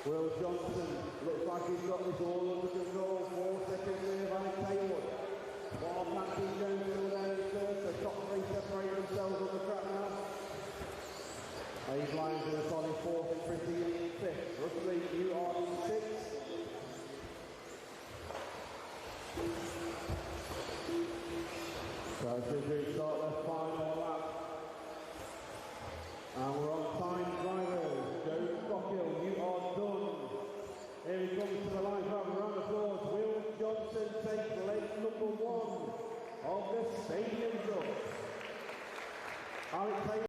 Will Johnson looks like he's got this all under control. 4 seconds clear of Alex Haywood. While Matthew Jones still there in third, the top three separate themselves on the track now. Abe Lyons in a solid fourth and Pretty in fifth. Rusley, you are in sixth. So as we start the final lap. And we're on time, drivers. Joe Stockill, you are done. Here he comes to the line, round of applause. Will Johnson takes leg number 1 of the Stadium Cup. Alex Haywood.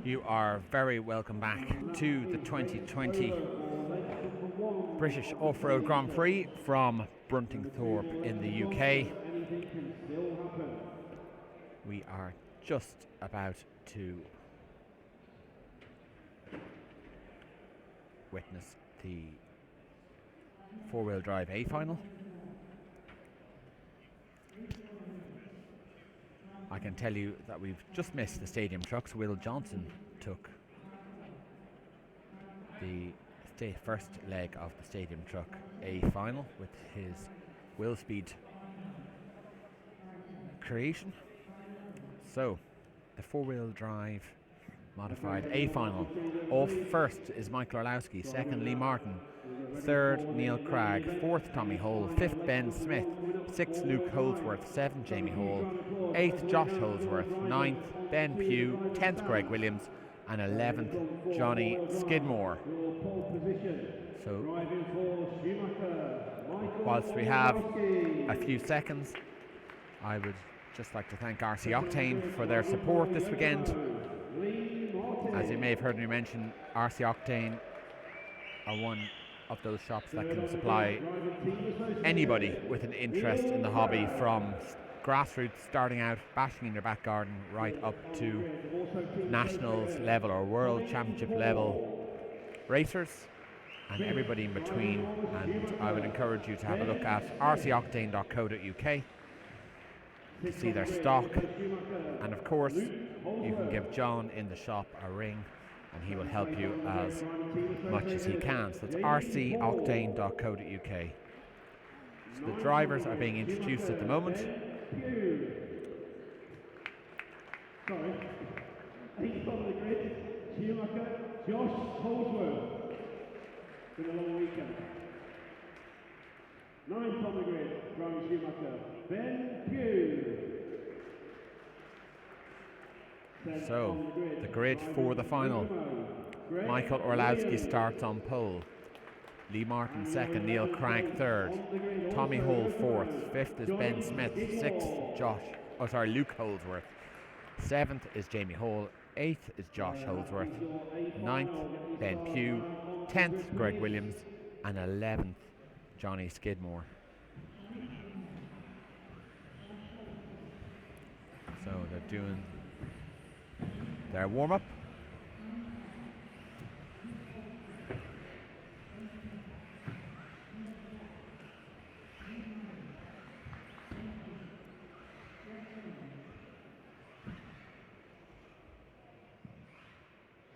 You are very welcome back to the 2020 British Offroad Grand Prix from Bruntingthorpe in the UK. We are just about to witness the four-wheel drive A final. I can tell you that we've just missed the stadium trucks. Will Johnson took the first leg of the stadium truck A final with his Will Speed creation. So the four-wheel drive modified A final. Off first is Michael Orlowski, second Lee Martin, third Neil Cragg, fourth Tommy Hole, fifth Ben Smith, sixth Luke Holdsworth, seventh Jamie Hall, eighth Josh Holdsworth, ninth Ben Pugh, 10th Greg Williams, and 11th Johnny Skidmore. So whilst we have a few seconds, I would just like to thank RC Octane for their support this weekend. As you may have heard me mention, RC Octane are one of those shops that can supply anybody with an interest in the hobby, from grassroots starting out bashing in your back garden right up to nationals level or world championship level racers and everybody in between. And I would encourage you to have a look at rcoctane.co.uk to see their stock, and of course you can give John in the shop a ring and he will help you as much as he can. So it's rcoctane.co.uk. So the drivers are being introduced at the moment. Sorry, 8th on the grid, Schumacher, Josh Holdsworth. Been a long weekend. 9th on the grid, Brian Schumacher, Ben Pugh. So, the grid for the final. Michael Orlowski starts on pole. Lee Martin second, Neil Cragg third, Tommy Hole fourth, fifth is Ben Smith, sixth Luke Holdsworth, seventh is Jamie Hall, eighth is Josh Holdsworth, ninth Ben Pugh, 10th Greg Williams, and 11th Johnny Skidmore. So they're doing their warm-up.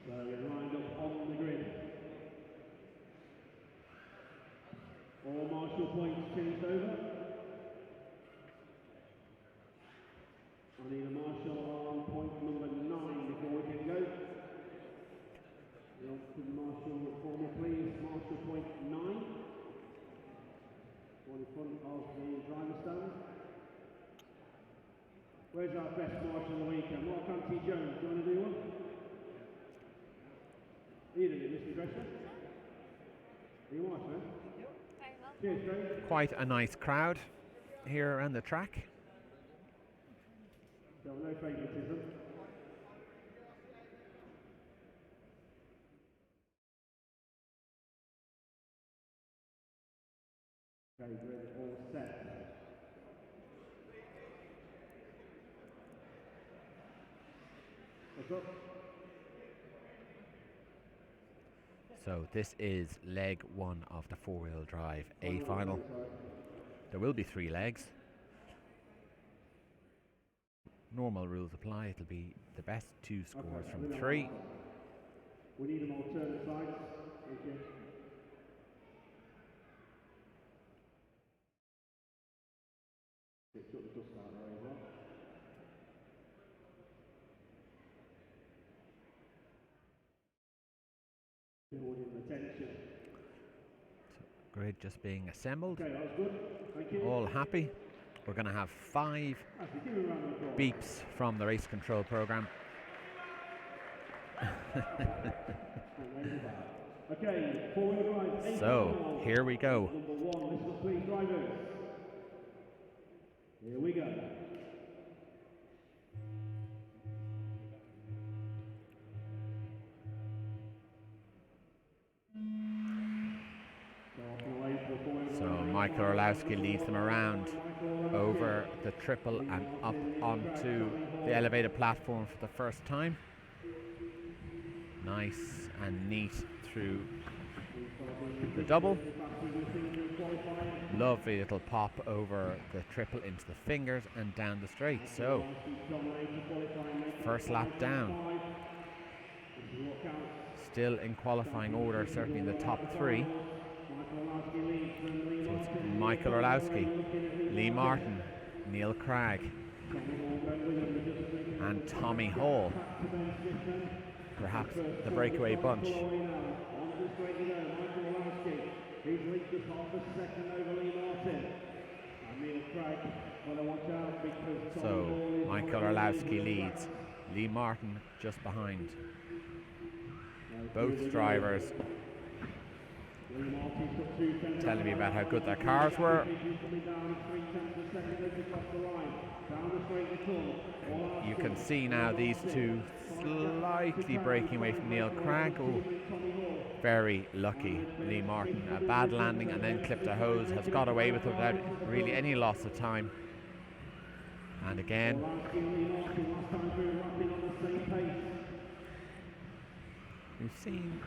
So we're lined up on the grid. All marshal points changed over. I need a marshal on point number 9 before we can go. The Oxford Marshal former, please. Marshal point 9. One in front of the driver stand. Where's our best marshal of the weekend? Mark Anthony Jones, do you want to do one? You did it, Mr. Dresser. You watch, man? Yep, very well. Cheers, Greg. Quite a nice crowd here around the track. So no favouritism. Okay, we're all set. What's up? So this is leg one of the four-wheel drive A final. There will be 3 legs. Normal rules apply. It'll be the best 2 scores from 3. We need an alternate side. Thank you. Took the dust out there as well. Building the tension. Grid just being assembled. Okay, that was good. Thank you. All happy. We're going to have 5 beeps from the race control program. Okay, forward drive. So here we go. Number 1, listen up please, drivers. Here we go. So Michael Orlowski leads them around over the triple and up onto the elevated platform for the first time. Nice and neat through the double. Lovely little pop over the triple into the fingers and down the straight. So first lap down. Still in qualifying order, certainly in the top 3. So it's Michael Orlowski, Lee Martin, Neil Cragg and Tommy Hall. Perhaps the breakaway bunch. So Michael Orlowski leads, Lee Martin just behind. Both drivers telling me about how good their cars were. You can see now these two slightly breaking away from Neil Cragg. Oh, very lucky Lee Martin. A bad landing and then clipped a hose, has got away with it without really any loss of time. And again, we've seen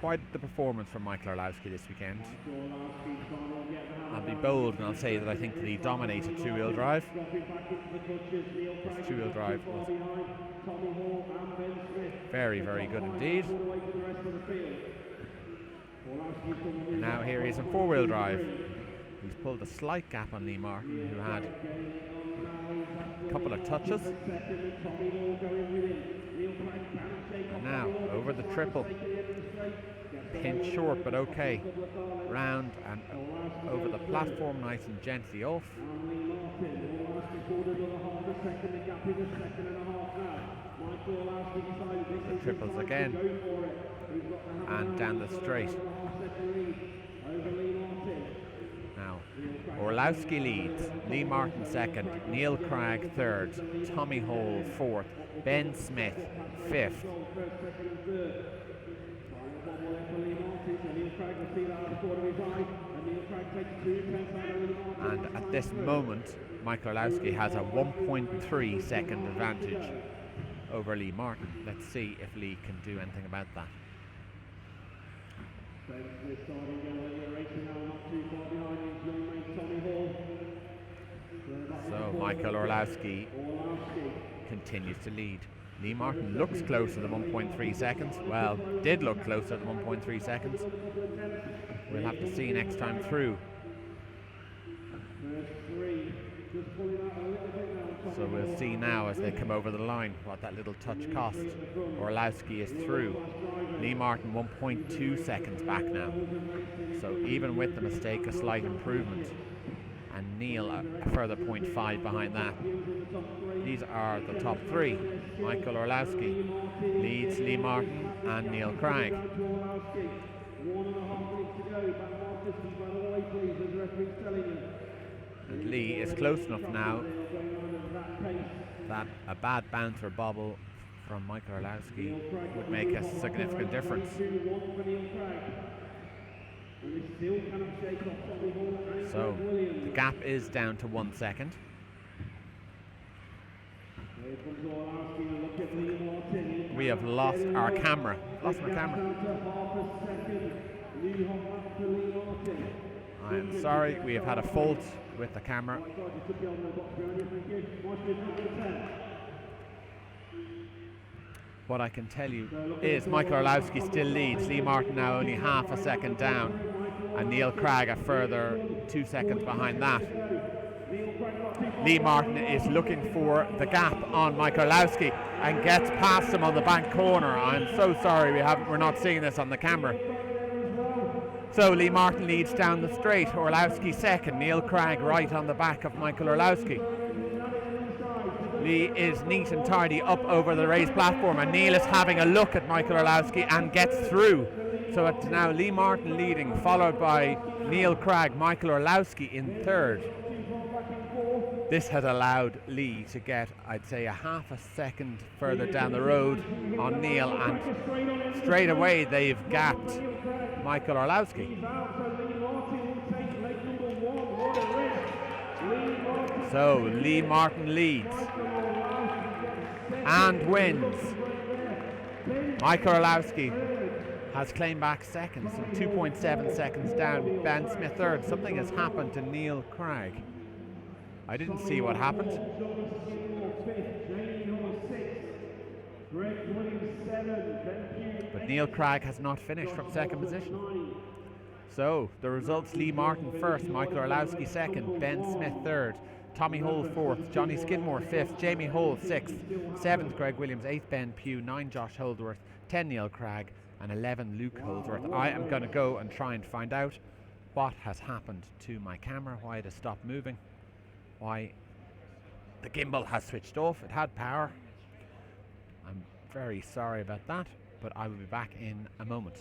quite the performance from Michael Orlowski this weekend. I'll be bold and I'll say that I think that he dominated two-wheel drive. His two-wheel drive was very, very good indeed. And now here he is in four-wheel drive. He's pulled a slight gap on Lee Martin, who had a couple of touches. Now over the triple. Pinch short, but okay. Round and over the platform, nice and gently off. The triples again. And down the straight. Now, Orlowski leads, Lee Martin second, Neil Cragg third, Tommy Hall fourth, Ben Smith fifth. And at this moment, Michael Orlowski has a 1.3 second advantage over Lee Martin. Let's see if Lee can do anything about that. So Michael Orlowski continues to lead. Lee Martin looks closer than 1.3 seconds. Well, did look closer than 1.3 seconds. We'll have to see next time through. So we'll see now as they come over the line what that little touch cost. Orlowski is through. Lee Martin 1.2 seconds back now. So even with the mistake, a slight improvement. And Neil a further 0.5 behind that. These are the top three. Michael Orlowski leads Lee Martin and Neil Cragg. And Lee is close enough now that a bad bounce or bobble from Michael Orlowski would make a significant difference. So the gap is down to 1 second. We have lost our camera. I am sorry, we have had a fault with the camera. What I can tell you is Michael Orlowski still leads. Lee Martin now only half a second down, and Neil Cragg a further 2 seconds behind that. Lee Martin is looking for the gap on Michael Orlowski and gets past him on the back corner. I'm so sorry we're not seeing this on the camera. So Lee Martin leads down the straight. Orlowski second. Neil Cragg right on the back of Michael Orlowski. Lee is neat and tidy up over the raised platform, and Neil is having a look at Michael Orlowski and gets through. So it's now Lee Martin leading, followed by Neil Cragg, Michael Orlowski in third. This has allowed Lee to get, I'd say, a half a second further down the road on Neil, and straight away they've gapped Michael Orlowski. So Lee Martin leads and wins. Michael Orlowski has claimed back second, so 2.7 seconds down. Ben Smith third. Something has happened to Neil Cragg. I didn't see what happened. But Neil Cragg has not finished from second position. So the results: Lee Martin first, Michael Orlowski second, Ben Smith third, Tommy Hull fourth, Johnny Skidmore fifth, Jamie Hull sixth, seventh Greg Williams, eighth Ben Pugh, 9 Josh Holdsworth, 10 Neil Cragg, and 11 Luke Holdsworth. I am going to go and try and find out what has happened to my camera, why it has stopped moving, why the gimbal has switched off. It had power. I'm very sorry about that, but I will be back in a moment.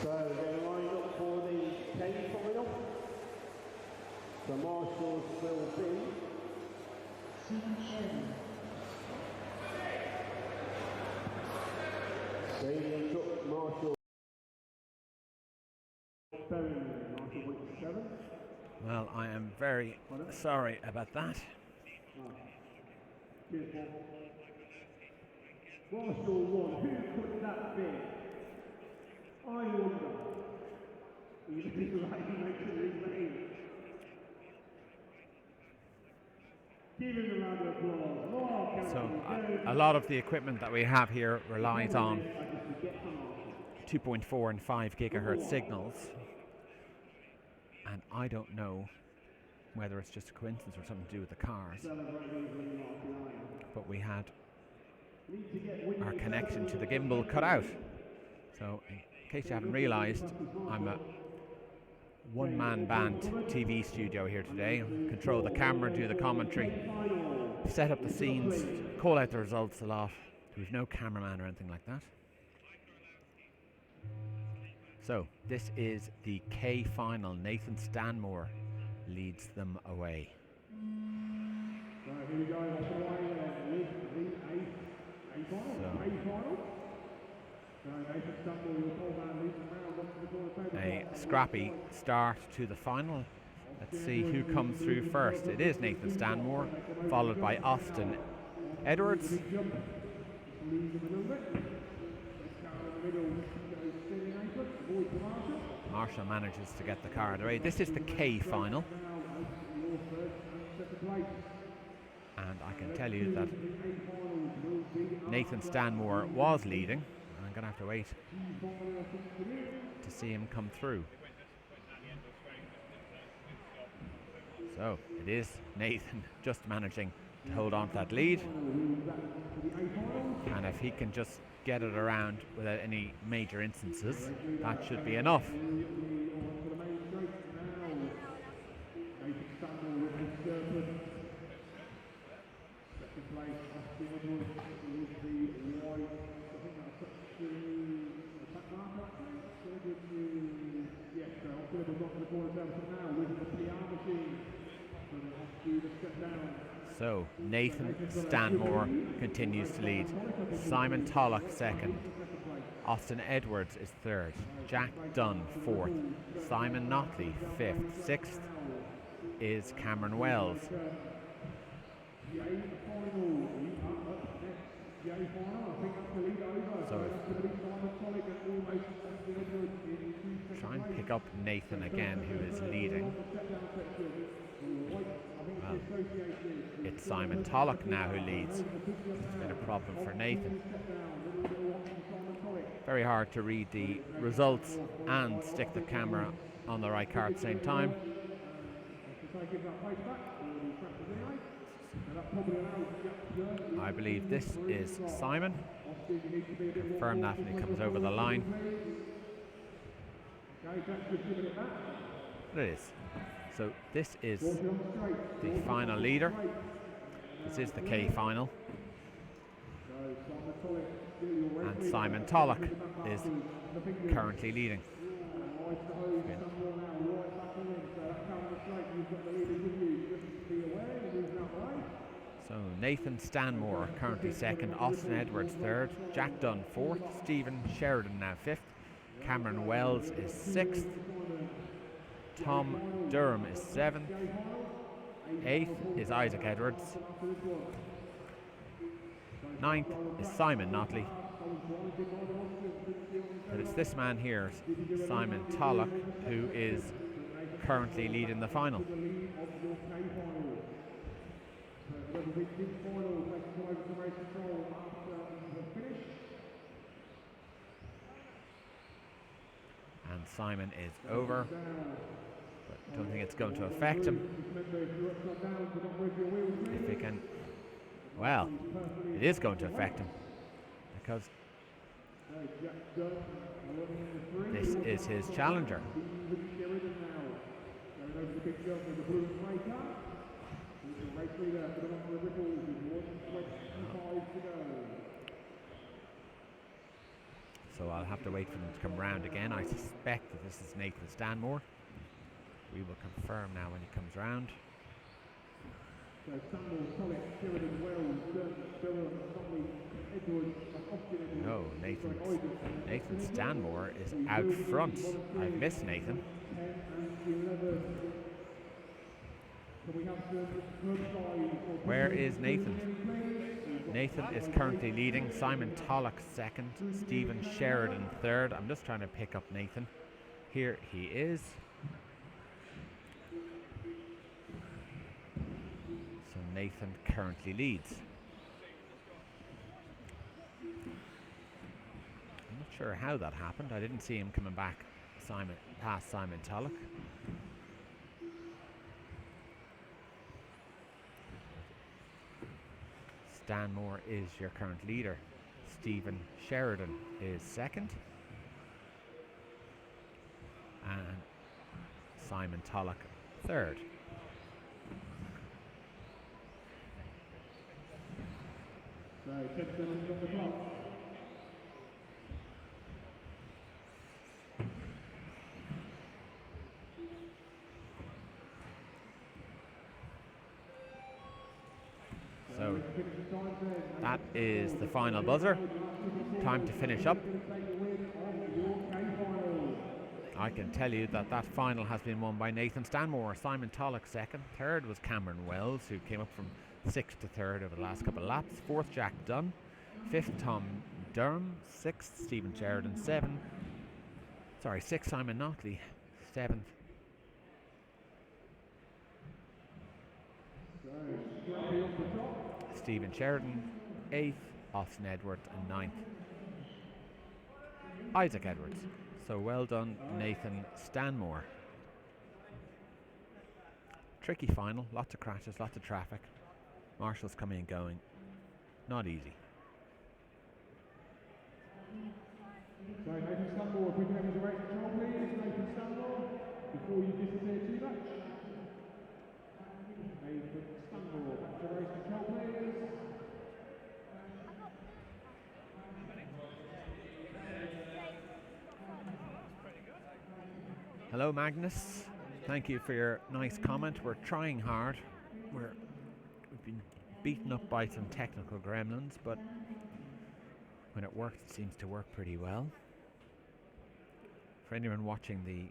So they're lined up for the K final. The marshals will be Stadium Truck Marshal. Well, I am very sorry about that. Marshal 1, who could that be? I wonder. Give him a round of applause. So a lot of the equipment that we have here relies on 2.4 and 5 gigahertz signals, and I don't know whether it's just a coincidence or something to do with the cars, but we had our connection to the gimbal cut out. So in case you haven't realised, I'm a one-man band TV studio here today. Control the camera, do the commentary, set up the scenes, call out the results a lot. We've no cameraman or anything like that. So this is the K final. Nathan Stanmore leads them away. A scrappy start to the final. Let's see who comes through first. It is Nathan Stanmore, followed by Austin Edwards. Marshall manages to get the car out of the way. This is the K final. And I can tell you that Nathan Stanmore was leading. I'm going to have to wait to see him come through. So it is Nathan just managing to hold on to that lead. And if he can just get it around without any major instances, that should be enough. So Nathan Stanmore continues to lead. Simon Tulloch second. Austin Edwards is third. Jack Dunn fourth. Simon Notley fifth. Sixth is Cameron Wells. So try and pick up Nathan again, who is leading. Well, it's Simon Tulloch now who leads. It's been a problem for Nathan. Very hard to read the results and stick the camera on the right car at the same time. I believe this is Simon. Confirm that when he comes over the line. It is. So this is the final leader. This is the K final. And Simon Tulloch is currently leading. So Nathan Stanmore currently second, Austin Edwards third, Jack Dunn fourth, Stephen Sheridan now fifth, Cameron Wells is sixth, Tom Durham is seventh, eighth is Isaac Edwards, ninth is Simon Notley, but it's this man here, Simon Tulloch, who is currently leading the final. And Simon is over, but I don't think it's going to affect him. If he can, well, it is going to affect him, because this is his challenger. So I'll have to wait for them to come round again. I suspect that this is Nathan Stanmore. We will confirm now when he comes round. No, Nathan Stanmore is out front. I've missed Nathan. Where is Nathan? Nathan is currently leading. Simon Tulloch second. Stephen Sheridan third. I'm just trying to pick up Nathan. Here he is. So Nathan currently leads. I'm not sure how that happened. I didn't see him coming back past Simon Tulloch. Stanmore is your current leader. Stephen Sheridan is second. And Simon Tulloch third. So that is the final buzzer. Time to finish up. I can tell you that that final has been won by Nathan Stanmore. Simon Tulloch second. Third was Cameron Wells, who came up from 6th to 3rd over the last couple of laps. 4th, Jack Dunn. 5th, Tom Durham. 6th, Stephen Sheridan. 6th, Simon Notley. 7th. Stephen Sheridan. 8th, Austin Edwards. And 9th, Isaac Edwards. So well done, Nathan Stanmore. Tricky final, lots of crashes, lots of traffic. Marshals coming and going. Not easy. So Nathan Stanmore, if we can have his race control please, Nathan Stanmore, before you disappear too much. Nathan Stanmore, back to race control please. Hello Magnus, thank you for your nice comment. We're trying hard. We've been beaten up by some technical gremlins, but when it works, it seems to work pretty well. For anyone watching the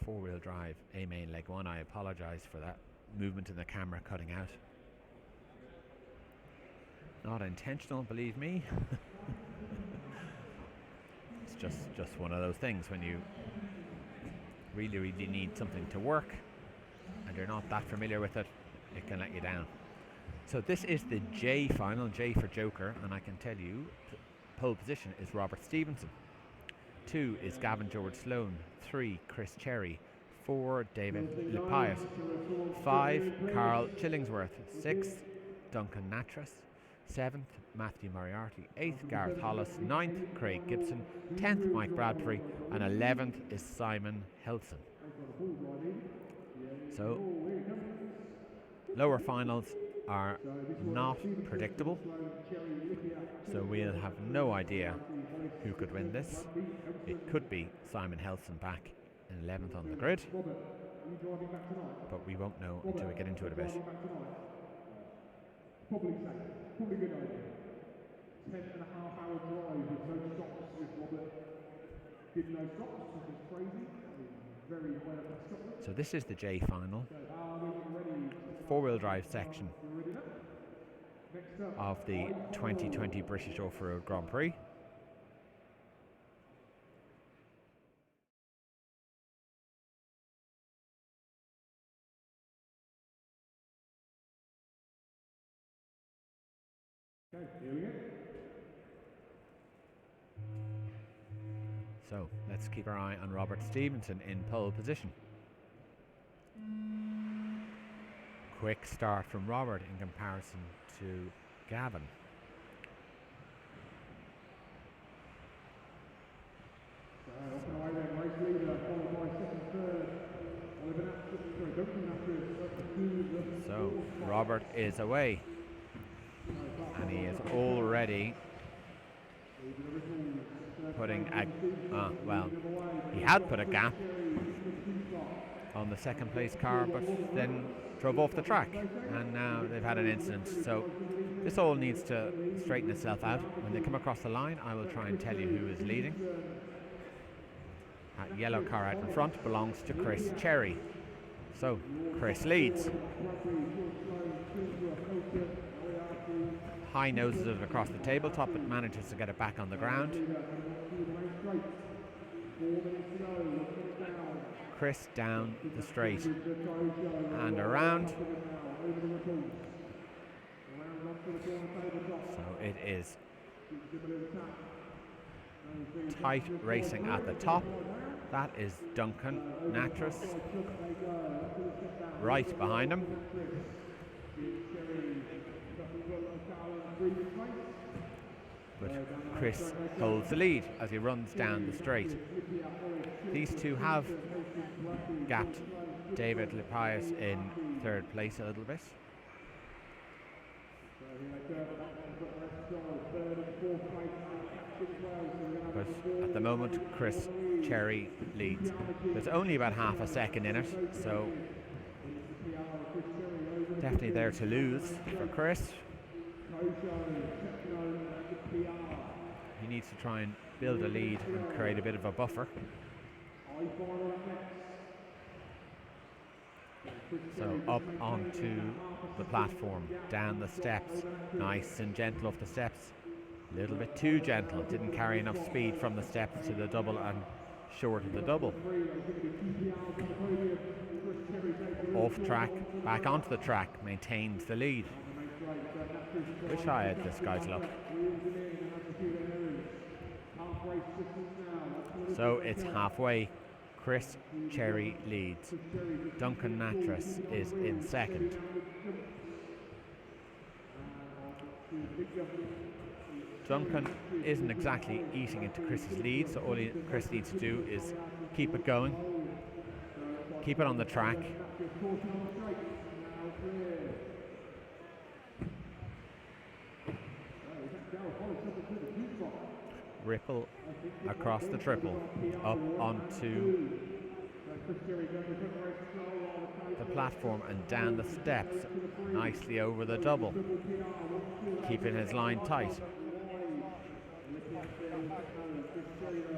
four-wheel drive A-main leg 1, I apologise for that movement in the camera cutting out. Not intentional, believe me. It's just one of those things when you really need something to work and you're not that familiar with it, it can let you down. So this is the J final, J for Joker, and I can tell you pole position is Robert Stevenson. 2 is Gavin George Sloan. 3 Chris Cherry. 4 David Lepias. 5 Carl Chillingsworth. 6 Duncan Natras. 7th Matthew Moriarty. 8th Gareth Hollis. 9th Craig Gibson. 10th Mike Bradbury, and 11th is Simon Helson. So lower finals are not predictable, so we'll have no idea who could win this. It could be Simon Helson back in 11th on the grid, but we won't know until we get into it a bit. Probably good idea. 10.5-hour drive with no stops with Robert. Did no stops, which is crazy. Very well. So this is the J final. Four-wheel drive section of the 2020 British Offroad Grand Prix. Okay, here we go. So let's keep our eye on Robert Stevenson in pole position. Quick start from Robert in comparison to Gavin. So Robert is away, and he is already putting a he had put a gap on the second place car, but then drove off the track, and now they've had an incident. So this all needs to straighten itself out. When they come across the line, I will try and tell you who is leading. That yellow car out in front belongs to Chris Cherry. So Chris leads. High noses it across the tabletop, but manages to get it back on the ground. Chris down the straight and around. So it is tight racing at the top. That is Duncan Natras right behind him. But Chris holds the lead as he runs down the straight. These two have gapped David Lepias in third place a little bit. But at the moment, Chris Cherry leads. There's only about half a second in it, so definitely there to lose for Chris. He needs to try and build a lead and create a bit of a buffer. So up onto the platform, down the steps, nice and gentle off the steps. A little bit too gentle, didn't carry enough speed from the steps to the double and short of the double. Off track, back onto the track, maintains the lead. Wish I had this guy's luck. So it's halfway. Chris Cherry leads. Duncan Natras is in second. Duncan isn't exactly eating into Chris's lead, so all Chris needs to do is keep it going, keep it on the track. Ripple across the triple, up onto the platform and down the steps, nicely over the double, keeping his line tight.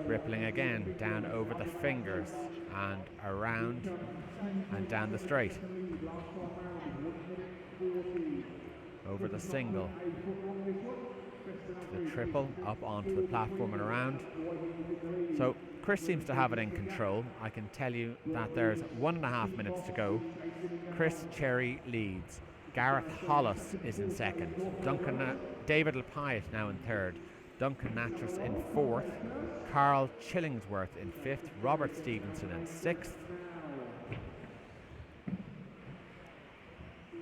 Rippling again, down over the fingers and around and down the straight. Over the single, to the triple, up onto the platform and around. So Chris seems to have it in control. I can tell you that there's 1.5 minutes to go. Chris Cherry leads. Gareth Hollis is in second. David Lapayet now in third. Duncan Natras in fourth. Carl Chillingsworth in fifth. Robert Stevenson in sixth.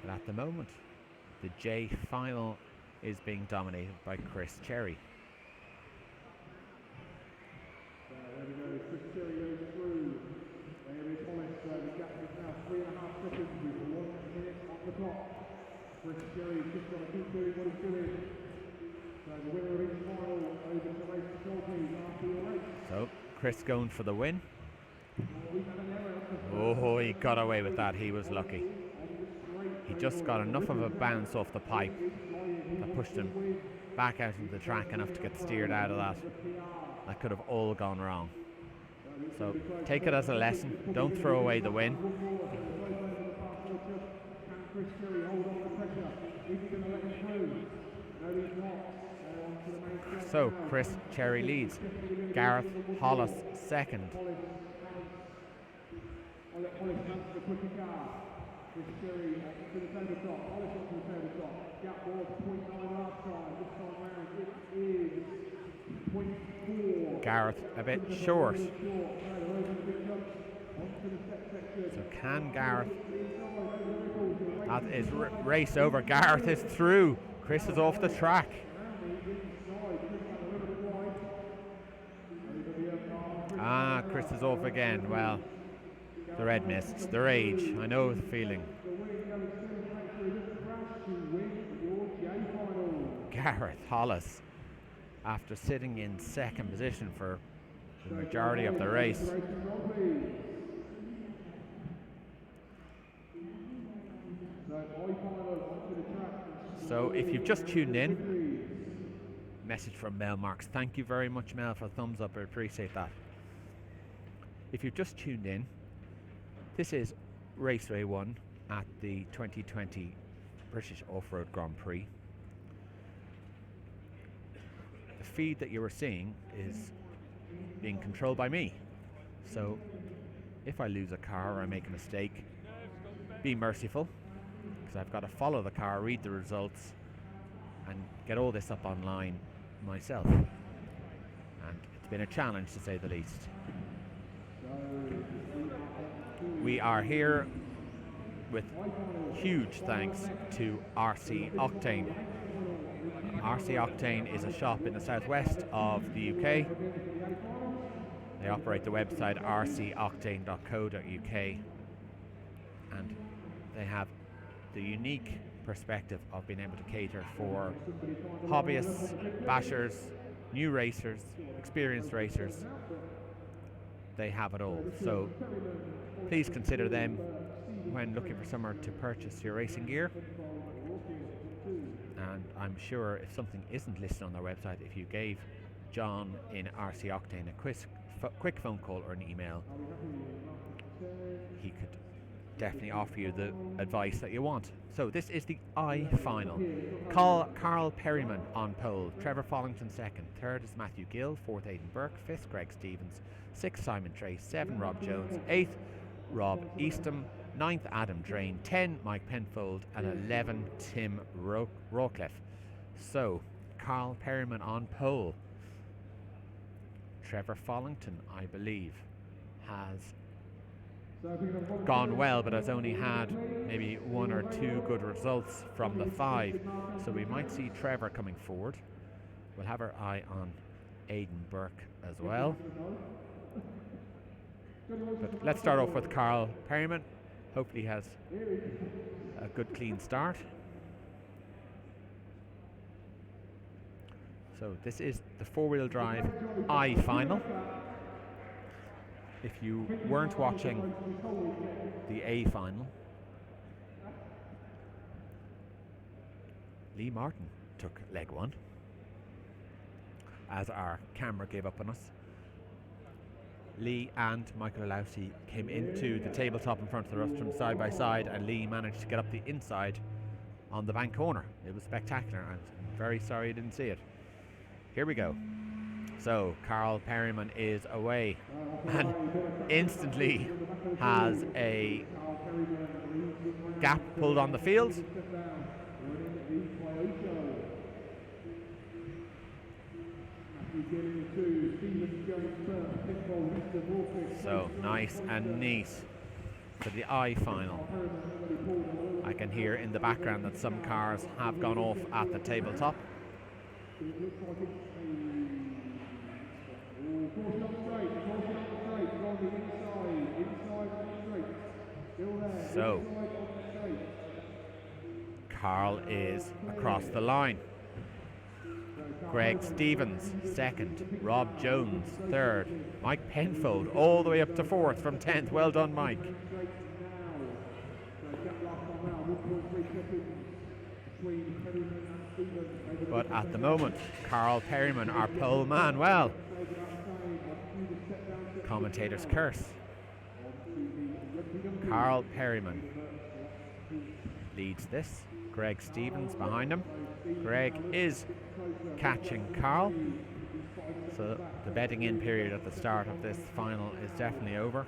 But at the moment, the J final is being dominated by Chris Cherry. There we go, Chris Cherry goes through. There is Hollis, the gap is now 3.5 seconds with 1 minute on the clock. Chris Cherry just got to keep doing what he's doing. So the winner of each final over to race the trophies after the race. So Chris going for the win. Oh, he got away with that, he was lucky. He just got enough of a bounce off the pipe that pushed him back out into the track enough to get steered out of that. That could have all gone wrong. So take it as a lesson. Don't throw away the win. So Chris Cherry leads. Gareth Hollis second. Chris Cherry to the tabletop, Hollis up to the tabletop. Gap was 0.9 last time, this time round it is 0.4. Gareth a bit short. So can Gareth, that is race over, Gareth is through, Chris is off the track. Chris is off again, well. The red mists, the rage, I know the feeling. Gareth Hollis, after sitting in second position for the majority of the race. So if you've just tuned in, message from Mel Marks. Thank you very much, Mel, for a thumbs up, I appreciate that. If you've just tuned in, this is Raceway 1 at the 2020 British Offroad Grand Prix. The feed that you were seeing is being controlled by me. So if I lose a car or I make a mistake, be merciful, because I've got to follow the car, read the results, and get all this up online myself. And it's been a challenge, to say the least. We are here with huge thanks to RC Octane. RC Octane is a shop in the southwest of the UK. They operate the website rcoctane.co.uk, and they have the unique perspective of being able to cater for hobbyists, bashers, new racers, experienced racers. They have it all. So please consider them when looking for somewhere to purchase your racing gear. And I'm sure if something isn't listed on their website, if you gave John in RC Octane a quick phone call or an email, he could definitely offer you the advice that you want. So this is the I final. Carl Perryman on pole, Trevor Follington second, third is Matthew Gill, fourth Aidan Burke, fifth Greg Stevens, sixth Simon Trace, 7 Rob Jones, 8th Rob Eastham, 9th Adam Drain, 10 Mike Penfold, and 11 Tim Rawcliffe. So Carl Perryman on pole. Trevor Follington, I believe, has gone well, but has only had maybe 1 or 2 good results from the 5. So we might see Trevor coming forward. We'll have our eye on Aidan Burke as well. But let's start off with Carl Perryman. Hopefully he has a good clean start. So this is the 4-wheel drive I final. if you weren't watching the A final, Lee Martin took leg 1 as our camera gave up on us. Lee and Michael Alausi came into the tabletop in front of the rostrum side by side, and Lee managed to get up the inside on the bank corner. It was spectacular. I'm very sorry you didn't see it. Here we go. So Carl Perryman is away and instantly has a gap pulled on the field. So nice and neat for the I final. I can hear in the background that some cars have gone off at the tabletop. So Carl is across the line. Greg Stevens second, Rob Jones third, Mike Penfold all the way up to fourth from 10th. Well done, Mike. But at the moment, Carl Perryman, our pole man, well, commentators curse. Carl Perryman leads this. Greg Stevens behind him. Greg is catching Carl. So the bedding in period at the start of this final is definitely over.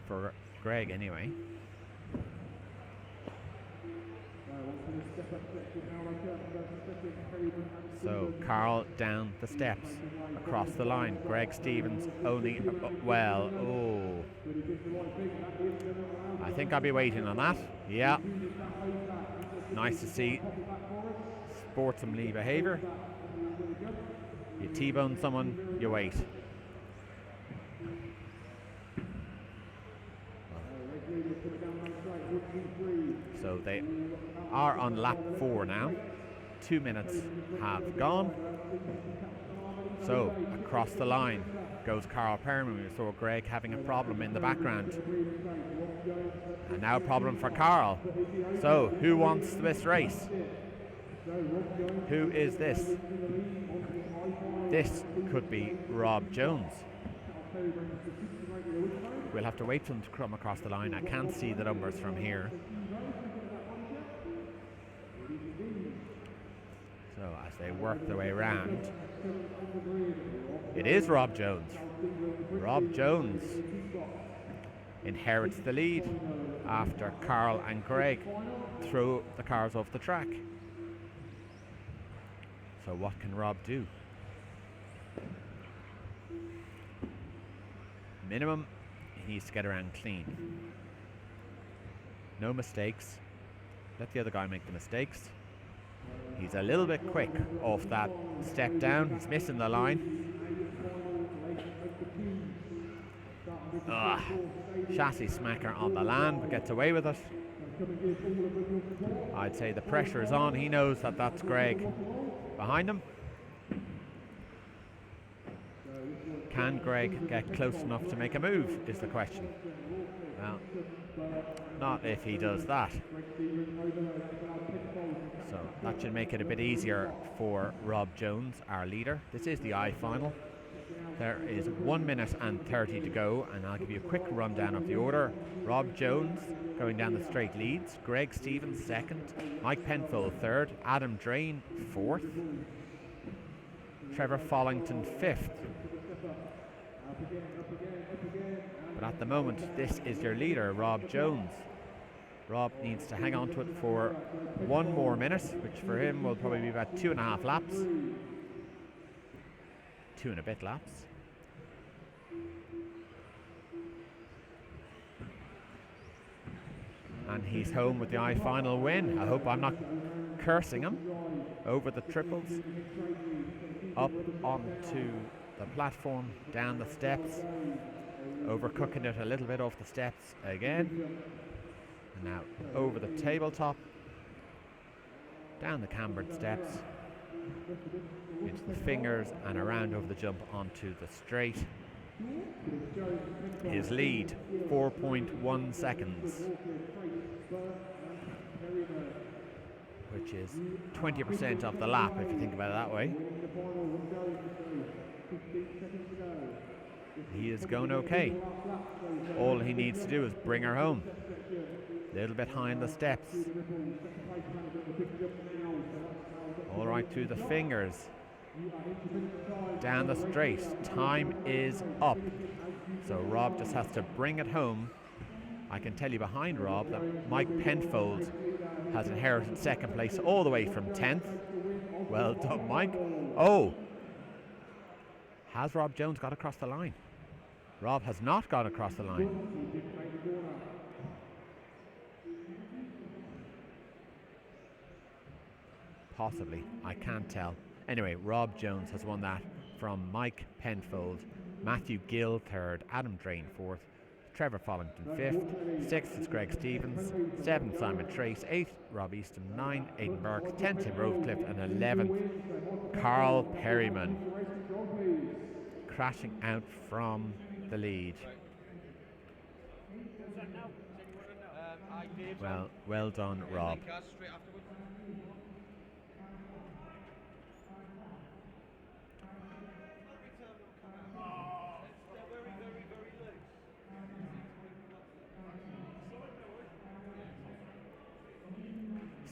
For Greg anyway. So Carl down the steps, across the line. Greg Stevens only, well, oh. I think I'll be waiting on that. Yeah. Nice to see sportsmanly behaviour. You T-bone someone, you wait. So they are on lap 4 now. 2 minutes have gone. So across the line goes Carl Perryman. We saw Greg having a problem in the background. And now a problem for Carl. So who wants this race? Who is this? This could be Rob Jones. We'll have to wait for him to come across the line. I can't see the numbers from here. So as they work their way around, it is Rob Jones. Rob Jones inherits the lead after Carl and Greg throw the cars off the track. So what can Rob do? Minimum, he needs to get around clean. No mistakes. Let the other guy make the mistakes. He's a little bit quick off that step down. He's missing the line. Chassis smacker on the land, but gets away with it. I'd say the pressure is on. He knows that that's Greg behind him. Can Greg get close enough to make a move is the question. Well, not if he does that. So that should make it a bit easier for Rob Jones, our leader. This is the I final. There is 1 minute and 30 to go, and I'll give you a quick rundown of the order. Rob Jones going down the straight leads, Greg Stevens second, Mike Penfold third, Adam Drain fourth, Trevor Follington fifth. But at the moment, this is your leader, Rob Jones. Rob needs to hang on to it for 1 more minute, which for him will probably be about 2.5 laps. 2 and a bit laps. And he's home with the I-final win. I hope I'm not cursing him. Over the triples, up onto the platform, down the steps, overcooking it a little bit off the steps again. And now over the tabletop, down the cambered steps, into the fingers and around over the jump onto the straight. His lead, 4.1 seconds, which is 20% of the lap if you think about it that way. He is going okay. All he needs to do is bring her home. A little bit high in the steps. All right through the fingers. Down the straight. Time is up. So Rob just has to bring it home. I can tell you behind Rob that Mike Penfold has inherited second place all the way from 10th. Well done, Mike. Oh! Has Rob Jones got across the line? Rob has not gone across the line. Possibly, I can't tell. Anyway, Rob Jones has won that from Mike Penfold, Matthew Gill third, Adam Drain fourth, Trevor Follington fifth, sixth is Greg Stevens, seventh Simon Trace, eighth Rob Easton, 9 Aidan Burke, 10th Tim Rosecliffe, and 11th Carl Perryman, crashing out from the lead. Well done, Rob.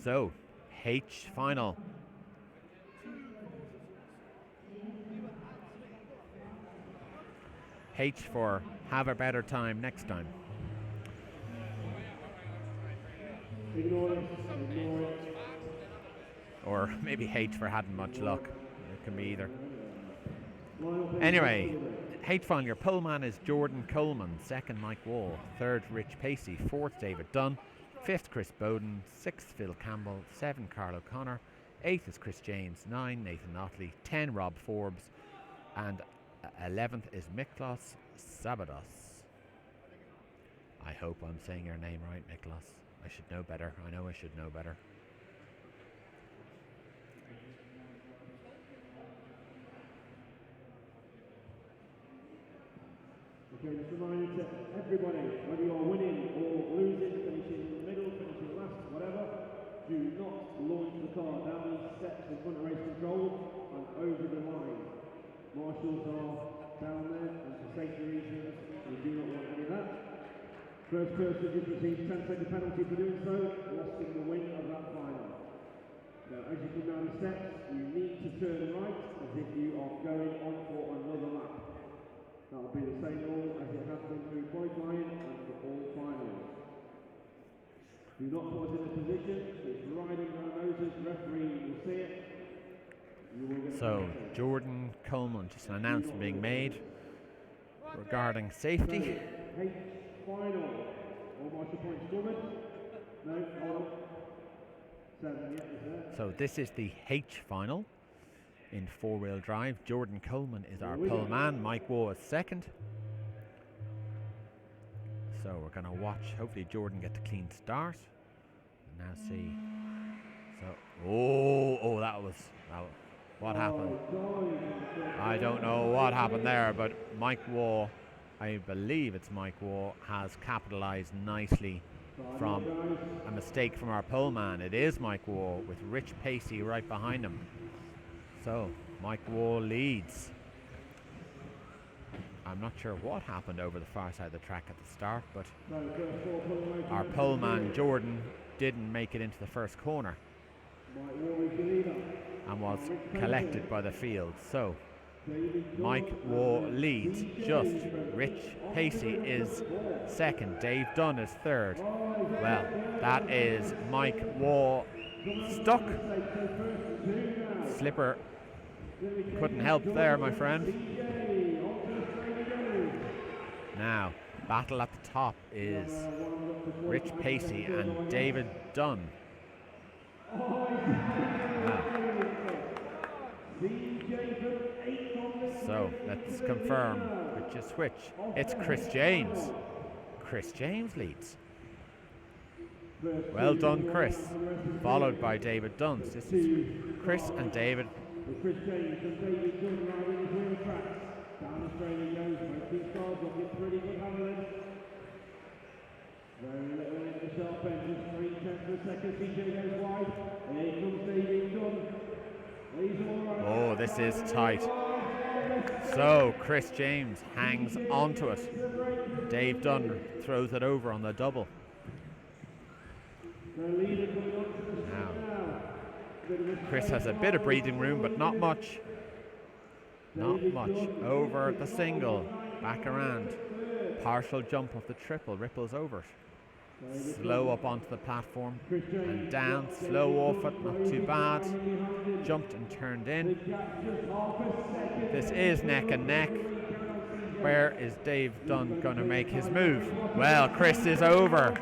So, H final. H for have a better time next time. Or maybe H for hadn't much luck. It can be either. Anyway, H final. Your pole man is Jordan Coleman. Second, Mike Wall. Third, Rich Pacey. Fourth, David Dunn. Fifth, Chris Bowden. Sixth, Phil Campbell. 7, Carl O'Connor. 8th is Chris James. 9, Nathan Notley. 10, Rob Forbes. And 11th is Miklos Sabados. I hope I'm saying your name right, Miklos. I should know better. I know I should know better. Okay, just a reminder to everybody, whether you're winning or losing, finishing in the middle, finishing last, whatever, do not launch the car down these steps in front of race control and over the line. Marshals are down there, and for safety reasons, we do not want any of that. First person just received 10-second penalty for doing so, lost in the win of that final. Now, as you come down the steps, you need to turn right as if you are going on for another lap. That will be the same rule as it has been through qualifying and for all finals. Do not put us in a position, it's riding our noses, referee will see it. So, Jordan Coleman, just an announcement being made regarding safety. H final. All marshal points covered. No, hold on. 7, yeah, is there. So this is the H final in four-wheel drive. Jordan Coleman is our pole man. Mike Waugh is second. So we're going to watch. Hopefully Jordan gets a clean start. Now see. So that was what happened. I don't know what happened there, but Mike Waugh, I believe it's Mike Waugh, has capitalised nicely from a mistake from our pole man. It is Mike Waugh with Rich Pacey right behind him. So Mike Waugh leads. I'm not sure what happened over the far side of the track at the start, but our pole man Jordan didn't make it into the first corner and was collected by the field. So Mike Waugh leads just. Rich Pacey is second. Dave Dunn is third. Well, that is Mike Waugh stuck. Slipper couldn't help there, my friend. Now, battle at the top is Rich Pacey and David Dunn. So let's confirm which is which. It's Chris James. Chris James leads. Well done, Chris. Followed by David Dunn. This is Chris and David. Down the straight he goes, makes cars looking pretty good, Hamlin. Very little in the sharp end, just 3/10 of a second. CJ goes wide. Here comes David Dunn. He's all right. Oh, this is tight. So Chris James hangs onto it. Dave Dunn throws it over on the double. Now, Chris has a bit of breathing room, but not much. Not much. Over the single, back around. Partial jump of the triple, ripples over it. Slow up onto the platform and down, slow off it, not too bad. Jumped and turned in. This is neck and neck. Where is Dave Dunn going to make his move? Well, Chris is over.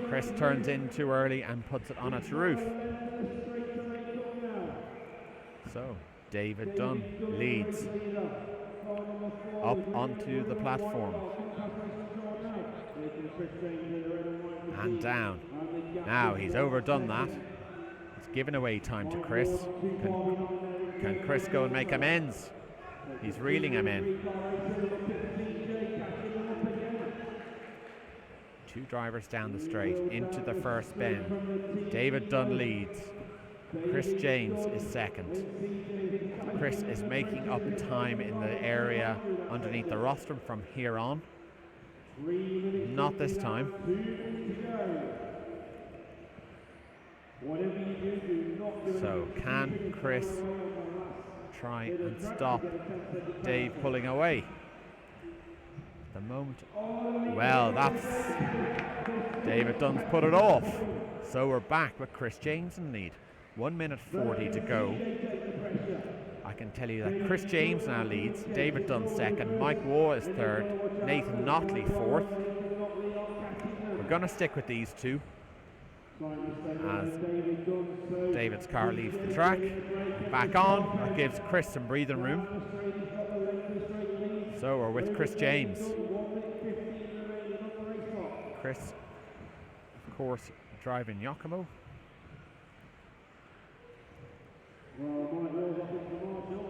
Chris turns in too early and puts it on its roof. So, David Dunn leads up onto the platform. And down. Now he's overdone that. He's given away time to Chris. Can Chris go and make amends? He's reeling him in. Two drivers down the straight into the first bend. David Dunn leads. Chris James is second. Chris is making up time in the area underneath the rostrum from here on. Not this time. So can Chris try and stop Dave pulling away? The moment. Well, that's David Dunn's put it off. So we're back with Chris James in lead. 1 minute 40 to go. I can tell you that Chris James now leads, David Dunn second, Mike Waugh is third, Nathan Notley fourth. We're going to stick with these two as David's car leaves the track. Back on, that gives Chris some breathing room. So we're with Chris James. Chris, of course, driving Yokomo.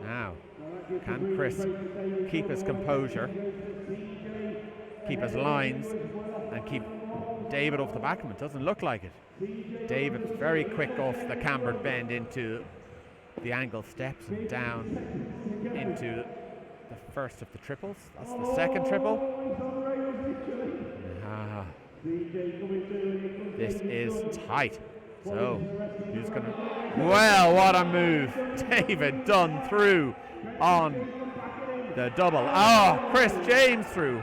Now, can Chris keep his composure, keep his lines, and keep David off the back of him? It doesn't look like it. David very quick off the cambered bend into the angle steps and down into the first of the triples. That's the second triple. This is tight. So, who's going to... Well, what a move. David Dunn through on the double. Oh, Chris James through.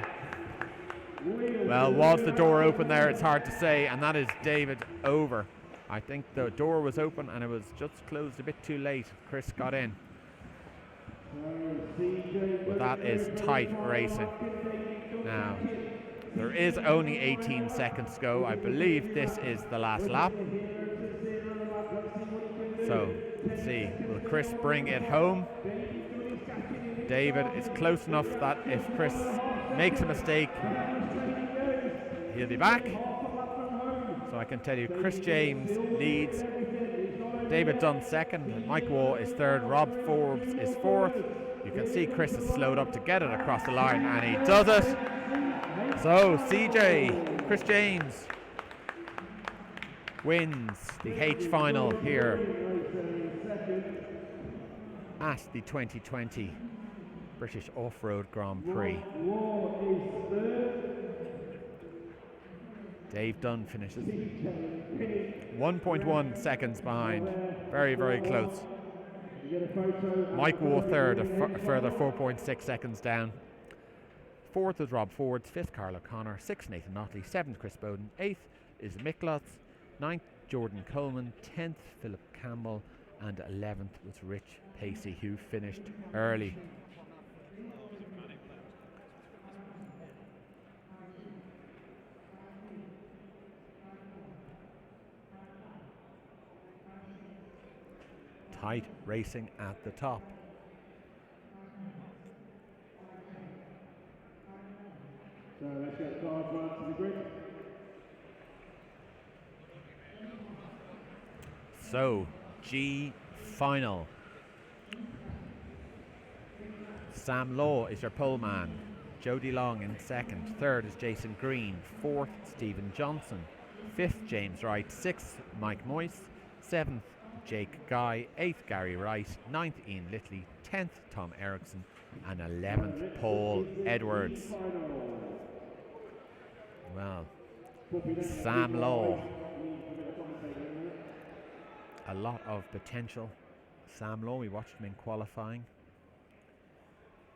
Well, was the door open there? It's hard to say. And that is David over. I think the door was open and it was just closed a bit too late. Chris got in. But that is tight racing. Now, there is only 18 seconds to go. I believe this is the last lap. So, let's see. Will Chris bring it home? David is close enough that if Chris makes a mistake, he'll be back. So I can tell you Chris James leads. David Dunn second. Mike Waugh is third. Rob Forbes is fourth. You can see Chris has slowed up to get it across the line, and he does it. So CJ, Chris James, wins the H final here at the 2020 British Offroad Grand Prix. Dave Dunn finishes 1.1 seconds behind. Very, very close. Mike Waugh third, a further 4.6 seconds down. Fourth is Rob Ford, fifth Carl O'Connor, sixth Nathan Notley, seventh Chris Bowden, eighth is Mick Lutz, ninth Jordan Coleman, 10th Philip Campbell, and 11th was Rich Pacey, who finished early. Tight racing at the top. So let's get cars round to the grid. So, G final. Sam Law is your pole man. Jody Long in second. Third is Jason Green. Fourth, Stephen Johnson. Fifth, James Wright. Sixth, Mike Moyes. Seventh, Jake Guy. Eighth, Gary Wright. Ninth, Ian Litley. 10th, Tom Erickson. And 11th, Paul Edwards. Well, Sam Law. A lot of potential. Sam Law, we watched him in qualifying.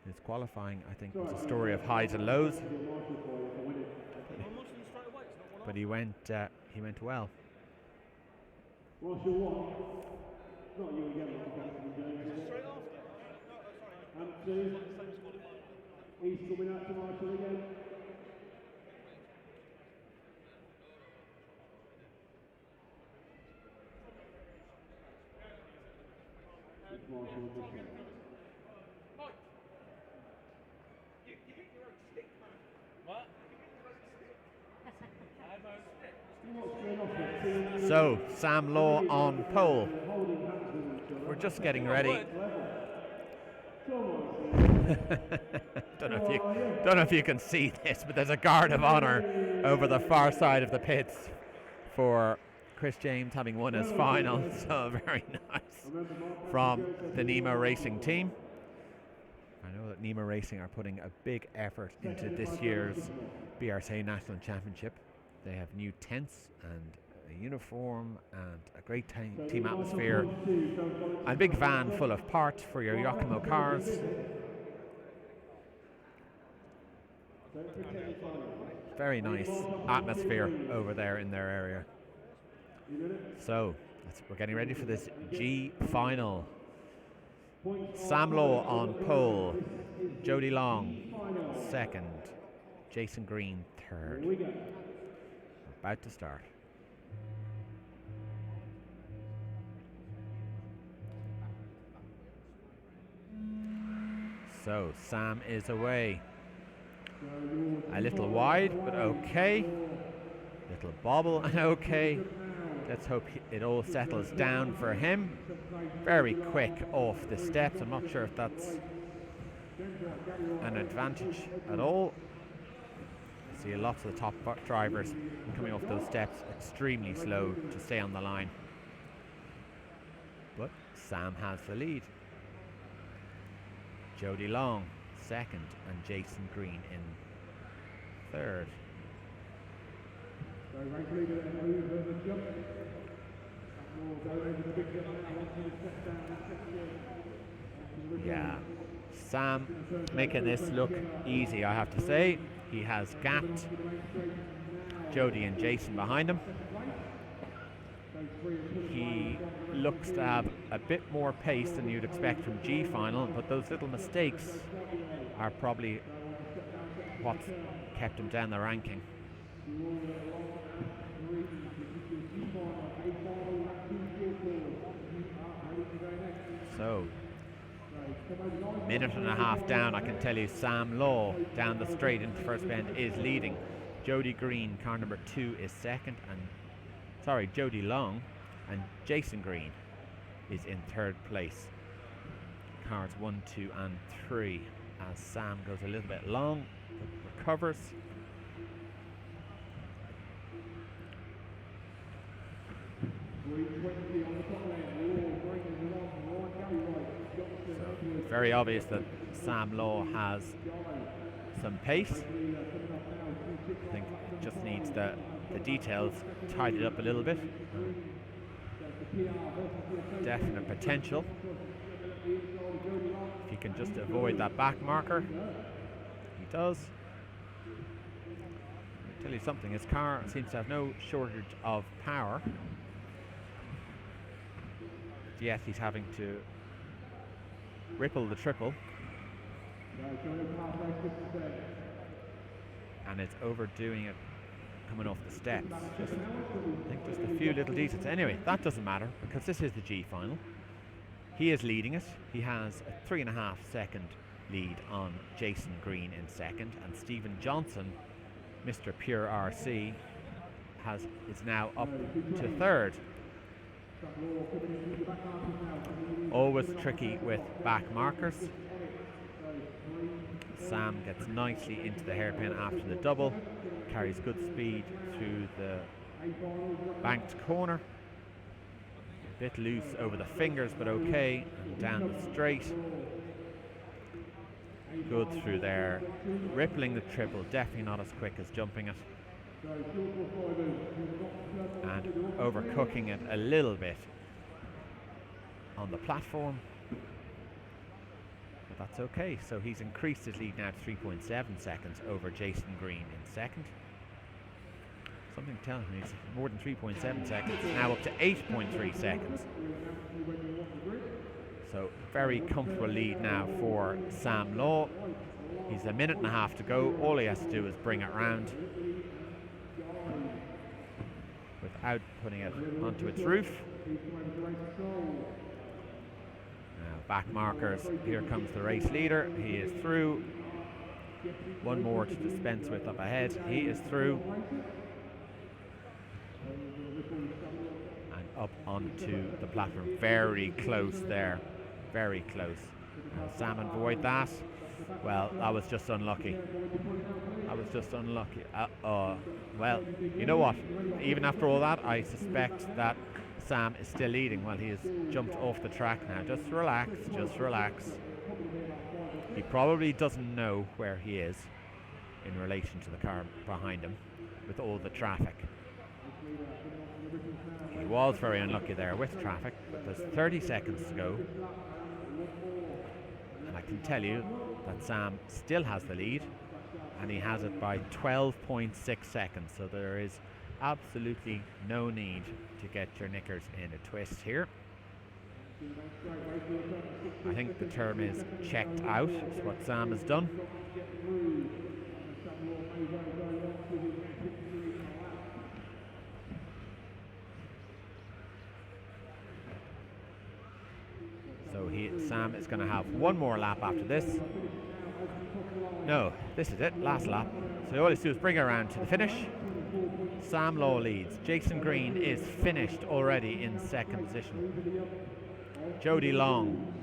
His qualifying, I think, was a story of highs and lows. But he went well. He's coming out to Marshall again. So, Sam Law on pole. We're just getting ready. Don't know if you can see this, but there's a guard of honour over the far side of the pits for Chris James having won his final. So very nice from the Nemo Racing team. I know that Nemo Racing are putting a big effort into this year's BRCA National Championship. They have new tents and a uniform and a great team atmosphere and a big van full of parts for your Yakimo cars. Very nice atmosphere over there in their area. So we're getting ready for this G final. Sam Law on pole, Jody Long second, Jason Green third. We're about to start. So Sam is away. A little wide, but okay. Little bobble and okay. Let's hope it all settles down for him. Very quick off the steps. I'm not sure if that's an advantage at all. I see lots of the top drivers coming off those steps extremely slow to stay on the line. But Sam has the lead. Jody Long second and Jason Green in third. Yeah, Sam making this look easy, I have to say. He has gapped Jody and Jason behind him. He looks to have a bit more pace than you'd expect from G final, but those little mistakes are probably what's kept him down the ranking. So, minute and a half down, I can tell you Sam Law down the straight into first bend is leading. Jody Green, car number 2, is second, and Jody Long and Jason Green is in third place. Cars 1, 2 and 3 as Sam goes a little bit long, but recovers. So very obvious that Sam Law has some pace. I think it just needs the details tidied up a little bit. Definite potential. If he can just avoid that back marker, he does. I'll tell you something, his car seems to have no shortage of power. Yet he's having to ripple the triple. And it's overdoing it coming off the steps. I think just a few little details. Anyway, that doesn't matter because this is the G final. He is leading it. He has a 3.5 second lead on Jason Green in second, and Stephen Johnson, Mr. Pure RC, is now up to third. Always tricky with back markers. Sam gets nicely into the hairpin after the double, carries good speed through the banked corner. A bit loose over the fingers, but okay, and down the straight. Good through there, rippling the triple, definitely not as quick as jumping it. And overcooking it a little bit on the platform. But that's okay, so he's increased his lead now to 3.7 seconds over Jason Green in second. Something tells me it's more than 3.7 seconds, now up to 8.3 seconds. So very comfortable lead now for Sam Law. He's a minute and a half to go. All he has to do is bring it round without putting it onto its roof. Now back markers, here comes the race leader. He is through. One more to dispense with up ahead. He is through. And up onto the platform. Very close there. Very close. And Sam avoid that. Well, that was just unlucky. That was just unlucky. Well, you know what? Even after all that, I suspect that Sam is still leading. Well, he has jumped off the track now. Just relax, just relax. He probably doesn't know where he is in relation to the car behind him with all the traffic. He was very unlucky there with traffic, but there's 30 seconds to go. And I can tell you that Sam still has the lead, and he has it by 12.6 seconds. So there is absolutely no need to get your knickers in a twist here. I think the term is checked out. It's what Sam has done. So Sam is going to have one more lap after this. No, this is it, last lap. So all he has to do is bring it around to the finish. Sam Law leads. Jason Green is finished already in second position. Jody Long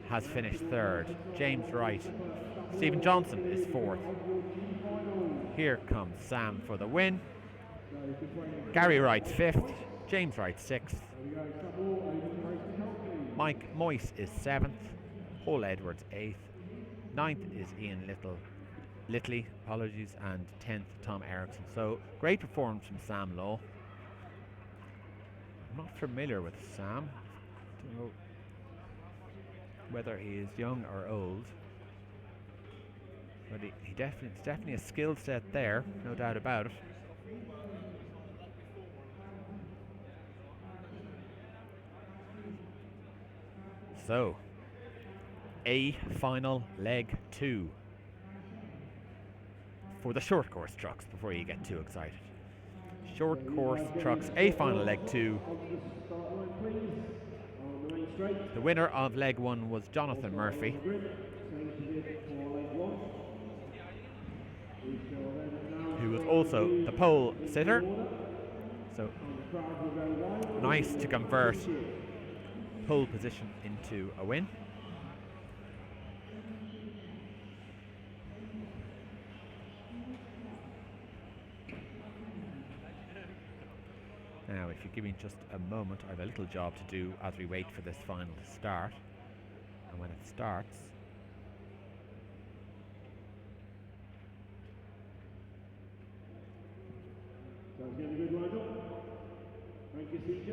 has finished third. James Wright. Stephen Johnson is fourth. Here comes Sam for the win. Gary Wright fifth. James Wright sixth. Mike Moyse is seventh. Paul Edwards eighth. Ninth is Ian Littley, apologies, and 10th Tom Erickson. So great performance from Sam Law. I'm not familiar with Sam. Don't know whether he is young or old. But it's definitely a skill set there, no doubt about it. So, a final leg 2 for the short course trucks before you get too excited. Short course trucks, a final leg 2. The winner of leg 1 was Jonathan Murphy. Who was also the pole sitter. So nice to convert pole position into a win. Now, if you give me just a moment, I have a little job to do as we wait for this final to start. And when it starts, so getting a good line up. Thank you, CJ.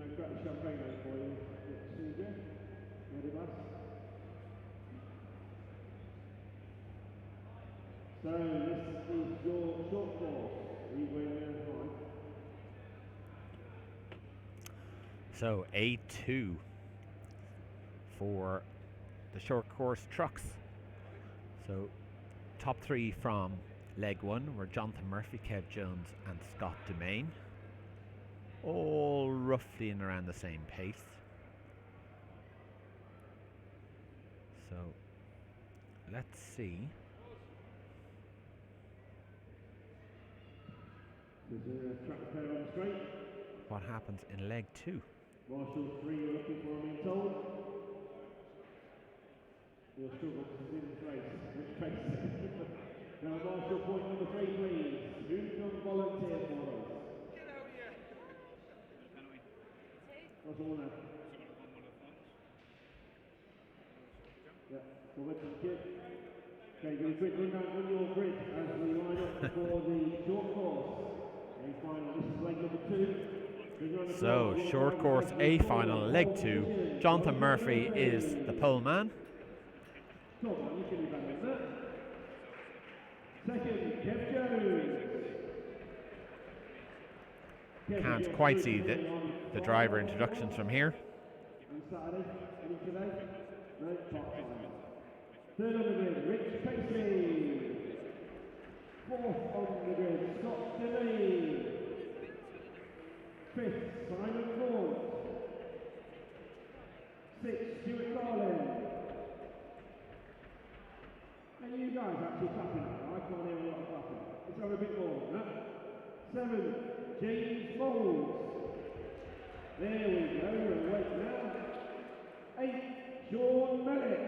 I've got the champagne out for you, CJ. Ready, boss? So this is your short course. Are you going there and so A2 for the short course trucks. So top 3 from leg 1 were Jonathan Murphy, Kev Jones and Scott Dumain. All roughly in around the same pace. So let's see. There's a track repair on the straight. what happens in leg 2. Marshall 3, you're looking for him, I'm told. You'll struggle to see the race. Which pace? Now, Marshall, point number 3, please. Who can volunteer for us? Get out here. What's the one now? Yeah, well, let's get. Okay, going to quick run down on your grid as we line up for the short course. A final, this is leg number 2. So, short course A final, leg 2. Jonathan Murphy is the pole man. Come on, you can do better than that. Second, Kev Jones. Can't quite see the driver introductions from here. On Saturday, any today? No, top five. Third on the grid, Rich Pacey. Fourth on the grid, Scott Denny. Fifth, Simon Vaughan. Sixth, Stuart Carlin. And you guys actually clapping now. I can't hear a lot of clapping. Let's have a bit more than that. 7, James Bowles. There we go, and wait now. 8, Sean Mellett.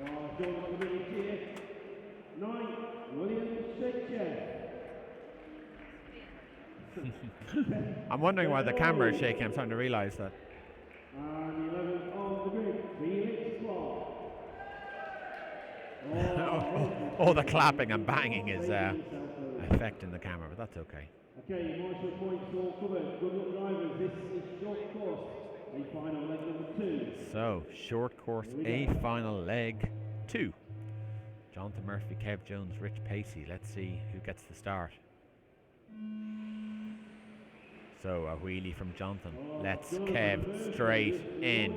Oh, Sean got the middle cheer. 9, William Shaker. I'm wondering why the camera is shaking. I'm starting to realise that. And 11 on the grid, Felix Clark. Oh, the clapping and banging is affecting the camera, but that's okay. Okay, Marshall points all covered. Good luck, drivers. This is short course. A final leg number 2. So, short course A final leg 2. Jonathan Murphy, Kev Jones, Rich Pacey. Let's see who gets the start. So, a wheelie from Jonathan. Let's Kev straight in.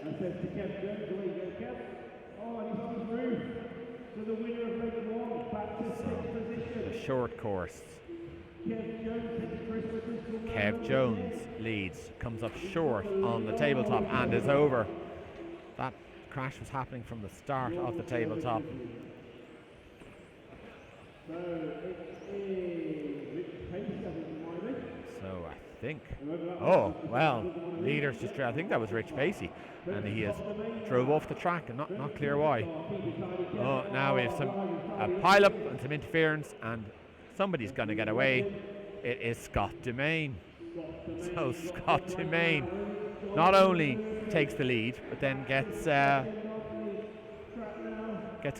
And says to Kev Jones, away you go, Kev. Oh, and he's on his roof. So the winner of leg 1, back to 6th position. The short course. Kev Jones takes Christmas. Kev Jones leads, comes up short on the tabletop and is over. That crash was happening from the start of the tabletop. So it is Rich Pacey, I think it might be. So I think, oh well, leaders just, I think that was Rich Pacey, and he has drove off the track and not clear why. Oh, now we have a pile up and some interference, and somebody's going to get away. It is Scott Dumain. So Scott Dumain not only takes the lead, but then gets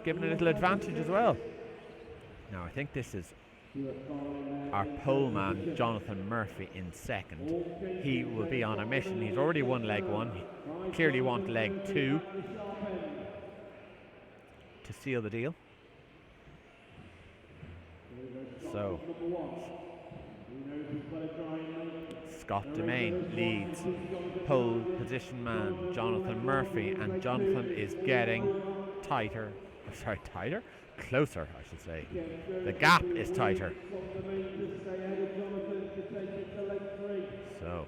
given a little advantage as well. Now I think this is our pole man, Jonathan Murphy, in second. He will be on a mission. He's already won leg 1. He clearly wants leg 2 to seal the deal. So Scott Dumain leads, pole position man Jonathan Murphy, and Jonathan is getting closer, I should say. The gap is tighter. So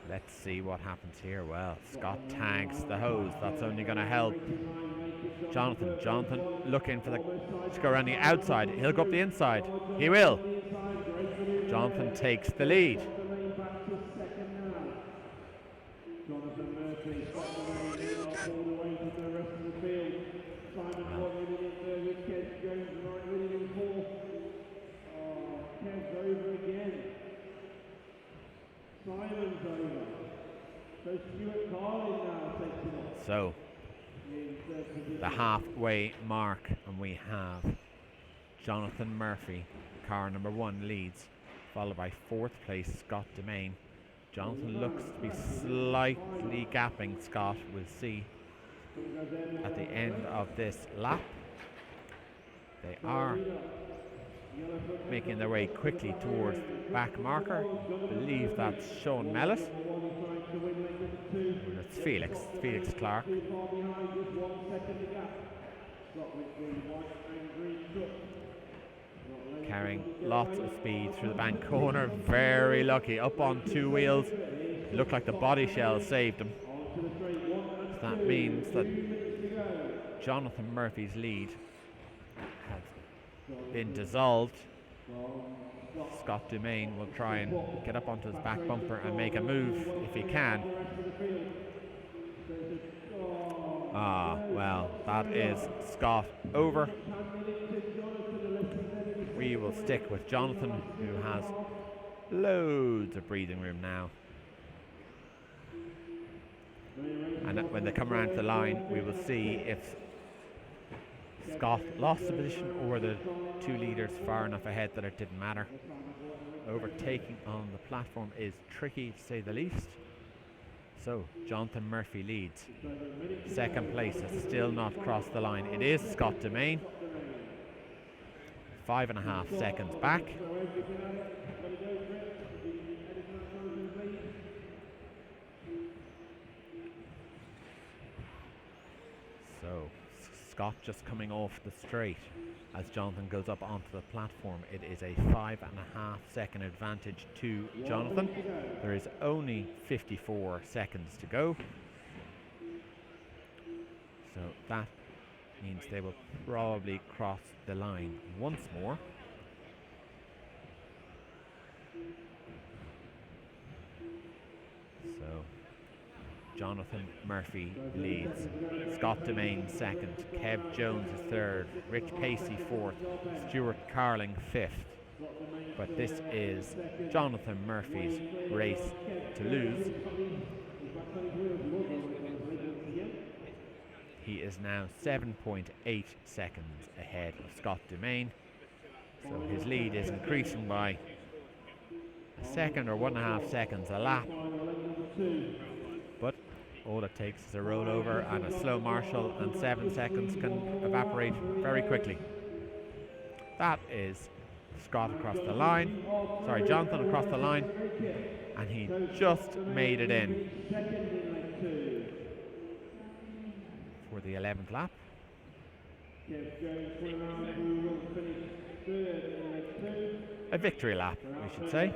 let's see what happens here. Well, Scott tags the hose. That's only going to help Jonathan looking for to go around the outside. He'll go up the inside. He will. Jonathan takes the lead. So the halfway mark, and we have Jonathan Murphy, car number 1, leads, followed by 4th place Scott Dumain. Jonathan looks to be slightly gapping Scott. We'll see at the end of this lap. They are making their way quickly towards the back marker. I believe that's Sean Mellett. And it's Felix Clark. Carrying lots of speed through the bank corner. Very lucky. Up on 2 wheels. It looked like the body shell saved him. So that means that Jonathan Murphy's lead has been dissolved. Scott Dumain will try and get up onto his back bumper and make a move if he can. Ah, well, that is Scott over. We will stick with Jonathan, who has loads of breathing room now. And when they come around to the line, we will see if Scott lost the position or the two leaders far enough ahead that it didn't matter. Overtaking on the platform is tricky, to say the least. So Jonathan Murphy leads. Second place has still not crossed the line. It is Scott Dumain. 5.5 seconds back. So Scott just coming off the straight as Jonathan goes up onto the platform. It is a 5.5 second advantage to Jonathan. There is only 54 seconds to go. So that means they will probably cross the line once more. So Jonathan Murphy leads. Scott Dumain second. Kev Jones is third. Rich Pacey fourth. Stuart Carling fifth. But this is Jonathan Murphy's race to lose. He is now 7.8 seconds ahead of Scott Dumain. So his lead is increasing by a second or 1.5 seconds a lap. But all it takes is a rollover and a slow marshal, and 7 seconds can evaporate very quickly. That is Scott across the line. Sorry, Jonathan across the line. And he just made it in for the 11th lap. A victory lap, we should say.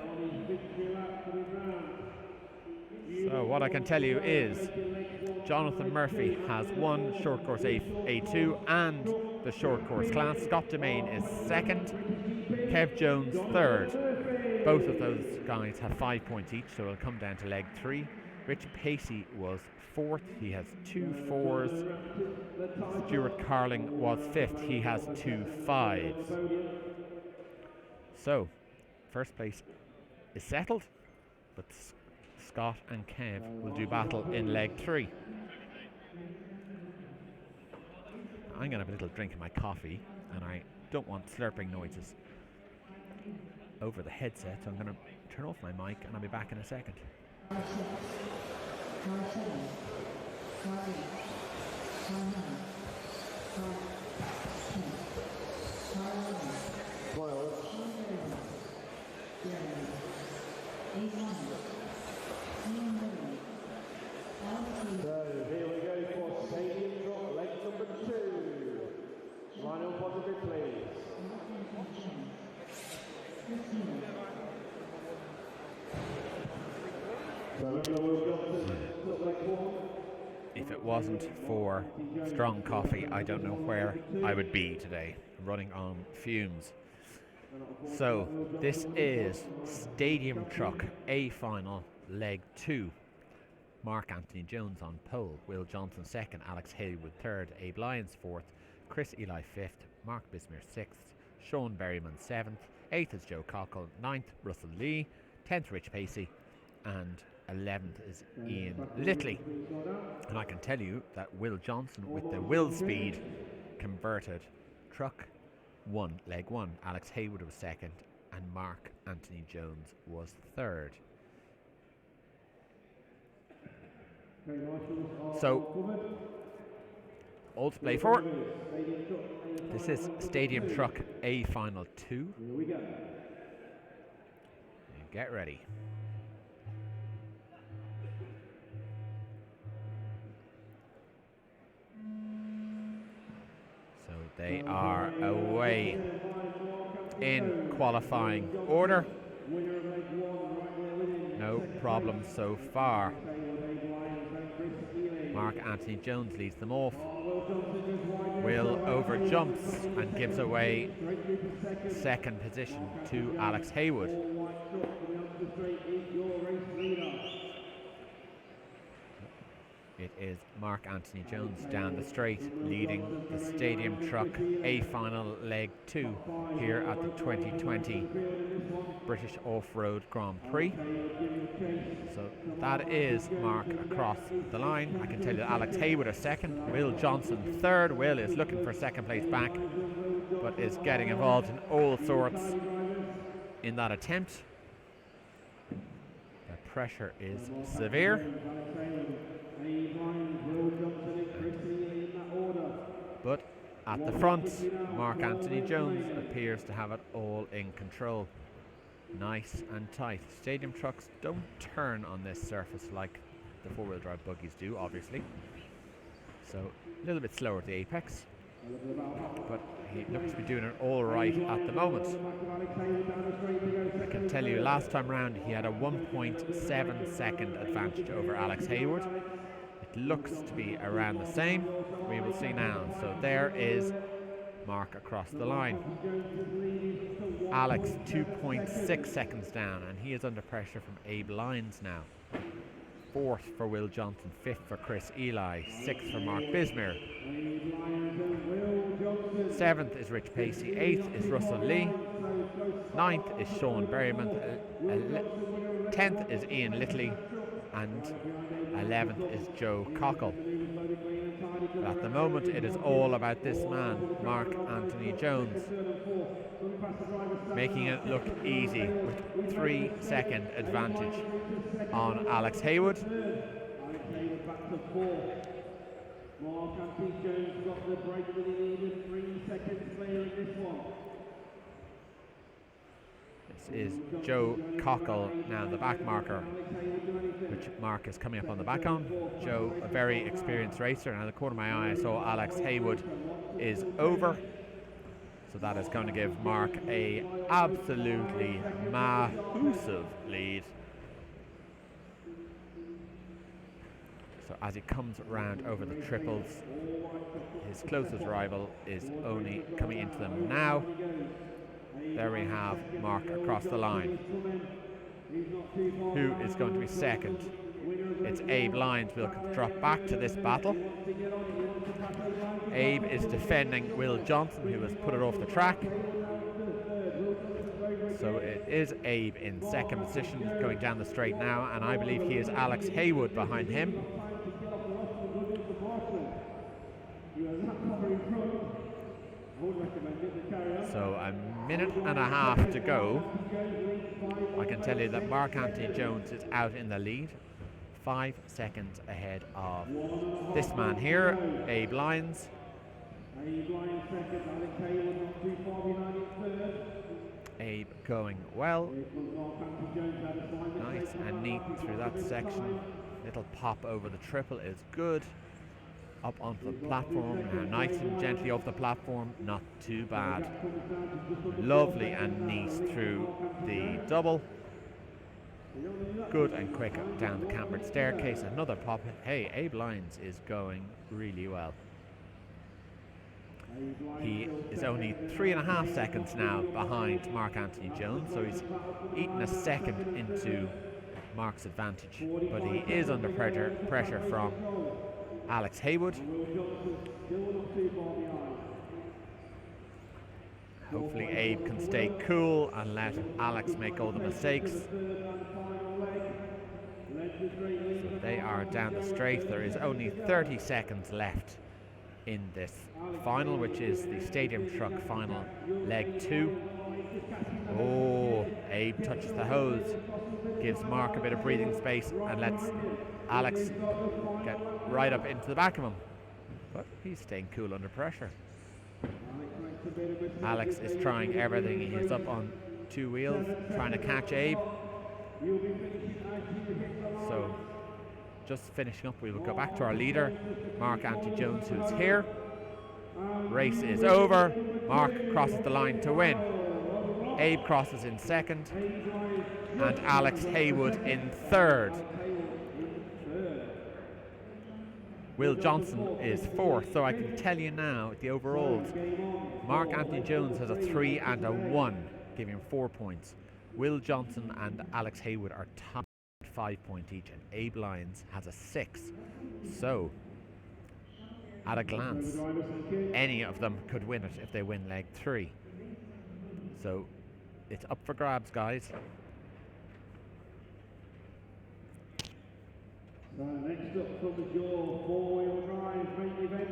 So what I can tell you is Jonathan Murphy has won short course A2 and the short course class. Scott Dumain is second. Kev Jones third. Both of those guys have 5 points each, so it'll come down to leg 3. Rich Pacey was fourth. He has 2 4s. Stuart Carling was fifth. He has 2 5s. So, first place is settled, but Scott and Kev will do battle in leg 3. I'm going to have a little drink of my coffee, and I don't want slurping noises over the headset, so I'm going to turn off my mic and I'll be back in a second. So here we go for stadium drop, leg number 2. Line up positive, please. If it wasn't for strong coffee, I don't know where I would be today. I'm running on fumes. So this is Stadium Truck A final leg 2. Mark Anthony Jones on pole, Will Johnson second, Alex Haywood third, Abe Lyons fourth, Chris Eli fifth, Mark Bismuir sixth, Sean Berryman seventh, eighth is Joe Cockle, ninth Russell Lee, 10th Rich Pacey, and 11th is Ian Litley. And I can tell you that Will Johnson, with the will speed, converted truck 1, leg 1. Alex Haywood was second, and Mark Anthony Jones was third. So, all to play for. This is Stadium Truck A Final 2. And get ready. So they are away in qualifying order. No problem so far. Mark Anthony Jones leads them off. Will over jumps and gives away second position to Alex Haywood. It is Mark Anthony Jones down the straight, leading the Stadium Truck A Final Leg 2 here at the 2020 British Offroad Grand Prix. So that is Mark across the line. I can tell you that Alex Haywood is second, Will Johnson third. Will is looking for second place back, but is getting involved in all sorts in that attempt. The pressure is severe. But at the front, Mark Anthony Jones appears to have it all in control. Nice and tight. Stadium trucks don't turn on this surface like the four-wheel drive buggies do, obviously. So a little bit slower at the apex, but he looks to be doing it all right at the moment. I can tell you last time round he had a 1.7 second advantage over Alex Haywood. It looks to be around the same. We will see now. So there is Mark across the line. Alex 2.6 seconds down, and he is under pressure from Abe Lyons now. Fourth for Will Johnson, fifth for Chris Eli, sixth for Mark Bismere. Seventh is Rich Pacey, eighth is Russell Lee, ninth is Sean Berryman, 10th is Ian Littley, and 11th is Joe Cockle. But at the moment it is all about this man, Mark Anthony Jones, making it look easy with 3 second advantage on Alex Haywood. Mark Anthony Jones got the break that he needed, 3 seconds clear in this one. This is Joe Cockle now, the back marker, which Mark is coming up on the back on. Joe, a very experienced racer, and out of the corner of my eye I saw Alex Haywood is over. So that is going to give Mark a absolutely massive lead. So as he comes around over the triples, his closest rival is only coming into them now. There we have Mark across the line. Who is going to be second? It's Abe Lyons. We'll drop back to this battle. Abe is defending Will Johnson, who has put it off the track. So it is Abe in second position going down the straight now, and I believe he is Alex Haywood behind him. So a minute and a half to go. I can tell you that Mark Anthony Jones is out in the lead, 5 seconds ahead of this man here, Abe Lyons. Abe going well. Nice and neat through that section. Little pop over the triple is good. Up onto the platform, now nice and gently off the platform, not too bad. Lovely and neat through the double. Good and quick down the cambered staircase, another pop. Hey, Abe Lyons is going really well. He is only 3.5 seconds now behind Mark Anthony Jones, so he's eaten a second into Mark's advantage, but he is under pressure from Alex Haywood. Hopefully Abe can stay cool and let Alex make all the mistakes. So they are down the straight. There is only 30 seconds left in this final, which is the Stadium Truck Final Leg 2. Oh, Abe touches the hose, gives Mark a bit of breathing space and lets Alex get right up into the back of him. But he's staying cool under pressure. Alex is trying everything. He is up on 2 wheels, trying to catch Abe. So, just finishing up, we will go back to our leader, Mark Anthony Jones, who's here. Race is over. Mark crosses the line to win. Abe crosses in second, and Alex Haywood in third. Will Johnson is fourth, so I can tell you now the overalls. Mark Anthony Jones has a 3 and a 1, giving him 4 points. Will Johnson and Alex Haywood are tied 5 points each, and Abe Lyons has a 6. So, at a glance, any of them could win it if they win leg 3. So, it's up for grabs, guys. So next up comes your four-wheel drive main event,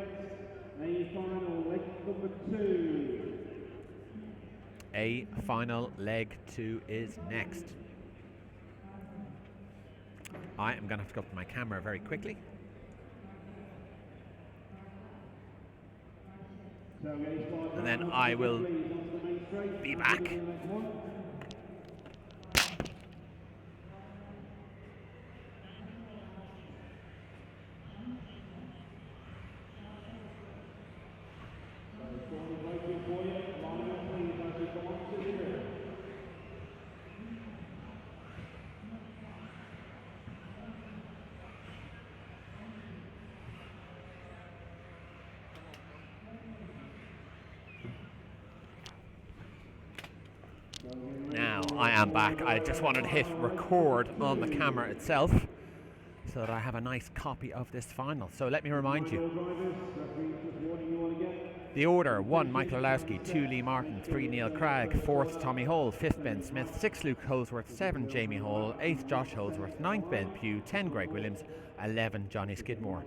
A final leg number 2. A final leg 2 is next. I am going to have to go up to my camera very quickly. And then I will be back. Now I am back. I just wanted to hit record on the camera itself so that I have a nice copy of this final. So let me remind you. The order: 1 Michael Orlowski, 2 Lee Martin, 3 Neil Cragg, 4th Tommy Hole, 5th Ben Smith, 6th Luke Holsworth, 7 Jamie Hall, 8th Josh Holsworth, 9th Ben Pugh, 10 Greg Williams, 11 Johnny Skidmore.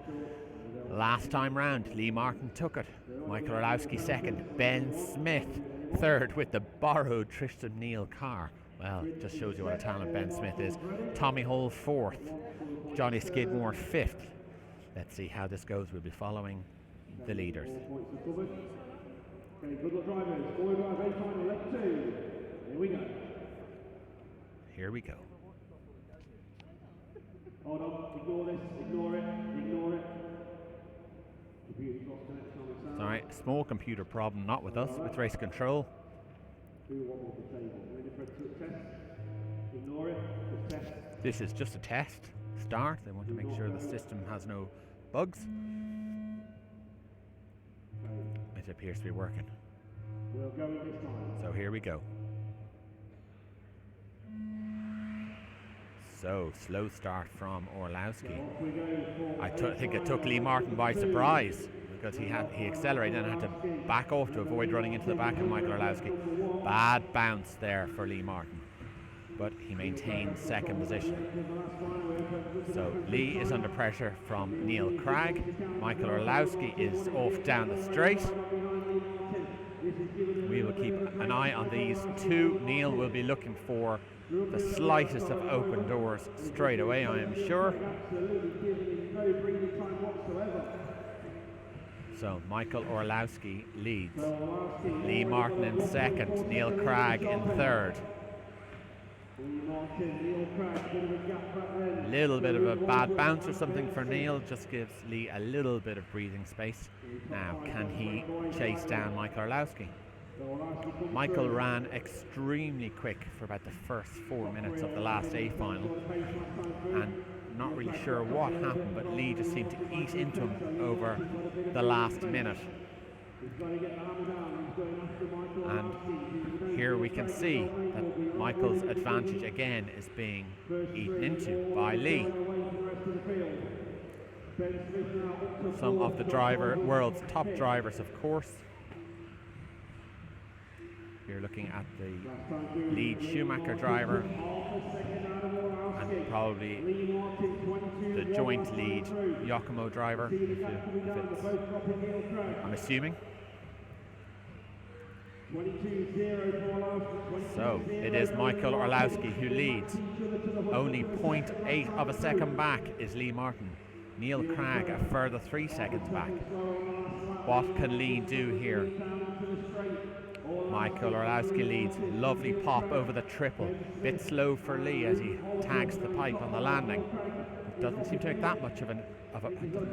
Last time round, Lee Martin took it. Michael Orlowski 2nd, Ben Smith 3rd with the borrowed Tristan Neal car. Well, it just shows you what a talent Ben Smith is. Tommy Hole 4th, Johnny Skidmore 5th. Let's see how this goes. We'll be following the leaders. Okay, good luck drivers. Four-wheel drive A final leg 2. Here we go. Here we go. Hold on, ignore this, ignore it. Computer's lost connection on its own. Sorry, small computer problem, not with us, with race control. Do one more the table. Ready for a test? Ignore it, the test. This is just a test start. They want to make sure the system has no bugs. It appears to be working. We'll go this time. So here we go. So, slow start from Orlowski. I think it took Lee Martin by surprise because he accelerated and had to back off to avoid running into the back of Michael Orlowski. Bad bounce there for Lee Martin, but he maintained 2nd position. So Lee is under pressure from Neil Cragg. Michael Orlowski is off down the straight. We will keep an eye on these two. Neil will be looking for the slightest of open doors straight away, I am sure. So Michael Orlowski leads. Lee Martin in 2nd, Neil Cragg in 3rd. A little bit of a bad bounce or something for Neil, just gives Lee a little bit of breathing space. Now, can he chase down Michael Orlowski? Michael ran extremely quick for about the first 4 minutes of the last A final, and not really sure what happened, but Lee just seemed to eat into him over the last minute. And here we can see that Michael's advantage again is being eaten into by Lee. Some of the world's top drivers, of course. You're looking at the lead Schumacher driver and probably the joint lead Giacomo driver, I'm assuming. So it is Michael Orlowski who leads. Only 0.8 of a second back is Lee Martin. Neil Cragg a further 3 seconds back. What can Lee do here? Michael Orlowski leads. Lovely pop over the triple. Bit slow for Lee as he tags the pipe on the landing. It doesn't seem to make that much doesn't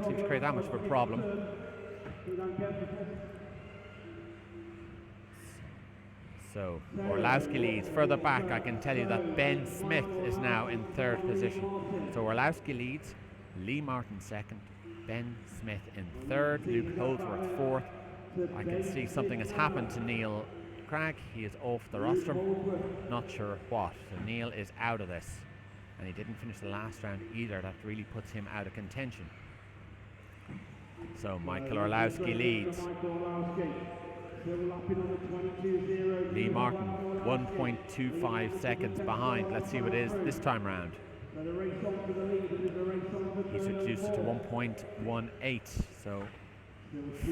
seem to create that much of a problem. So Orlowski leads. Further back, I can tell you that Ben Smith is now in 3rd position. So Orlowski leads, Lee Martin 2nd, Ben Smith in third, Luke Holdsworth fourth. I can see something has happened to Neil Cragg. He is off the rostrum, not sure what. So Neil is out of this, and he didn't finish the last round either. That really puts him out of contention. So Michael Orlowski leads. Lee Martin 1.25 seconds behind. Let's see what it is this time round. He's reduced it to 1.18, so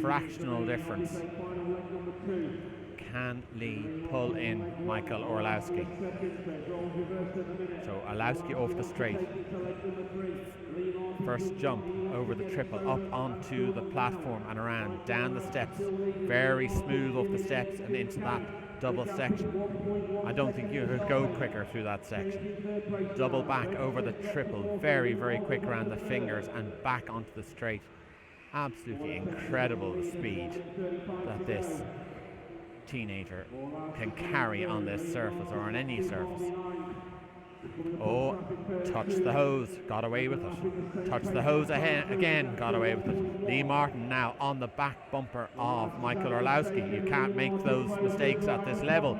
fractional difference. Can Lee pull in Michael Orlowski? So Orlowski off the straight. First jump over the triple, up onto the platform and around, down the steps. Very smooth off the steps and into that double section. I don't think you could go quicker through that section. Double back over the triple, very, very quick around the fingers and back onto the straight. Absolutely incredible the speed that this teenager can carry on this surface or on any surface. Oh, touched the hose, got away with it. Touched the hose again, got away with it. Lee Martin now on the back bumper of Michael Orlowski. You can't make those mistakes at this level.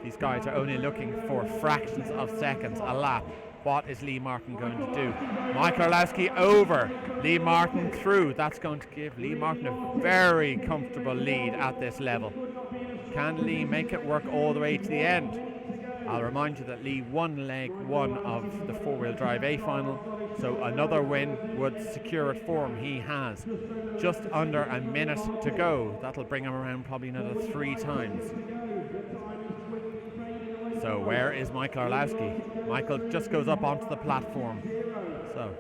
These guys are only looking for fractions of seconds a lap. What is Lee Martin going to do? Michael Orlowski over, Lee Martin through. That's going to give Lee Martin a very comfortable lead at this level. Can Lee make it work all the way to the end? I'll remind you that Lee won leg one of the four-wheel drive A final, so another win would secure it for him. He has just under a minute to go. That'll bring him around probably another 3 times. So where is Michael Orlowski? Michael just goes up onto the platform. So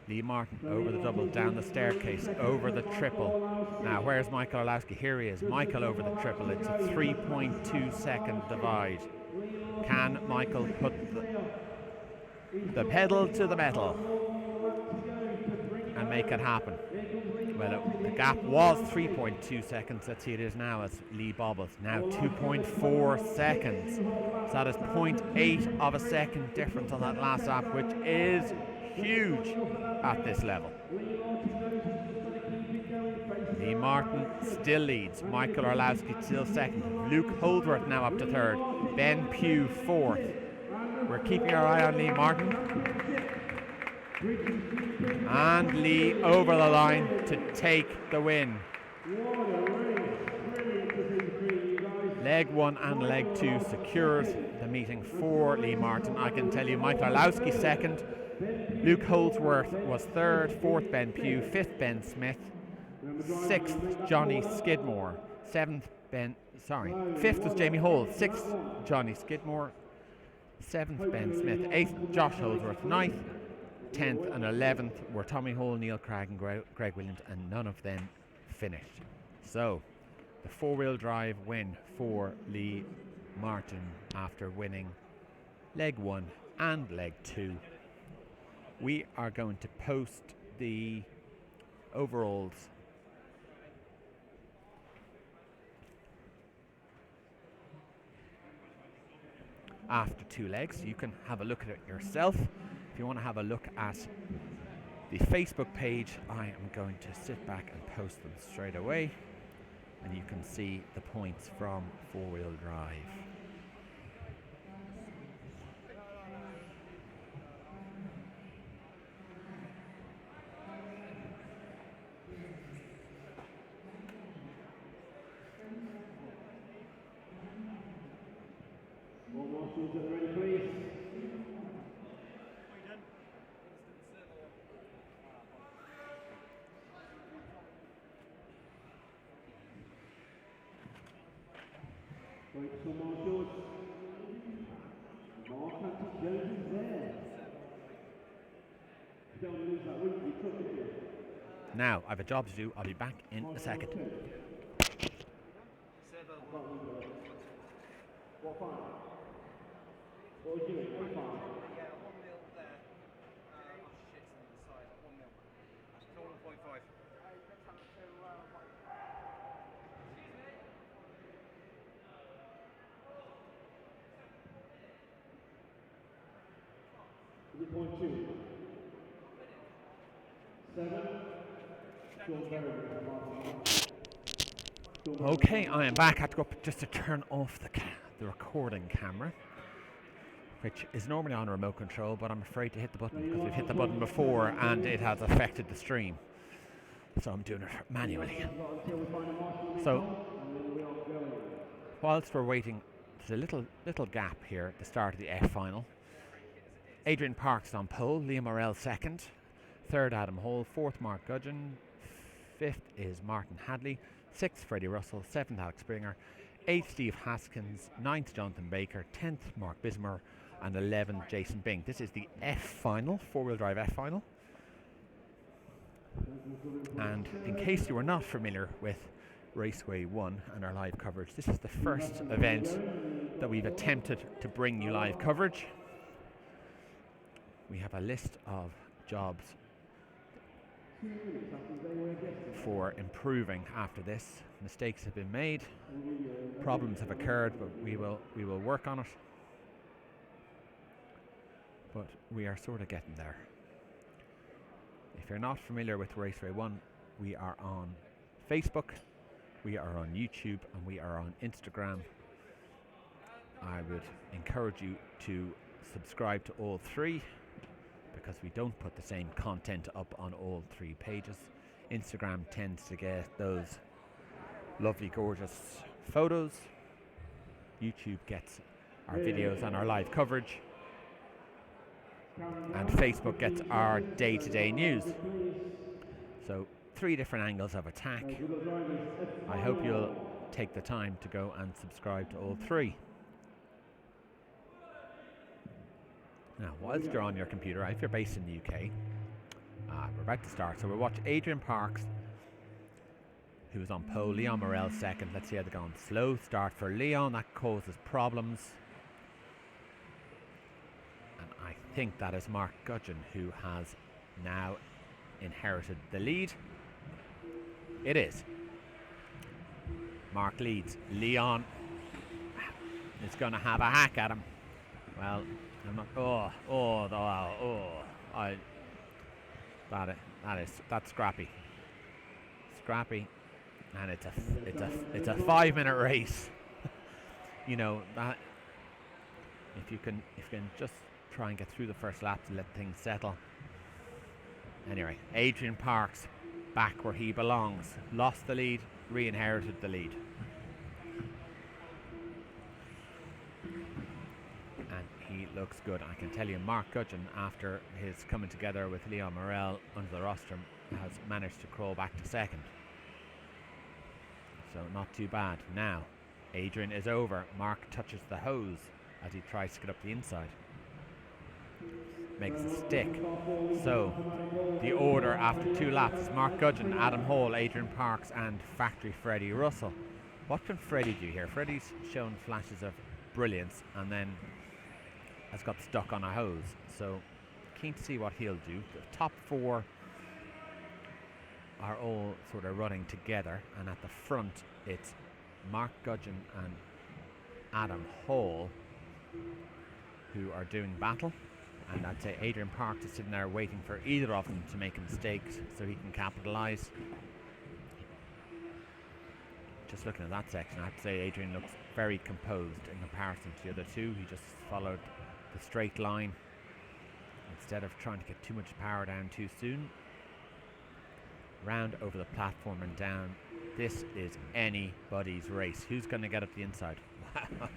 Lee Martin over the double, down the staircase, over the triple. Now where's Michael Orlowski? Here he is. Michael over the triple. It's a 3.2 second divide. Can Michael put the pedal to the metal and make it happen? Well, the gap was 3.2 seconds. Let's see, it is now as Lee bobbles. Now 2.4 seconds. So that is 0.8 of a second difference on that last lap, which is huge at this level. Lee Martin still leads. Michael Orlowski still second. Luke Holdsworth now up to third. Ben Pugh fourth. We're keeping our eye on Lee Martin. And Lee over the line to take the win. Leg one and leg two secures the meeting for Lee Martin. I can tell you Michael Orlowski second. Luke Holdsworth was third, fourth Ben Pugh, fifth Ben Smith, sixth Johnny Skidmore, fifth was Jamie Hall, sixth Johnny Skidmore, seventh Ben Smith, eighth Josh Holdsworth, ninth, 10th and 11th were Tommy Hall, Neil Cragg and Greg Williams, and none of them finished. So the four-wheel drive win for Lee Martin after winning leg one and leg two. We are going to post the overalls after 2 legs. You can have a look at it yourself. If you want to have a look at the Facebook page, I am going to sit back and post them straight away, and you can see the points from four-wheel drive. Now, I have a job to do. I'll be back in a second. Okay, I am back. I had to go up just to turn off the recording camera, which is normally on a remote control, but I'm afraid to hit the button because we've hit the button before and it has affected the stream. So I'm doing it manually. So whilst we're waiting, there's a little gap here at the start of the F final. Adrian Parks on pole, Liam Morrell second, third Adam Hall, fourth Mark Gudgeon, fifth is Martin Hadley, sixth Freddie Russell, seventh Alex Springer, eighth Steve Haskins, ninth Jonathan Baker, 10th Mark Bismer, and 11th Jason Bing. This is the F final, four-wheel drive F final. And in case you were not familiar with Raceway 1 and our live coverage, this is the first event that we've attempted to bring you live coverage. We have a list of jobs for improving after this. Mistakes have been made, problems have occurred, but we will work on it. But we are sort of getting there. If you're not familiar with Raceway 1, we are on Facebook, we are on YouTube, and we are on Instagram. I would encourage you to subscribe to all three, because we don't put the same content up on all three pages. Instagram tends to get those lovely, gorgeous photos. YouTube gets our videos and our live coverage. And Facebook gets our day-to-day news. So 3 different angles of attack. I hope you'll take the time to go and subscribe to all 3. Now, whilst you're on your computer, if you're based in the UK, we're about to start. So we'll watch Adrian Parks, who was on pole, Leon Morrell second. Let's see how they're going. Slow start for Leon, that causes problems. And I think that is Mark Gudgeon, who has now inherited the lead. It is. Mark leads. Leon is going to have a hack at him. Well, I'm not. That's scrappy. Scrappy, and it's a 5-minute race. You know that if you can just try and get through the first lap to let things settle. Anyway, Adrian Parks back where he belongs. Lost the lead, re-inherited the lead. He looks good. I can tell you Mark Gudgeon, after his coming together with Leon Morrell under the rostrum, has managed to crawl back to second. So not too bad. Now, Adrian is over. Mark touches the hose as he tries to get up the inside. Makes a stick. So, the order after 2 laps is Mark Gudgeon, Adam Hall, Adrian Parks, and Factory Freddie Russell. What can Freddie do here? Freddie's shown flashes of brilliance and then has got stuck on a hose, so keen to see what he'll do. The top 4 are all sort of running together, and at the front it's Mark Gudgeon and Adam Hall who are doing battle, and I'd say Adrian Parks is sitting there waiting for either of them to make a mistake so he can capitalise. Just looking at that section, I have to say Adrian looks very composed in comparison to the other two. He just followed the straight line instead of trying to get too much power down too soon. Round over the platform and down. This is anybody's race. Who's going to get up the inside? Wow.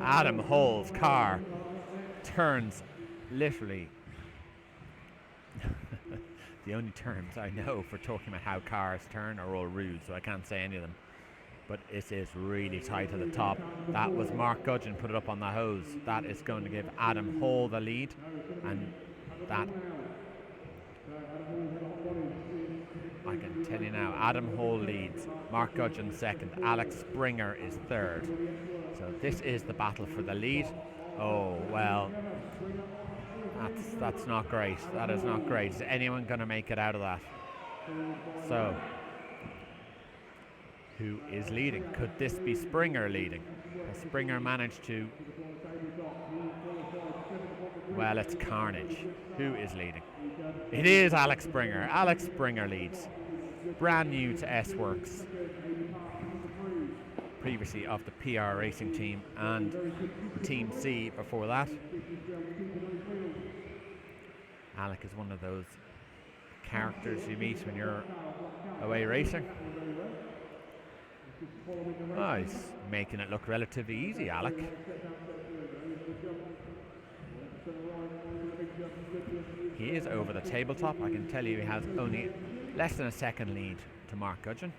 Adam Hall's car turns literally the only terms I know for talking about how cars turn are all rude, so I can't say any of them. But it is really tight at the top. That was Mark Gudgeon put it up on the hose. That is going to give Adam Hall the lead, and that I can tell you now, Adam Hall leads, Mark Gudgeon second, Alex Springer is third. So this is the battle for the lead. Oh well, that's not great. That is not great. Is anyone going to make it out of that? So who is leading? Could this be Springer leading? Has Springer managed to Well, it's carnage. Who is leading? It is Alex Springer. Alex Springer leads. Brand new to S-Works. Previously of the PR Racing team and Team C before that. Alec is one of those characters you meet when you're away racing. Oh, he's making it look relatively easy, Alec. He is over the tabletop. I can tell you he has only less than a second lead to Mark Gudgeon.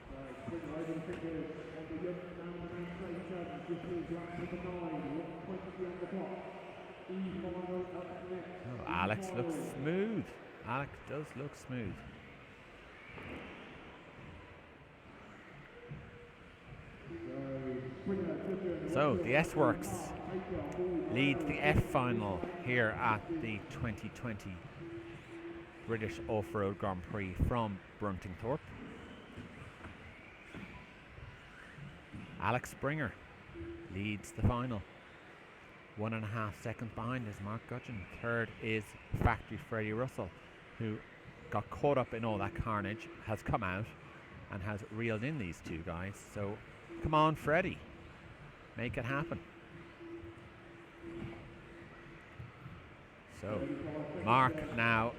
Oh, Alex looks smooth. Alex does look smooth. So the S-Works leads the F final here at the 2020 British Offroad Grand Prix from Bruntingthorpe. Alex Springer leads the final. 1.5 seconds behind is Mark Gudgeon. Third is Factory Freddie Russell, who got caught up in all that carnage, has come out and has reeled in these two guys. So come on, Freddie, make it happen. So Mark now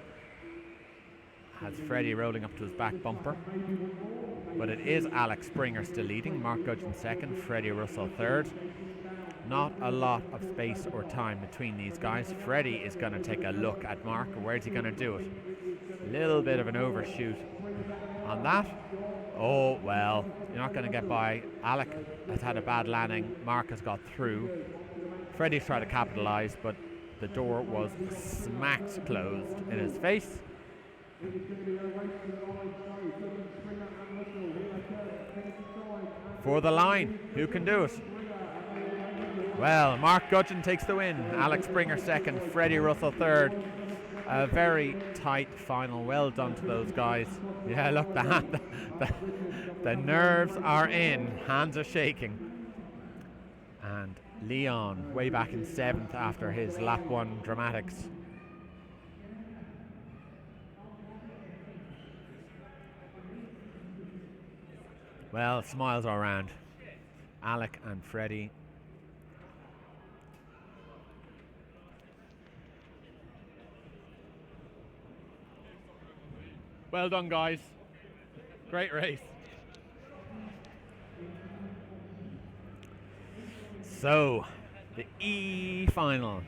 has Freddie rolling up to his back bumper, but it is Alex Springer still leading. Mark Gudgeon second, Freddie Russell third. Not a lot of space or time between these guys. Freddie is going to take a look at Mark. Where's he going to do it? A little bit of an overshoot on that. Oh, well, you're not going to get by. Alec has had a bad landing. Mark has got through. Freddie's tried to capitalise, but the door was smacked closed in his face. For the line, who can do it? Well, Mark Gudgeon takes the win. Alex Springer second, Freddie Russell third. A very tight final. Well done to those guys. Yeah, look, the nerves are in. Hands are shaking. And Leon, way back in 7th after his lap 1 dramatics. Well, smiles all around. Alec and Freddie. Well done, guys. Great race. So, the E final.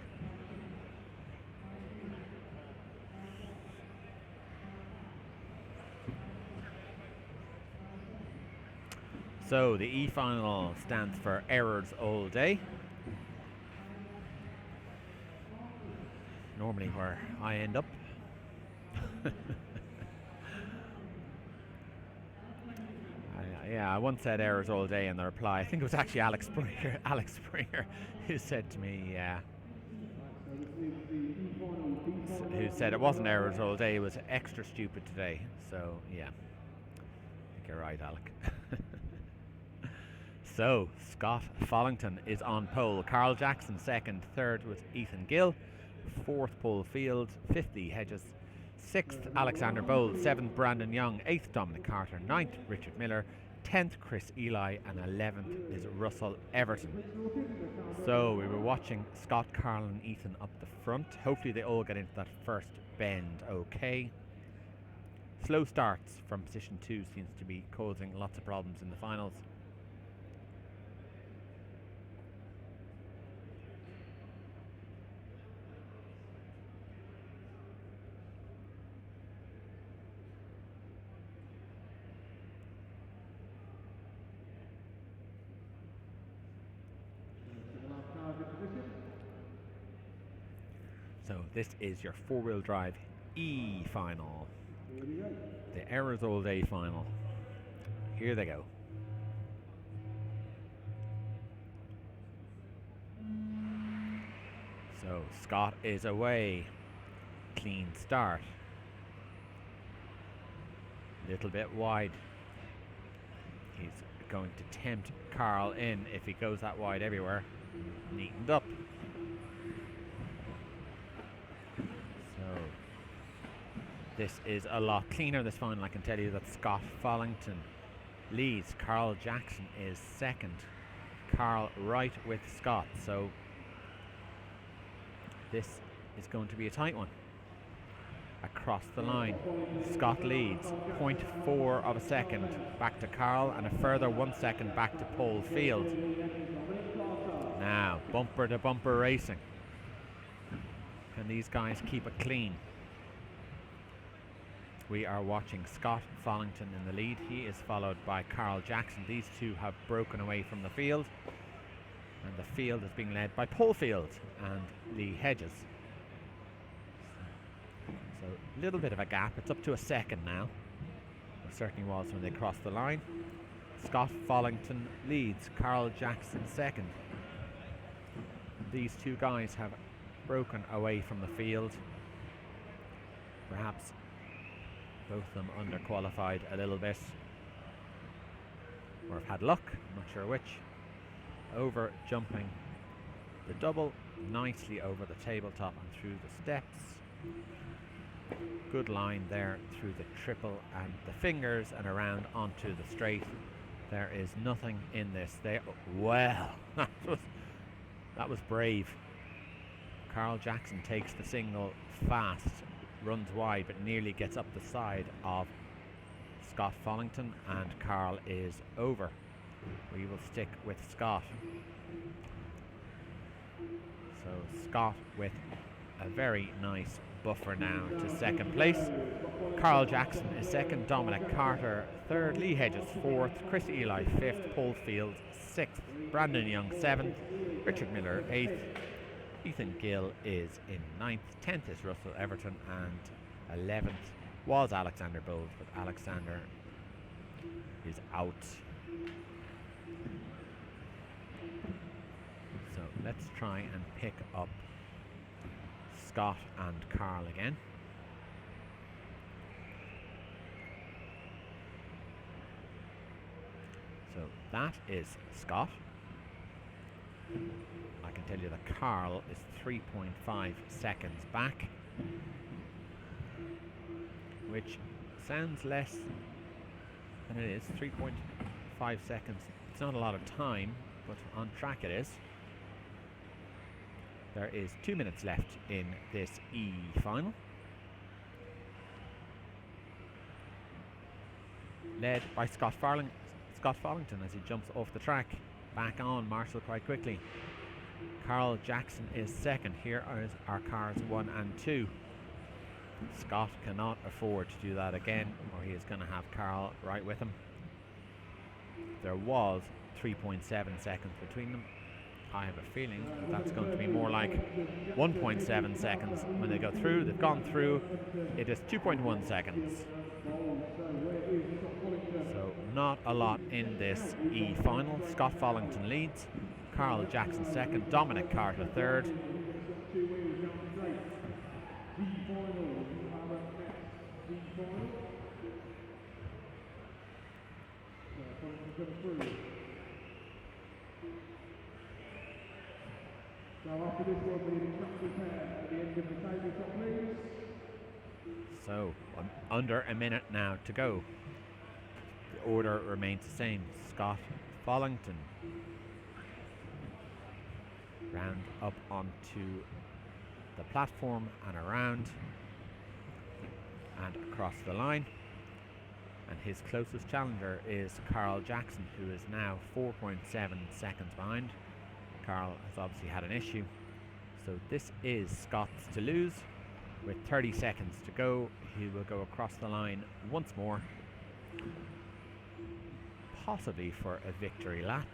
So, the E final stands for Errors All Day. Normally where I end up. Yeah, I once said errors all day in the reply. I think it was actually Alex Springer who said to me, who said it wasn't errors all day, it was extra stupid today. So, yeah, I think you're right, Alec. So, Scott Follington is on pole. Carl Jackson second, third was Ethan Gill, fourth Paul Field, fifth Lee Hedges, sixth Alexander Bold, seventh Brandon Young, eighth Dominic Carter, ninth Richard Miller, 10th Chris Eli, and 11th is Russell Everton. So we were watching Scott, Carl and Ethan up the front. Hopefully they all get into that first bend okay. Slow starts from position 2 seems to be causing lots of problems in the finals. So this is your 4-wheel drive E final. The Errors All Day final. Here they go. So Scott is away. Clean start. Little bit wide. He's going to tempt Carl in if he goes that wide everywhere. Neatened up. This is a lot cleaner, this final. I can tell you that Scott Follington leads. Carl Jackson is second. Carl right with Scott. So this is going to be a tight one. Across the line, Scott leads 0.4 of a second back to Carl, and a further 1 second back to Paul Field. Now bumper to bumper racing. Can these guys keep it clean? We are watching Scott Follington in the lead. He is followed by Carl Jackson. These two have broken away from the field, and the field is being led by Paul Field and Lee Hedges. So a little bit of a gap. It's up to a second now. It certainly was when they crossed the line. Scott Follington leads. Carl Jackson second. These two guys have broken away from the field. Perhaps both of them underqualified a little bit, or have had luck, I'm not sure which. Over jumping the double nicely over the tabletop and through the steps. Good line there through the triple and the fingers and around onto the straight. There is nothing in this. Well, that was brave. Carl Jackson takes the single fast, runs wide, but nearly gets up the side of Scott Follington, and Carl is over. We will stick with Scott. So Scott with a very nice buffer now to second place. Carl Jackson is second, Dominic Carter third, Lee Hedges fourth, Chris Eli fifth, Paul Field sixth, Brandon Young seventh, Richard Miller eighth, Ethan Gill is in ninth, 10th is Russell Everton, and 11th was Alexander Bowles, but Alexander is out. So let's try and pick up Scott and Carl again. So that is Scott. I can tell you that Carl is 3.5 seconds back, which sounds less than it is. 3.5 seconds. It's not a lot of time, but on track it is. There is 2 minutes left in this E final. Led by Scott Follington as he jumps off the track. Back on Marshall quite quickly. Carl Jackson is second. Here are cars 1 and 2. Scott cannot afford to do that again, or he is going to have Carl right with him. There was 3.7 seconds between them. I have a feeling that's going to be more like 1.7 seconds when they go through. They've gone through. It is 2.1 seconds. So not a lot in this E final. Scott Follington leads. Carl Jackson second. Dominic Carter third. So under a minute now to go. The order remains the same. Scott Follington round up onto the platform and around and across the line. And his closest challenger is Carl Jackson, who is now 4.7 seconds behind. Carl has obviously had an issue. So this is Scott's to lose. With 30 seconds to go, he will go across the line once more, possibly for a victory lap.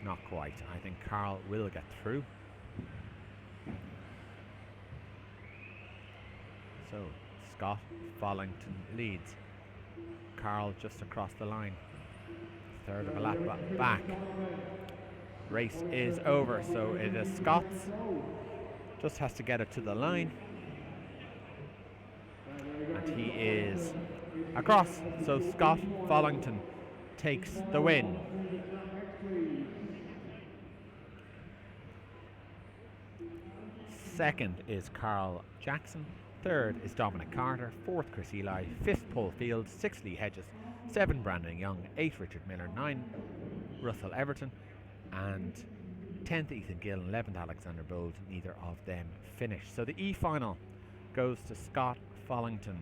Not quite. I think Carl will get through. So Scott Follington leads. Carl just across the line. Third of a lap back. Race is over, so it is Scott's. Just has to get it to the line. And he is across. So Scott Follington takes the win. Second is Carl Jackson. Third is Dominic Carter. Fourth, Chris Eli. Fifth, Paul Fields. Sixth, Lee Hedges. 7, Brandon Young. 8, Richard Miller. 9, Russell Everton. And 10th, Ethan Gill. 11th, Alexander Bold. Neither of them finished. So the E final goes to Scott Follington.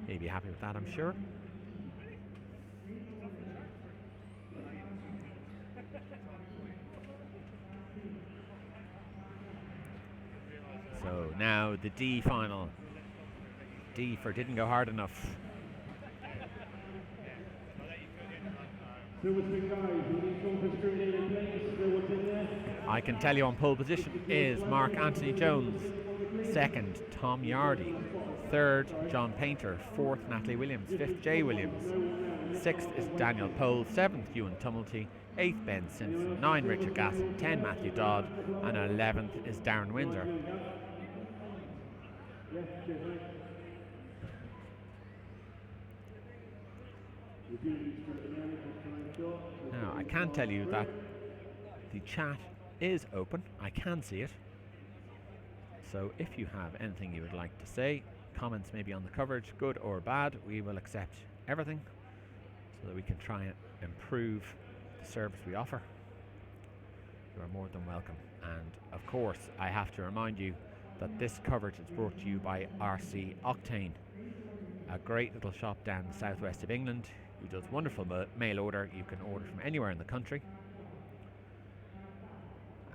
He'll be happy with that, I'm sure. So now the D final. D for didn't go hard enough. I can tell you on pole position is Mark Anthony Jones. Second, Tom Yardy. Third, John Painter. Fourth, Natalie Williams. Fifth, Jay Williams. Sixth is Daniel Pole. Seventh, Ewan Tumulty. Eighth, Ben Simpson. 9, Richard Gasson. 10, Matthew Dodd. And 11th is Darren Windsor. Now, I can tell you that the chat is open. I can see it. So if you have anything you would like to say, comments maybe on the coverage, good or bad, we will accept everything so that we can try and improve the service we offer. You are more than welcome. And of course, I have to remind you that this coverage is brought to you by RC Octane, a great little shop down the southwest of England who does wonderful mail order. You can order from anywhere in the country,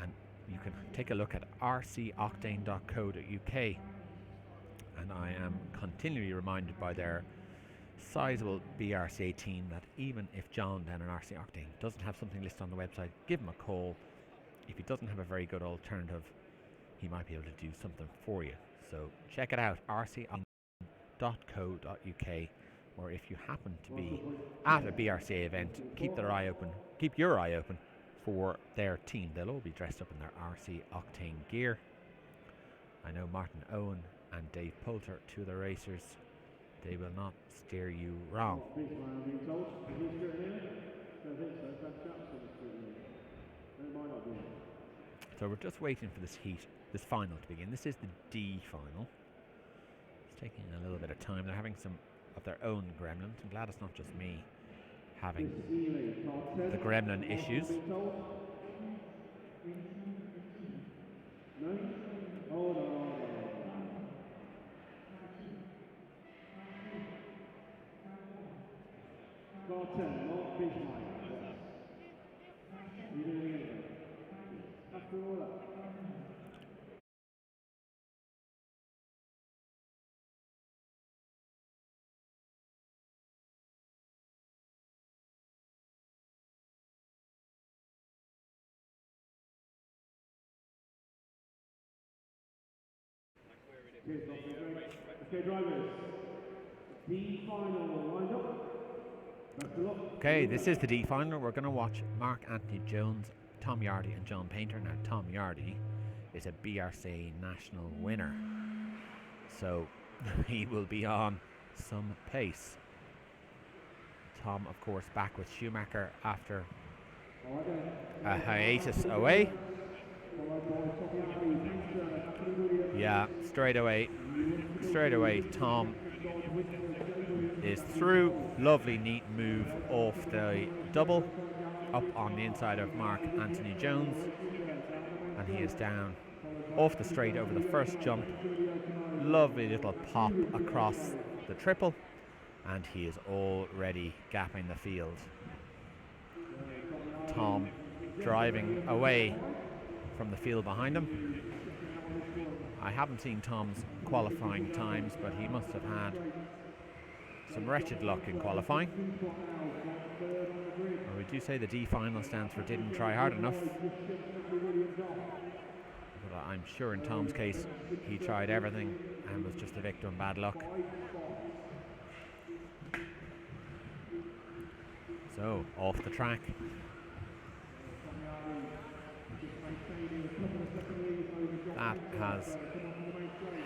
and you can take a look at rcoctane.co.uk. And I am continually reminded by their sizable BRCA team that even if John down in RC Octane doesn't have something listed on the website, give him a call. If he doesn't have a very good alternative, he might be able to do something for you. So check it out, rcoctane.co.uk, or if you happen to be at a BRCA event, keep your eye open for their team. They'll all be dressed up in their RC Octane gear. I know Martin Owen and Dave Poulter, 2 of the racers. They will not steer you wrong. So we're just waiting for this final to begin. This is the D final. It's taking a little bit of time. They're having some of their own gremlins. I'm glad it's not just me having the gremlin issues. Okay, drivers. D final lined up. Okay, this is the D final. We're going to watch Mark Anthony Jones, Tom Yardy, and John Painter. Now, Tom Yardy is a BRCA national winner, so he will be on some pace. Tom, of course, back with Schumacher after a hiatus away. Yeah, straight away, Tom is through. Lovely, neat move off the double, up on the inside of Mark Anthony Jones, and he is down off the straight over the first jump. Lovely little pop across the triple, and he is already gapping the field. Tom driving away from the field behind him. I haven't seen Tom's qualifying times, but he must have had some wretched luck in qualifying. Well, we do say the D final stands for didn't try hard enough, but I'm sure in Tom's case he tried everything and was just a victim of bad luck. So off the track. That has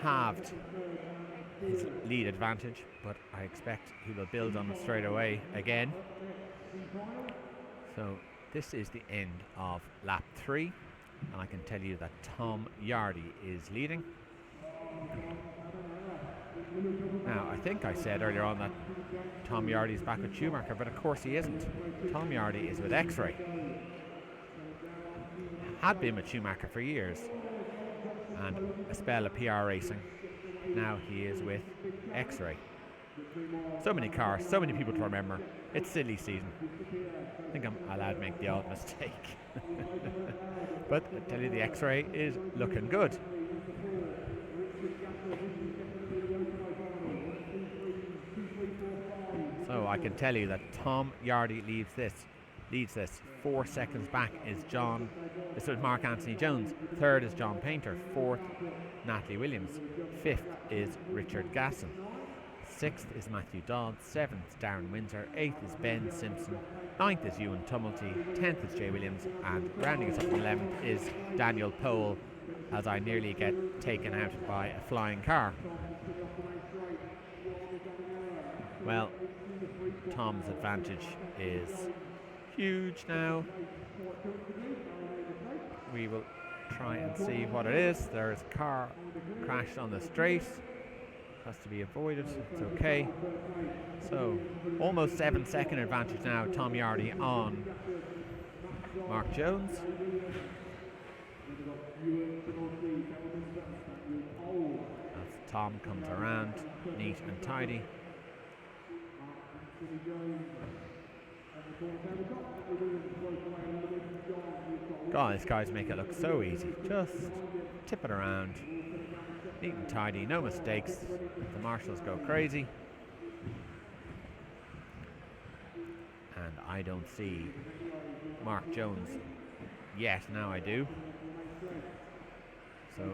halved his lead advantage, but I expect he will build on it straight away again. So this is the end of lap 3. and I can tell you that Tom Yardy is leading. Now, I think I said earlier on that Tom Yardy is back with Schumacher, but of course he isn't. Tom Yardy is with X-Ray. Had been with Schumacher for years, and a spell of PR racing. Now he is with X-Ray. So many cars, so many people to remember. It's silly season. I think I'm allowed to make the odd mistake. But I tell you, the X-Ray is looking good. So I can tell you that Tom Yardy leads this. 4 seconds back is Mark Anthony Jones. Third is John Painter. Fourth, Natalie Williams. Fifth is Richard Gasson. Sixth is Matthew Dodd. Seventh, Darren Windsor. Eighth is Ben Simpson. Ninth is Ewan Tumulty. 10th is Jay Williams. And rounding us up to 11th is Daniel Powell, as I nearly get taken out by a flying car. Well, Tom's advantage is huge now. We will try and see what it is. There is a car crashed on the straight. Has to be avoided. It's okay. So, almost 7-second advantage now. Tom Yardy on Mark Jones. As Tom comes around, neat and tidy. God, these guys make it look so easy. Just tip it around. Neat and tidy, no mistakes. The marshals go crazy. And I don't see Mark Jones yet. Now I do. So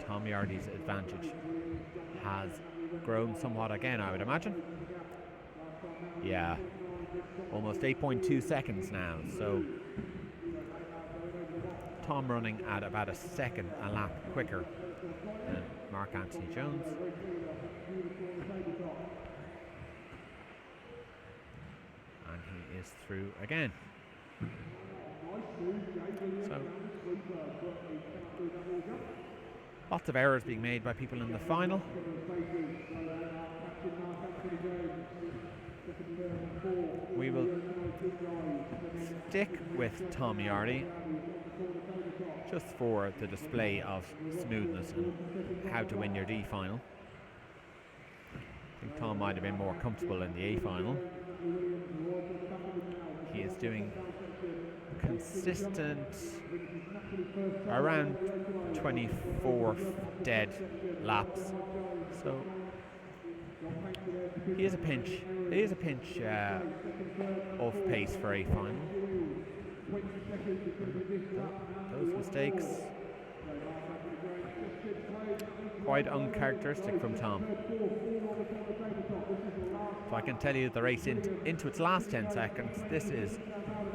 Tom Yardy's advantage has grown somewhat again, I would imagine. Yeah, almost 8.2 seconds now. So Tom running at about a second a lap quicker than Mark Anthony Jones. And he is through again. So lots of errors being made by people in the final. We will stick with Tom Yardy just for the display of smoothness and how to win your D final. I think Tom might have been more comfortable in the A final. He is doing consistent around 24 dead laps, so he is a pinch off pace for a final. Those mistakes quite uncharacteristic from Tom. So I can tell you the race into its last 10 seconds. This is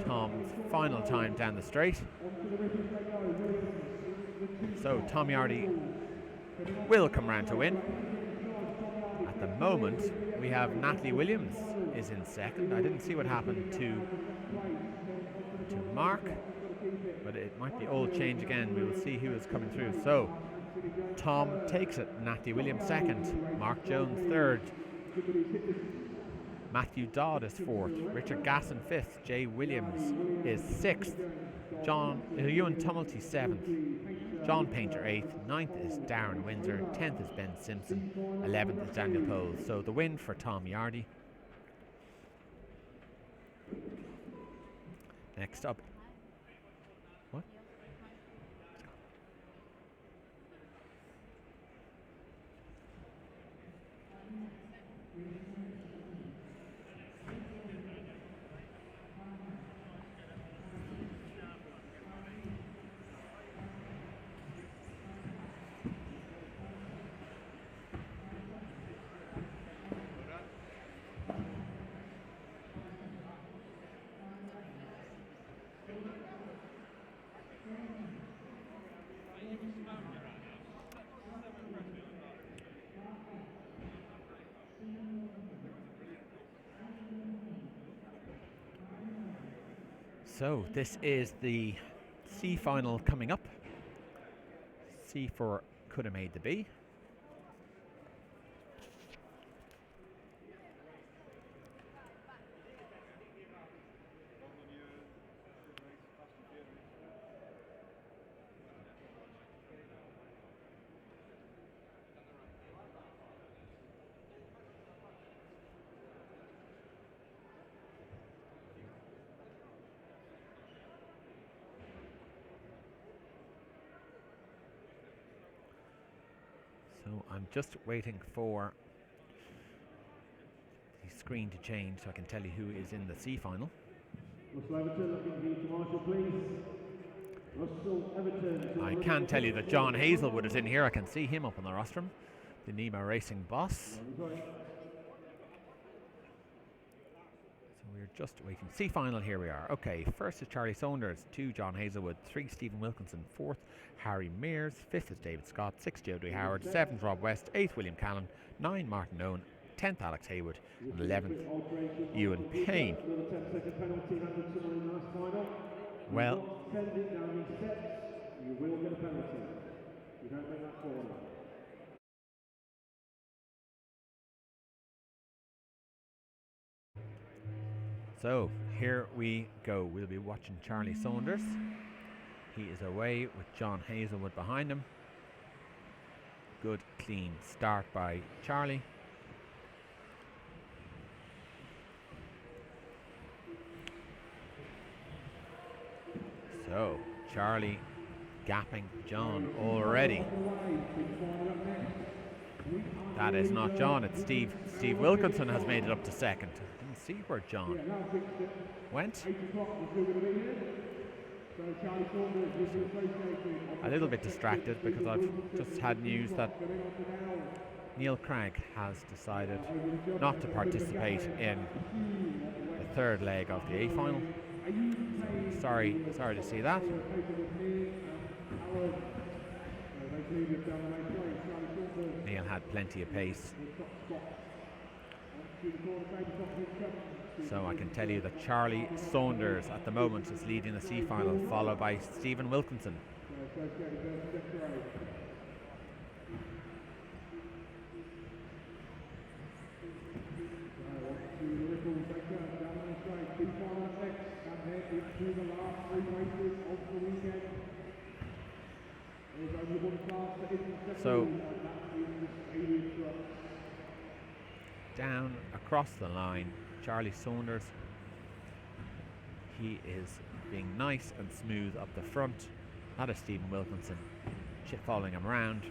Tom's final time down the straight. So Tom Yardy will come round to win. At the moment we have Natalie Williams is in second. I didn't see what happened to Mark, but it might be all change again. We will see who is coming through. So Tom takes it. Natalie Williams second. Mark Jones third. Matthew Dodd is fourth. Richard Gasson fifth. Jay Williams is sixth. Ewan Tumulty seventh. John Painter eighth. Ninth is Darren Windsor. 10th is Ben Simpson. 11th is Daniel Powell. So the win for Tom Yardy. Next up. What? So this is the C final coming up. C4 could have made the B. So I'm just waiting for the screen to change so I can tell you who is in the C final. I can tell you that John Hazelwood is in here. I can see him up on the rostrum, the Nemo Racing boss. So we're just waiting. C final, here we are. Okay, first is Charlie Saunders, 2 John Hazelwood, 3 Stephen Wilkinson, 4th Harry Mears, 5th is David Scott, 6th Jody Howard, 7th Rob West, 8th William Callan, 9th Martin Owen, 10th Alex Haywood, and 11th Ewan Payne. Well, so here we go. We'll be watching Charlie Saunders. He is away with John Hazelwood behind him. Good clean start by Charlie. So Charlie gapping John already. That is not John, it's Steve. Steve Wilkinson has made it up to second. Didn't see where John went. A little bit distracted because I've just had news that Neil Craig has decided not to participate in the third leg of the A final. Sorry to see that. Neil had plenty of pace. So I can tell you that Charlie Saunders at the moment is leading the C final, followed by Stephen Wilkinson. So down across the line, Charlie Saunders, he is being nice and smooth up the front. That is Stephen Wilkinson following him around,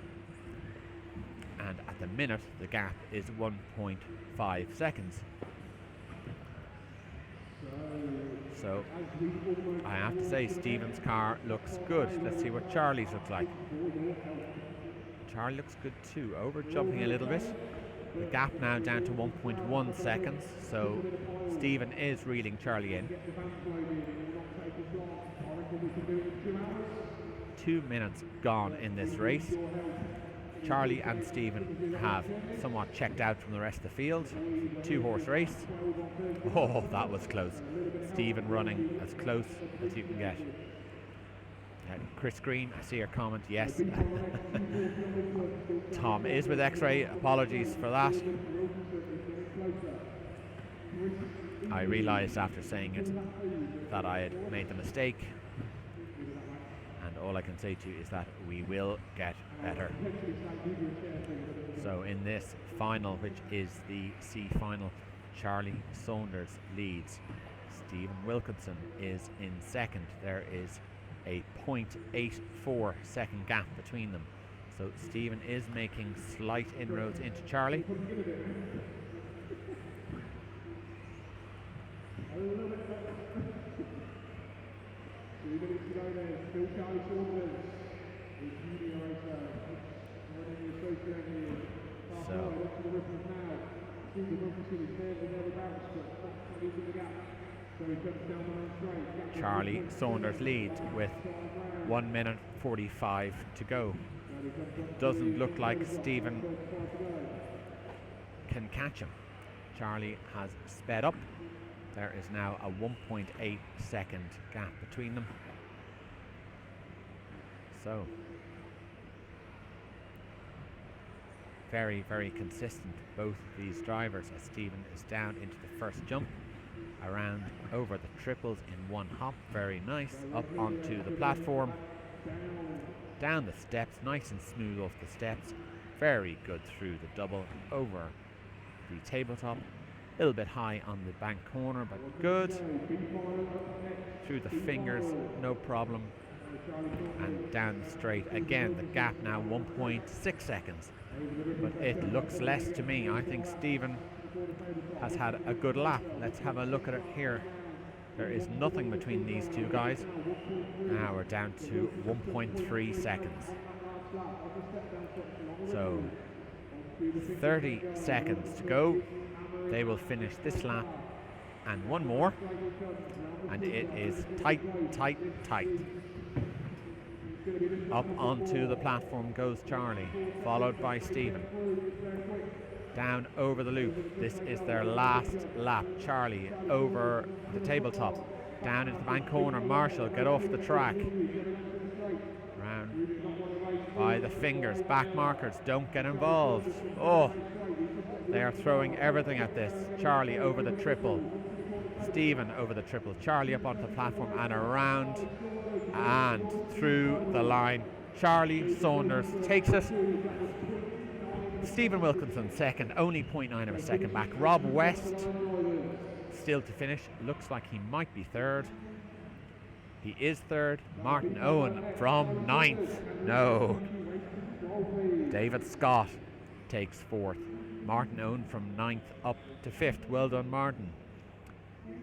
and at the minute the gap is 1.5 seconds. So I have to say Stephen's car looks good. Let's see what Charlie's looks like. Charlie looks good too, over jumping a little bit. The gap now down to 1.1 seconds, so Stephen is reeling Charlie in. 2 minutes gone in this race. Charlie and Stephen have somewhat checked out from the rest of the field. 2-horse race. Oh, that was close. Stephen running as close as you can get. Chris Green, I see your comment, yes. Tom is with X-Ray, apologies for that. I realised after saying it that I had made the mistake, and all I can say to you is that we will get better. So in this final, which is the C final, Charlie Saunders leads. Stephen Wilkinson is in second. There is a 0.84 second gap between them. So Stephen is making slight inroads into Charlie. So Charlie Saunders leads with 1 minute 45 to go. Doesn't look like Stephen can catch him. Charlie has sped up. There is now a 1.8 second gap between them. So very, very consistent, both of these drivers, as Stephen is down into the first jump, around over the triples in one hop, very nice, up onto the platform, down the steps, nice and smooth off the steps, very good through the double, over the tabletop, a little bit high on the bank corner, but good, through the fingers, no problem, and down the straight. Again, the gap now 1.6 seconds, but it looks less to me. I think Stephen has had a good lap. Let's have a look at it here. There is nothing between these two guys. Now we're down to 1.3 seconds. So 30 seconds to go. They will finish this lap and one more, and it is tight, tight, tight. Up onto the platform goes Charlie, followed by Stephen. Down over the loop. This is their last lap. Charlie over the tabletop. Down into the bank corner. Marshall, get off the track. Round by the fingers. Back markers, don't get involved. Oh, they are throwing everything at this. Charlie over the triple. Stephen over the triple. Charlie up onto the platform and around and through the line. Charlie Saunders takes it. Stephen Wilkinson second, only 0.9 of a second back. Rob West still to finish. Looks like he might be third. He is third. Martin Owen from ninth. No. David Scott takes fourth. Martin Owen from ninth up to fifth. Well done, Martin.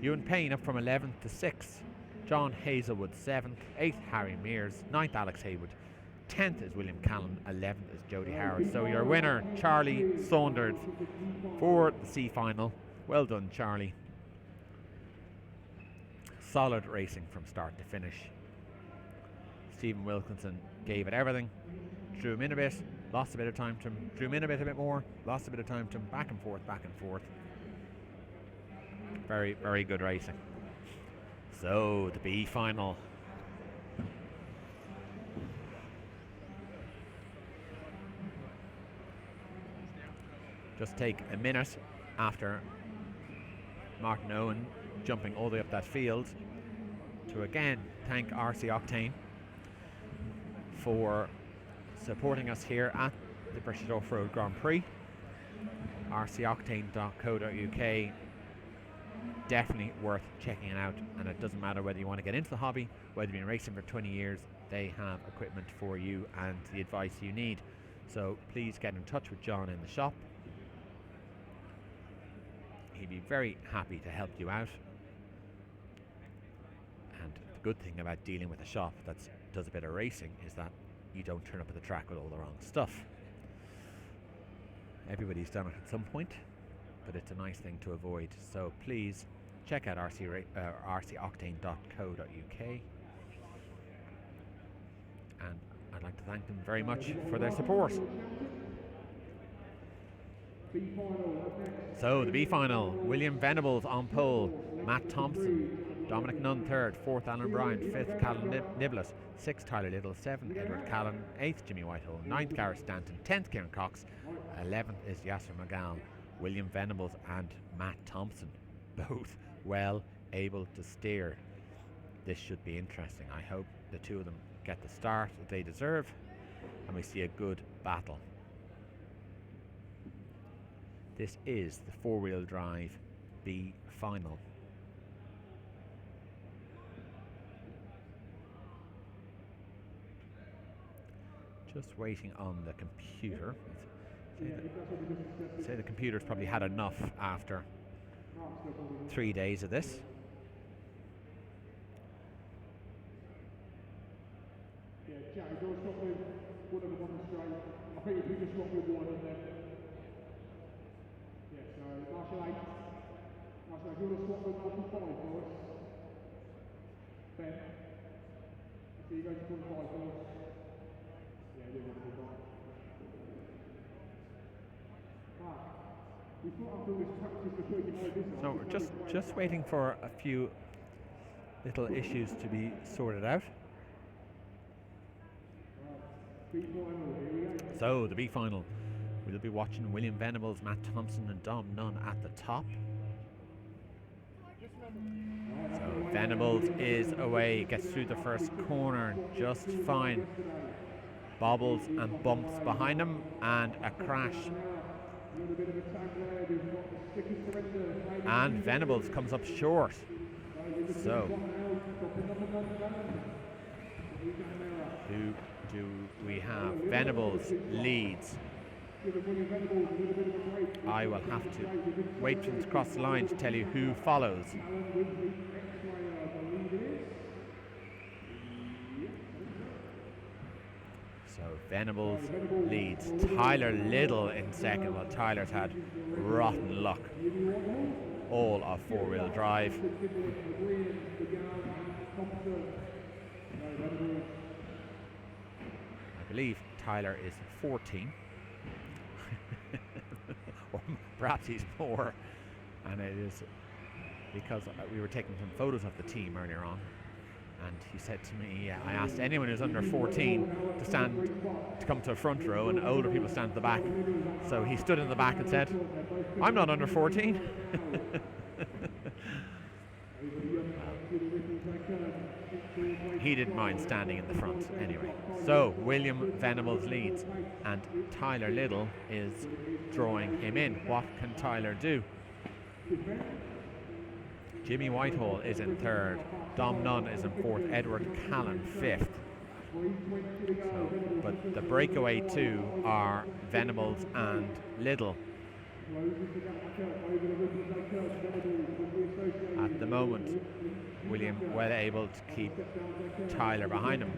Ewan Payne up from 11th to 6th. John Hazelwood 7th. 8th, Harry Mears. 9th, Alex Haywood. 10th is William Callan. 11th is Jody Howard. So your winner, Charlie Saunders, for the C final. Well done, Charlie. Solid racing from start to finish. Stephen Wilkinson gave it everything. Drew him in a bit, lost a bit of time to him. Drew him in a bit more, lost a bit of time to him. Back and forth, back and forth. Very, very good racing. So the B final. Just take a minute after Martin Owen jumping all the way up that field to again thank RC Octane for supporting us here at the British Offroad Grand Prix. rcoctane.co.uk, definitely worth checking it out, and it doesn't matter whether you want to get into the hobby, whether you've been racing for 20 years, they have equipment for you and the advice you need. So please get in touch with John in the shop. He'd be very happy to help you out. And the good thing about dealing with a shop that does a bit of racing is that you don't turn up at the track with all the wrong stuff. Everybody's done it at some point, but it's a nice thing to avoid. So please check out rcoctane.co.uk, and I'd like to thank them very much for their support. So the B final, William Venables on pole, Matt Thompson, Dominic Nunn third, fourth Alan Bryant, fifth Callum Niblett, sixth Tyler Little, seventh Edward Callan, eighth Jimmy Whitehall, ninth Gareth Stanton, 10th Kieran Cox, 11th is Yasser Magal. William Venables and Matt Thompson, both well able to steer. This should be interesting. I hope the two of them get the start that they deserve and we see a good battle. This is the four-wheel drive B final. Just waiting on the computer. Say the computer's probably had enough after 3 days of this. Yeah, Jack, don't stop with one of them on the straight. I think if we just stop with one and then. Yeah, so Marshall 8. Marshall, if you want to swap with number 5 for us. Ben. I see you going to 25 for us. Yeah, you want to be right. So we're just waiting for a few little issues to be sorted out. So the B final, we'll be watching William Venables, Matt Thompson and Dom Nunn at the top. So Venables is away, gets through the first corner just fine. Bobbles and bumps behind him and a crash. And Venables comes up short. So who do we have? Venables leads. I will have to wait for him to cross the line to tell you who follows. So Venables leads. Tyler Little in second. Well, Tyler's had rotten luck. All of four-wheel drive. I believe Tyler is 14. Or perhaps he's more. And it is because we were taking some photos of the team earlier on. And he said to me, I asked anyone who's under 14 to come to the front row, and older people stand at the back. So he stood in the back and said, I'm not under 14. He didn't mind standing in the front anyway. So William Venables leads, and Tyler Little is drawing him in. What can Tyler do? Jimmy Whitehall is in third. Dom Nunn is in fourth. Edward Callan fifth. But the breakaway two are Venables and Little. At the moment, William well able to keep Tyler behind him.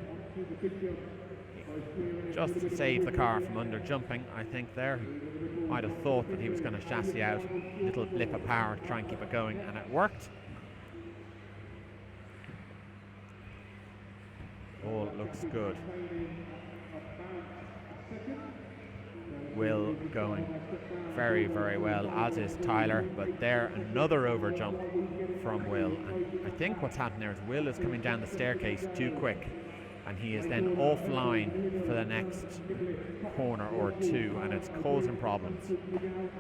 Just to save the car from under jumping, I think there. Might have thought that he was going to chassis out, little blip of power to try and keep it going, and it worked. All looks good. Will going very, very well, as is Tyler, but there another over jump from Will. And I think what's happened there is Will is coming down the staircase too quick, and he is then offline for the next corner or two, and it's causing problems.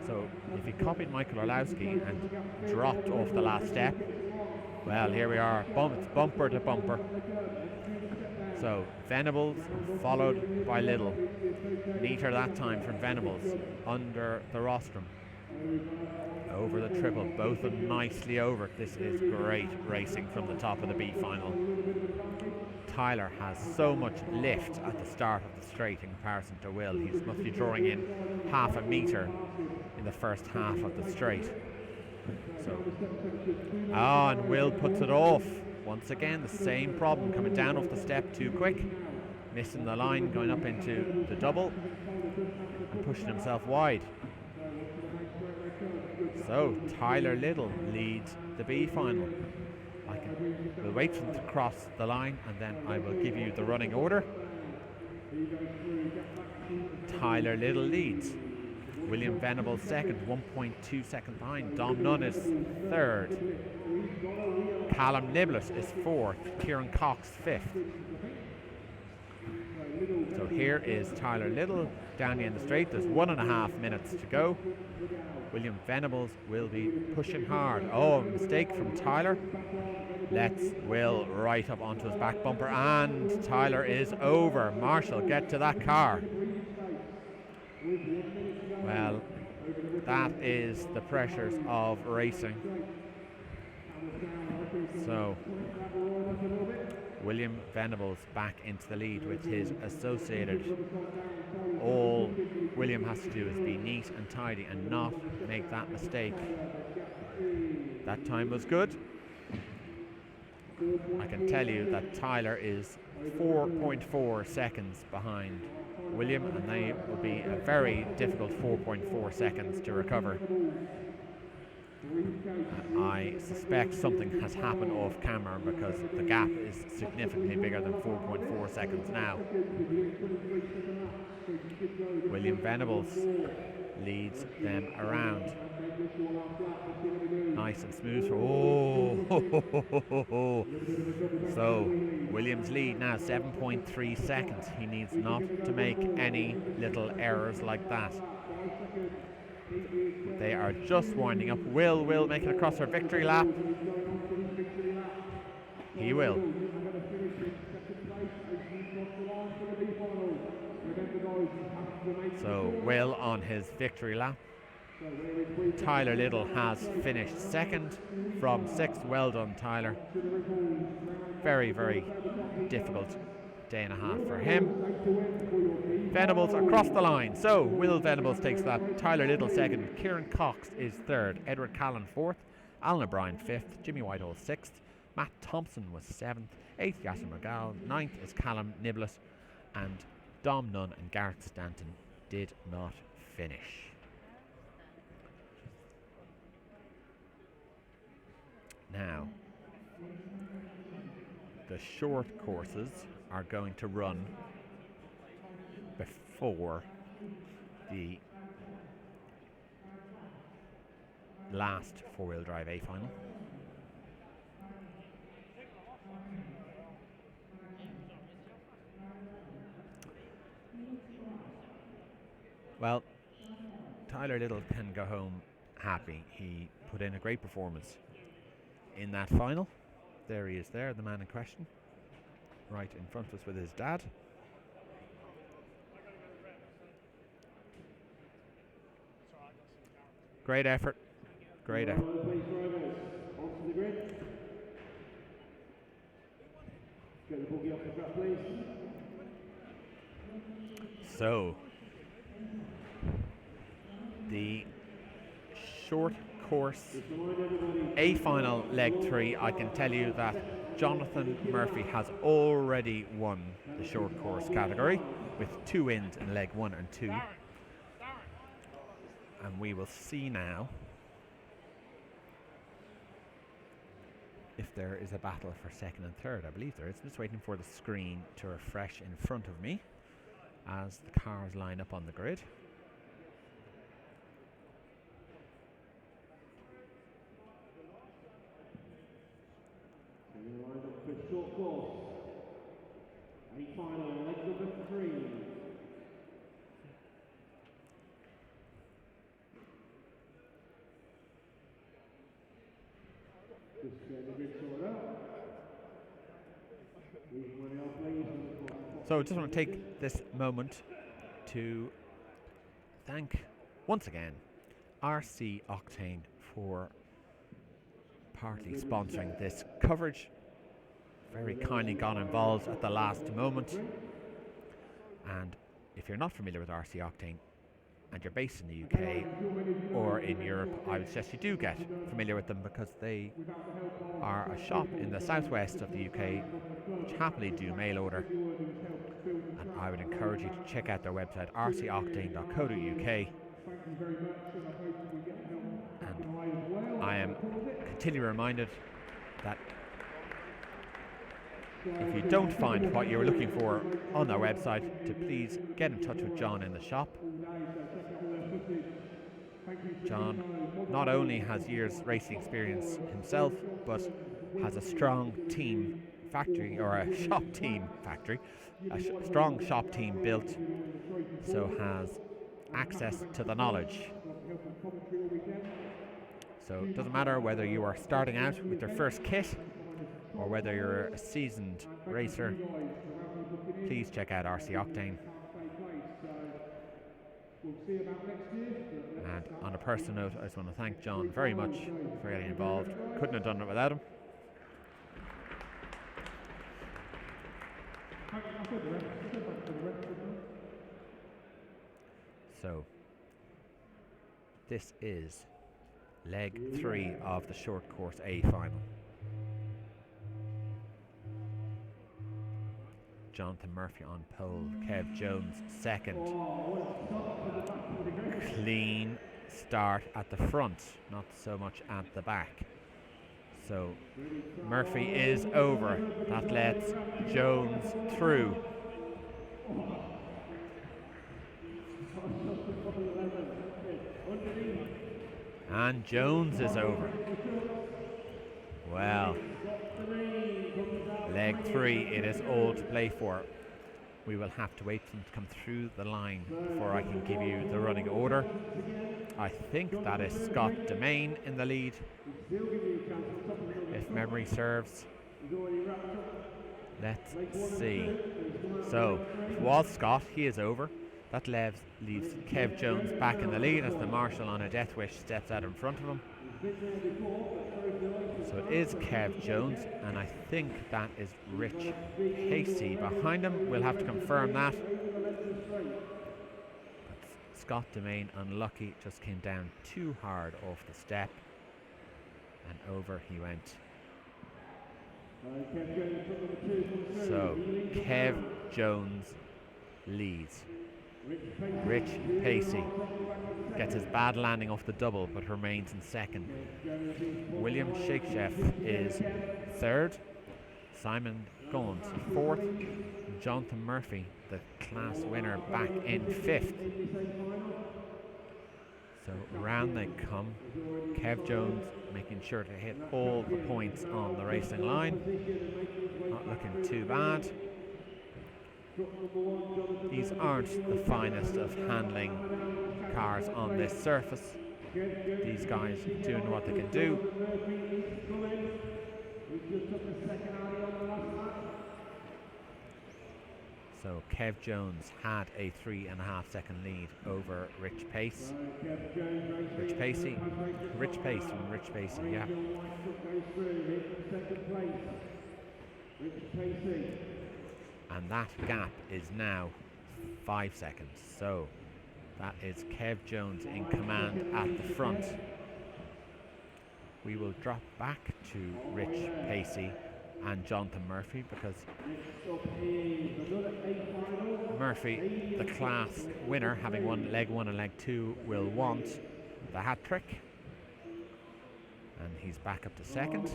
So if he copied Michael Orlowski and dropped off the last step, well, here we are, bumper to bumper. So Venables followed by Little. Neater that time from Venables under the rostrum. Over the triple, both of them nicely over. This is great racing from the top of the B final. Tyler has so much lift at the start of the straight in comparison to Will. He must be drawing in half a metre in the first half of the straight. So, and Will puts it off. Once again, the same problem, coming down off the step too quick, missing the line, going up into the double, and pushing himself wide. So, Tyler Little leads the B final. We'll wait for him to cross the line, and then I will give you the running order. Tyler Little leads. William Venables second, 1.2 seconds behind. Dom Nunn is third. Callum Niblis is fourth. Kieran Cox fifth. So here is Tyler Little down the end of the straight. There's 1.5 minutes to go. William Venables will be pushing hard. Oh, mistake from Tyler. Lets Will right up onto his back bumper, and Tyler is over. Marshall, get to that car. Well, that is the pressures of racing. So, William Venables back into the lead with his associated. All William has to do is be neat and tidy and not make that mistake. That time was good. I can tell you that Tyler is 4.4 seconds behind William, and they will be a very difficult 4.4 seconds to recover. I suspect something has happened off camera because the gap is significantly bigger than 4.4 seconds now. William Venables leads them around. Nice and smooth. Oh, so Williams' lead now 7.3 seconds. He needs not to make any little errors like that. They are just winding up. Will make it across her victory lap. He will. So Will on his victory lap. Tyler Little has finished second from sixth. Well done, Tyler. Very, very difficult day and a half for him. Venables across the line. So Will Venables takes that. Tyler Little second. Kieran Cox is third. Edward Callan fourth. Alan O'Brien fifth. Jimmy Whitehall sixth. Matt Thompson was seventh. Eighth, Yasser McGall. Ninth is Callum Niblis. And Dom Nunn and Gareth Stanton did not finish. Now, the short courses are going to run before the last four-wheel drive A final. Well, Tyler Little can go home happy. He put in a great performance in that final. There he is there, the man in question, right in front of us with his dad. Great effort. Great effort. So, the short course A final leg 3, I can tell you that Jonathan Murphy has already won the short course category with 2 wins in leg 1 and 2. And we will see now if there is a battle for second and third. I believe there is. I'm just waiting for the screen to refresh in front of me as the cars line up on the grid. Short course. A final, leg number 3. So I just want to take this moment to thank once again RC Octane for partly sponsoring this coverage. Very kindly got involved at the last moment. And if you're not familiar with RC Octane and you're based in the UK or in Europe, I would suggest you do get familiar with them, because they are a shop in the southwest of the UK which happily do mail order. And I would encourage you to check out their website, rcoctane.co.uk. And I am continually reminded that if you don't find what you're looking for on their website, to please get in touch with John in the shop. John not only has years racing experience himself, but has a strong team factory, or a shop team factory, a strong shop team built, so has access to the knowledge. So it doesn't matter whether you are starting out with your first kit or whether you're a seasoned racer, please check out RC Octane. And on a personal note, I just want to thank John very much for getting involved. Couldn't have done it without him. So, this is leg 3 of the short course A final. Jonathan Murphy on pole, Kev Jones second. Clean start at the front, not so much at the back. So Murphy is over. That lets Jones through. And Jones is over. Well, leg 3, it is all to play for. We will have to wait for them to come through the line before I can give you the running order. I think that is Scott Demain in the lead, if memory serves. Let's see. So, it was Scott, he is over. That leaves Kev Jones back in the lead as the marshal on a death wish steps out in front of him. So it is Kev Jones, and I think that is Rich Pacey behind him. We'll have to confirm that. But Scott Demain, unlucky, just came down too hard off the step, and over he went. So Kev Jones leads. Rich Pacey gets his bad landing off the double but remains in second. William Shakechef is third. Simon Gaunt fourth. Jonathan Murphy, the class winner, back in fifth. So around they come. Kev Jones making sure to hit all the points on the racing line. Not looking too bad. These aren't the finest of handling cars on this surface. These guys doing what they can do. So Kev Jones had a 3.5 second lead over Rich Pace. Rich Pacey, yeah. And that gap is now 5 seconds. So that is Kev Jones in command at the front. We will drop back to Rich Pacey and Jonathan Murphy, because Murphy, the class winner, having won leg 1 and leg 2, will want the hat trick. And he's back up to second.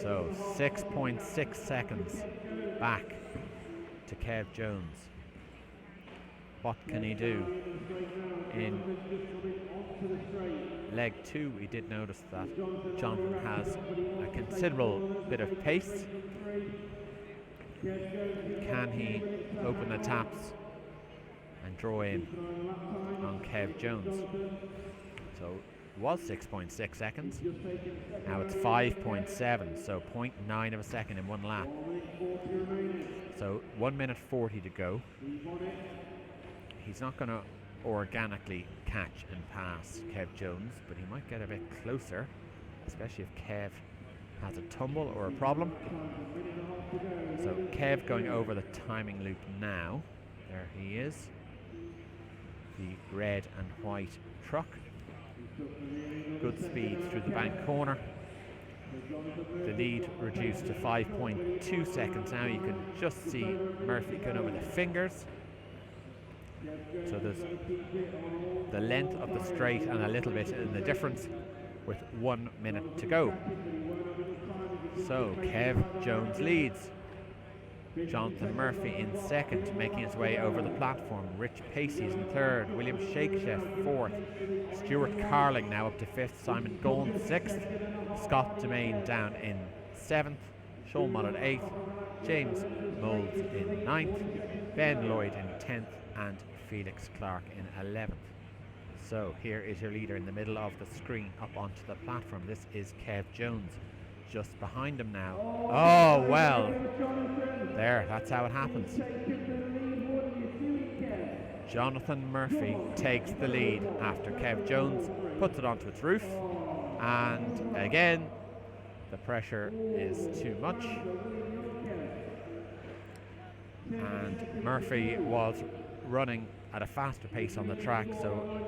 So 6.6 seconds back to Kev Jones. What can he do? In leg 2, we did notice that Jonathan has a considerable bit of pace. Can he open the taps and draw in on Kev Jones? So it was 6.6 seconds. Now it's 5.7, so 0.9 of a second in one lap. So 1 minute 40 to go. He's not going to organically catch and pass Kev Jones, but he might get a bit closer, especially if Kev has a tumble or a problem. So Kev going over the timing loop now. There he is. The red and white truck. Good speed through the bank corner. The lead reduced to 5.2 seconds now. You can just see Murphy going over the fingers. So there's the length of the straight and a little bit in the difference with 1 minute to go. So Kev Jones leads. Jonathan Murphy in second, making his way over the platform. Rich Pacey is in third. William Shakechef fourth. Stuart Carling now up to fifth. Simon Gaunt sixth. Scott Demain down in seventh. Sean Mullett eighth. James Moulds in ninth. Ben Lloyd in 10th. And Felix Clark in 11th. So here is your leader in the middle of the screen up onto the platform. This is Kev Jones. Just behind him now. Oh, well. There, that's how it happens. Jonathan Murphy takes the lead after Kev Jones puts it onto its roof. And again, the pressure is too much. And Murphy was running at a faster pace on the track, so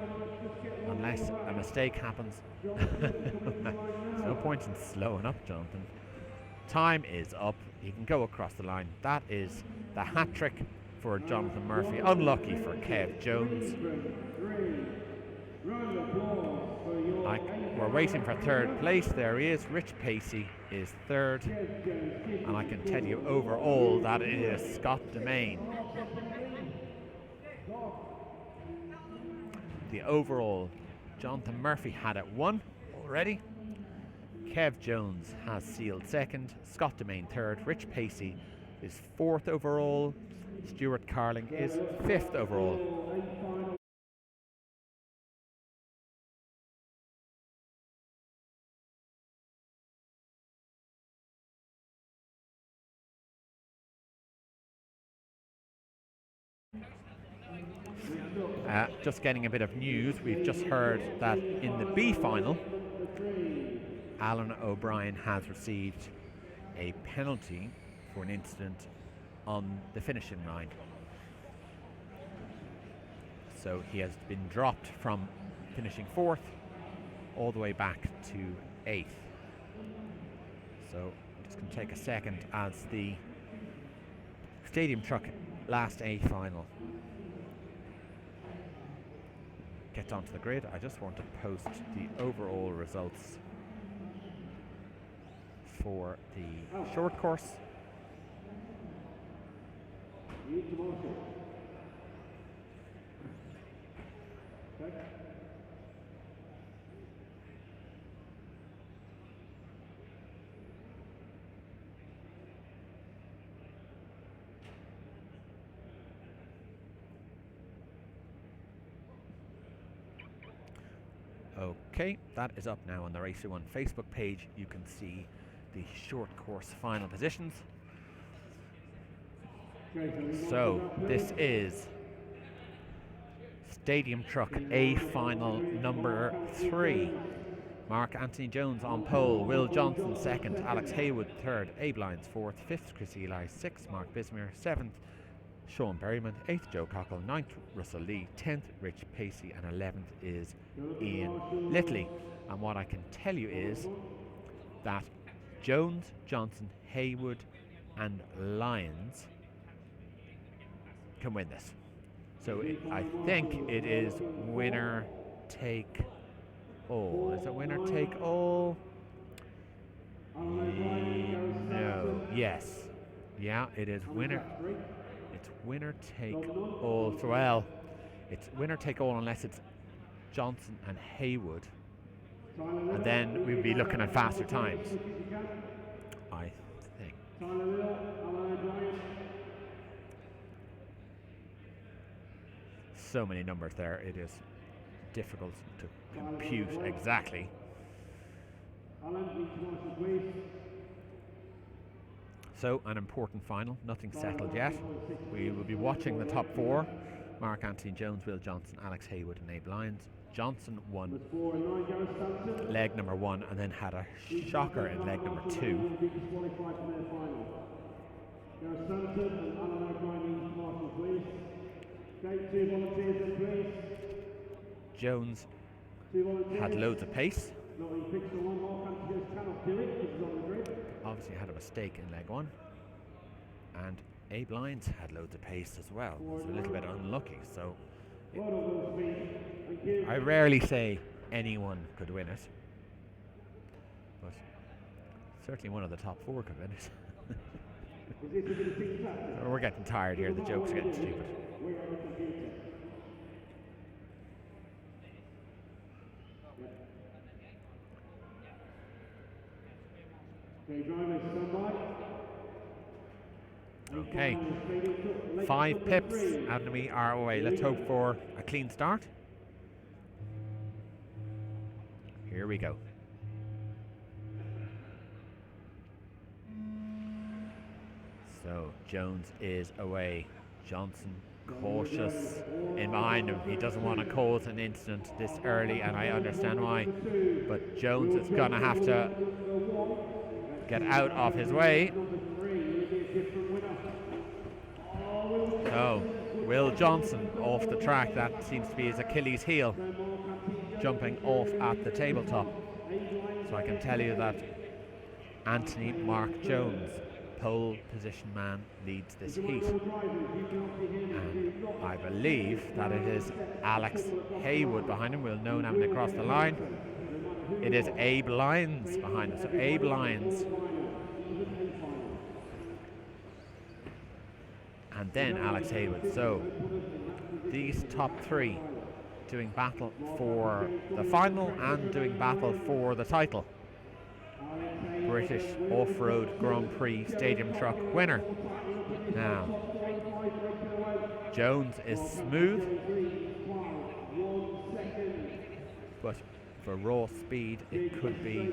unless a mistake happens, there's no point in slowing up, Jonathan. Time is up. He can go across the line. That is the hat trick for Jonathan Murphy. Unlucky for Kev Jones. We're waiting for third place. There he is. Rich Pacey is third. And I can tell you overall that it is Scott Demain the overall, Jonathan Murphy had it 1 already. Kev Jones has sealed 2nd. Scott Demain 3rd. Rich Pacey is 4th overall. Stuart Carling is 5th overall. Just getting a bit of news, we've just heard that in the B final, Alan O'Brien has received a penalty for an incident on the finishing line. So he has been dropped from finishing 4th all the way back to 8th. So I'm just going to take a second as the Stadium Truck Last A final gets onto the grid. I just want to post the overall results for the short course. Okay, that is up now on the Racer One Facebook page. You can see the short course final positions. So this is Stadium Truck A final number 3. Mark Anthony Jones on pole, Will Johnson 2nd, Alex Haywood 3rd, Abe Lyons 4th, 5th Chris Eli, 6th Mark Bismuir, 7th Sean Berryman, 8th Joe Cockle, 9th Russell Lee, 10th Rich Pacey, and 11th is Ian Litley. And what I can tell you is that Jones, Johnson, Haywood and Lyons can win this. So I think it is winner take all. Is it winner take all? No. Yes. Yeah, it is winner. It's winner take all. So, well, it's winner take all unless it's Johnson and Haywood. And then we'd be looking at faster times, I think. So many numbers there, it is difficult to compute exactly. So an important final, nothing settled yet. We will be watching the top 4. Mark Anthony Jones, Will Johnson, Alex Haywood and Abe Lyons. Johnson won leg number 1 and then had a shocker in leg number 2. Jones had loads of pace. Obviously had a mistake in leg 1. And Abe Lyons had loads of pace as well. Was a little bit unlucky. So I rarely say anyone could win it, but certainly one of the top 4 could win it. So we're getting tired here. The joke's getting stupid. Okay, 5 pips and we are away. Let's hope for a clean start. Here we go. So Jones is away. Johnson cautious in behind him. He doesn't want to cause an incident this early, and I understand why. But Jones is going to have to get out of his way. So Will Johnson off the track. That seems to be his Achilles heel, jumping off at the tabletop. So I can tell you that Anthony Mark Jones, pole position man, leads this heat. And I believe that it is Alex Haywood behind him. We'll know now when they cross the line. It is Abe Lyons behind him. So Abe Lyons. And then Alex Haywood. So these top 3 doing battle for the final and doing battle for the title. British Offroad Grand Prix Stadium Truck winner. Now, Jones is smooth, but for raw speed it could be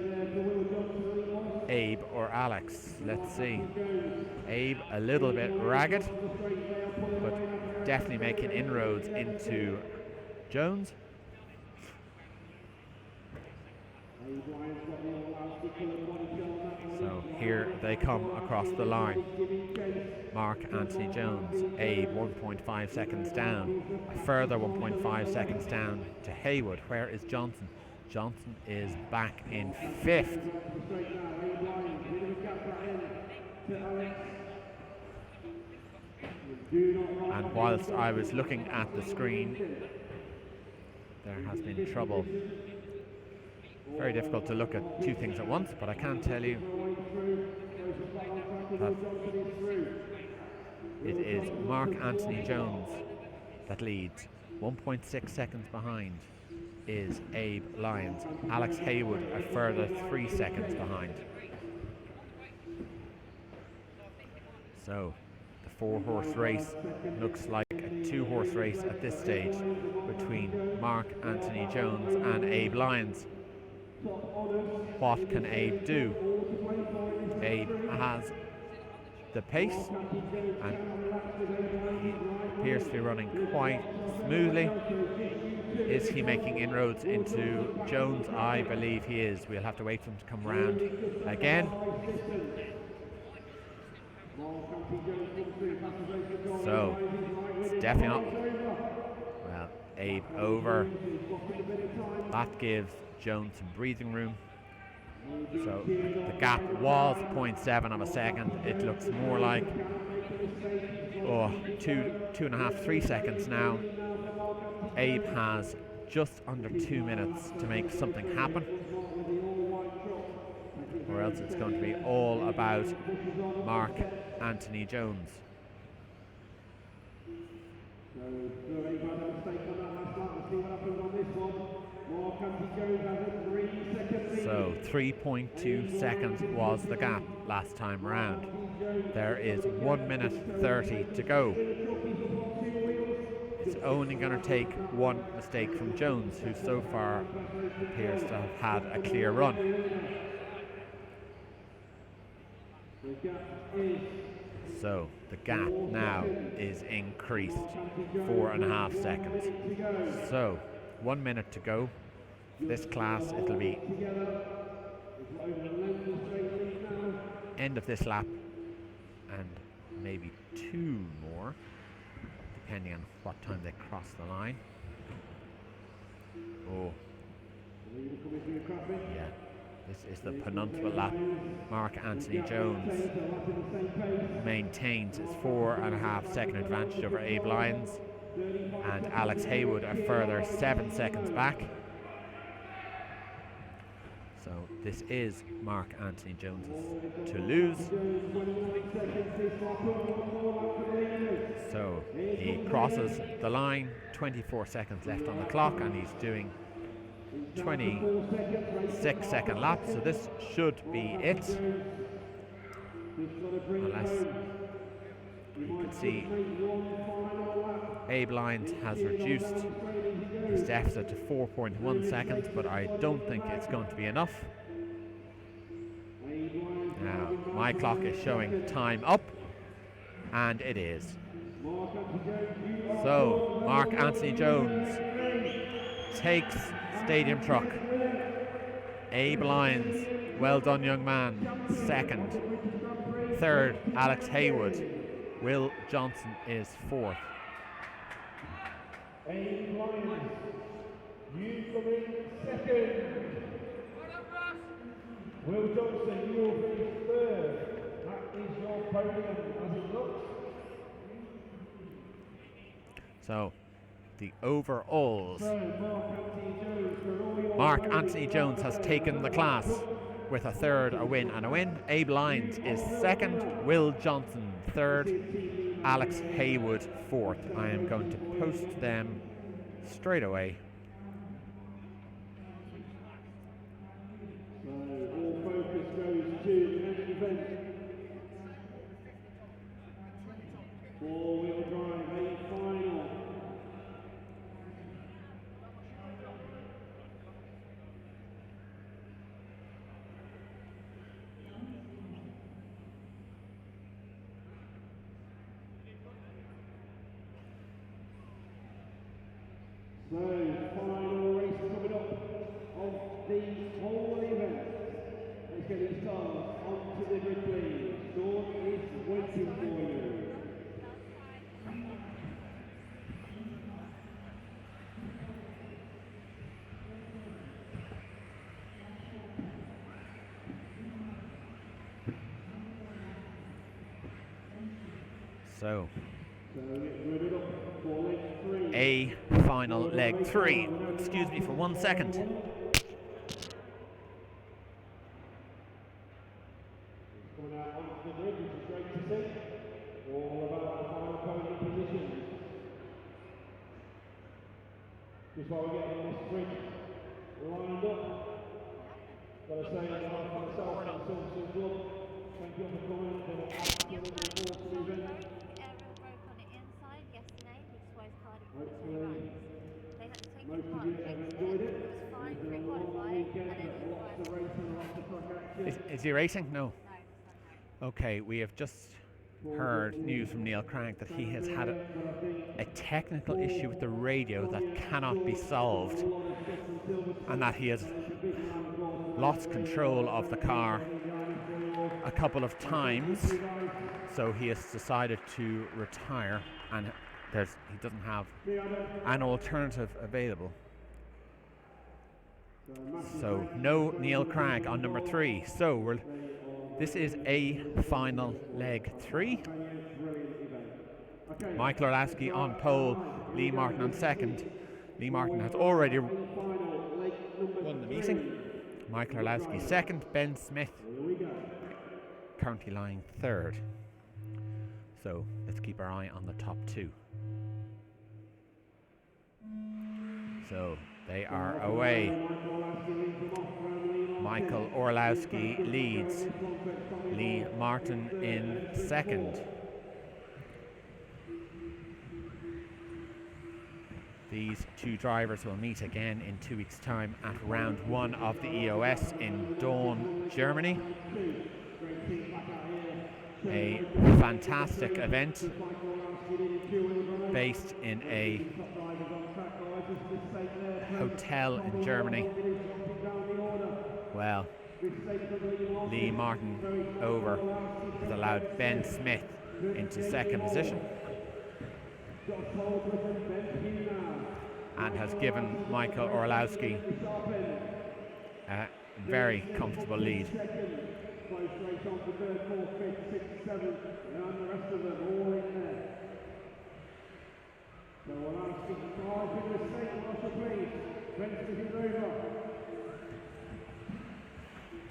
Abe or Alex. Let's see. Abe a little bit ragged, but definitely making inroads into Jones. So here they come across the line. Mark Anthony Jones, Abe 1.5 seconds down, a further 1.5 seconds down to Haywood. Where is Johnson? Johnson is back in 5th. And whilst I was looking at the screen, there has been trouble. Very difficult to look at two things at once, but I can tell you that it is Mark Anthony Jones that leads. 1.6 seconds behind is Abe Lyons. Alex Haywood a further 3 seconds behind. So the 4-horse race looks like a 2-horse race at this stage between Mark Anthony Jones and Abe Lyons. What can Abe do? Abe has the pace and he appears to be running quite smoothly. Is he making inroads into Jones? I believe he is. We'll have to wait for him to come round again. So it's definitely not. Well, Abe over. That gives Jones some breathing room. So the gap was 0.7 of a second. It looks more like 2.5, 3 seconds now. Abe has just under 2 minutes to make something happen, or else it's going to be all about Mark Anthony Jones. So 3.2 seconds was the gap last time round. There is 1 minute 30 to go. It's only going to take one mistake from Jones, who so far appears to have had a clear run. So the gap now is increased 4.5 seconds. So 1 minute to go. For this class, it'll be end of this lap and maybe 2 more, depending on what time they cross the line. Oh, yeah, this is the penultimate lap. Mark Anthony Jones maintains his 4.5 second advantage over Abe Lyons, and Alex Haywood a further 7 seconds back. So this is Mark Anthony Jones's to lose. So he crosses the line, 24 seconds left on the clock, and he's doing 26 second laps. So this should be it. Unless you can see Abe Lyons has reduced his deficit to 4.1 seconds, but I don't think it's going to be enough. Now, my clock is showing time up, and it is. So, Mark Anthony Jones takes Stadium Truck. Abe Lyons, well done young man, second. Third, Alex Haywood. Will Johnson is fourth. Abe Lyons, you come in second. Will Johnson, you will be third. That is your podium as it looks. So, the overalls. Mark Anthony Jones has taken the class with a third, a win and a win. Abe Lyons is second, Will Johnson third, Alex Haywood fourth. I am going to post them straight away. So all focus goes to the next event. Four-wheel drive, A final. So, final race coming up of the whole event. Let's get these cars onto the grid, please. Dawn is waiting for you. So, get ready up for leg 3. A final leg 3. Excuse me for 1 second. Coming out onto the grid, which is great to see. All about the final podium positions. Just while we're getting this sprint lined up, got to say on behalf of myself and the Silverstone Club, thank you for coming. It's been an absolutely awesome event. Hopefully, most of you have enjoyed it. It's been a long weekend, lots of racing, lots of track action. Is he racing? No. Okay, we have just heard news from Neil Crank that he has had a technical issue with the radio that cannot be solved, and that he has lost control of the car a couple of times, so he has decided to retire, and he doesn't have an alternative available. So no Neil Crank on number 3. So this is a final leg 3. Michael Orlowski on pole, Lee Martin on second. Lee Martin has already won the meeting. Michael Orlowski second, Ben Smith currently lying third. So let's keep our eye on the top 2. So they are away. Michael Orlowski leads. Lee Martin in second. These two drivers will meet again in 2 weeks' time at round 1 of the EOS in Dawn, Germany. A fantastic event based in a hotel in Germany. Well, Lee Martin over has allowed Ben Smith into second position and has given Michael Orlowski a very comfortable lead.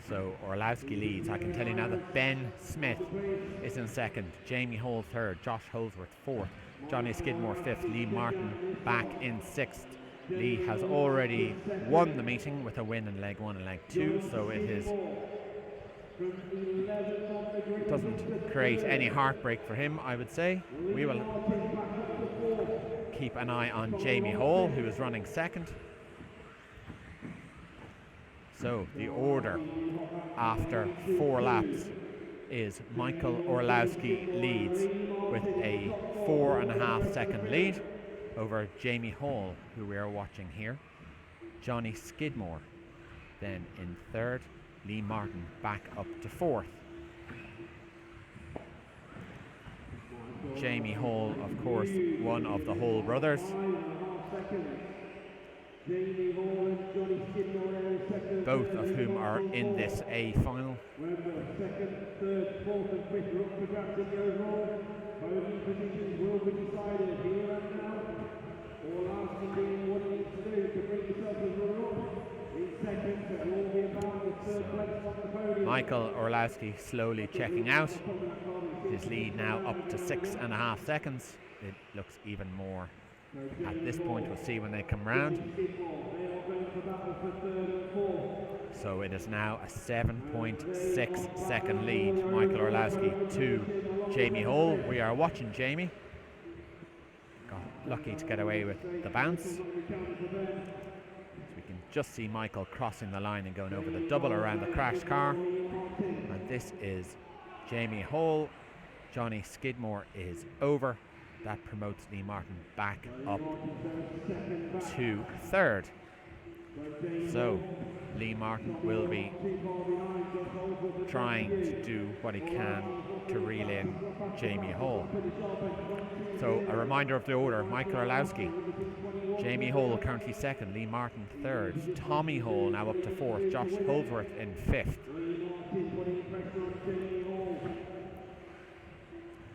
So Orlowski leads. I can tell you now that Ben Smith is in second, Jamie Hall third, Josh Holsworth fourth, Johnny Skidmore fifth, Lee Martin back in sixth. Lee has already won the meeting with a win in leg 1 and leg 2, so it doesn't create any heartbreak for him, I would say. We will keep an eye on Jamie Hall, who is running second. So the order after 4 laps is Michael Orlowski leads with a 4.5 second lead over Jamie Hall, who we are watching here. Johnny Skidmore then in third. Lee Martin back up to fourth. Jamie Hall, of course, one of the Hall brothers. Both of whom are in this A final. Second, third, fourth and fifth are up for grabs in the overall. Podium positions will be decided here and now. All asking doing what he needs to do to bring himself as runner-up. In second, it will be about the third place on the podium. Michael Orlowski slowly checking out. His lead now up to 6.5 seconds. It looks even more At this point, we'll see when they come round. So it is now a 7.6 second lead. Michael Orlowski to Jamie Hall. We are watching Jamie. Got lucky to get away with the bounce. So we can just see Michael crossing the line and going over the double around the crashed car. And this is Jamie Hall. Johnny Skidmore is over. That promotes Lee Martin back up to third. So Lee Martin will be trying to do what he can to reel in Jamie Hall. So a reminder of the order: Michael Orlowski, Jamie Hall currently second, Lee Martin third, Tommy Hall now up to fourth, Josh Holdsworth in fifth.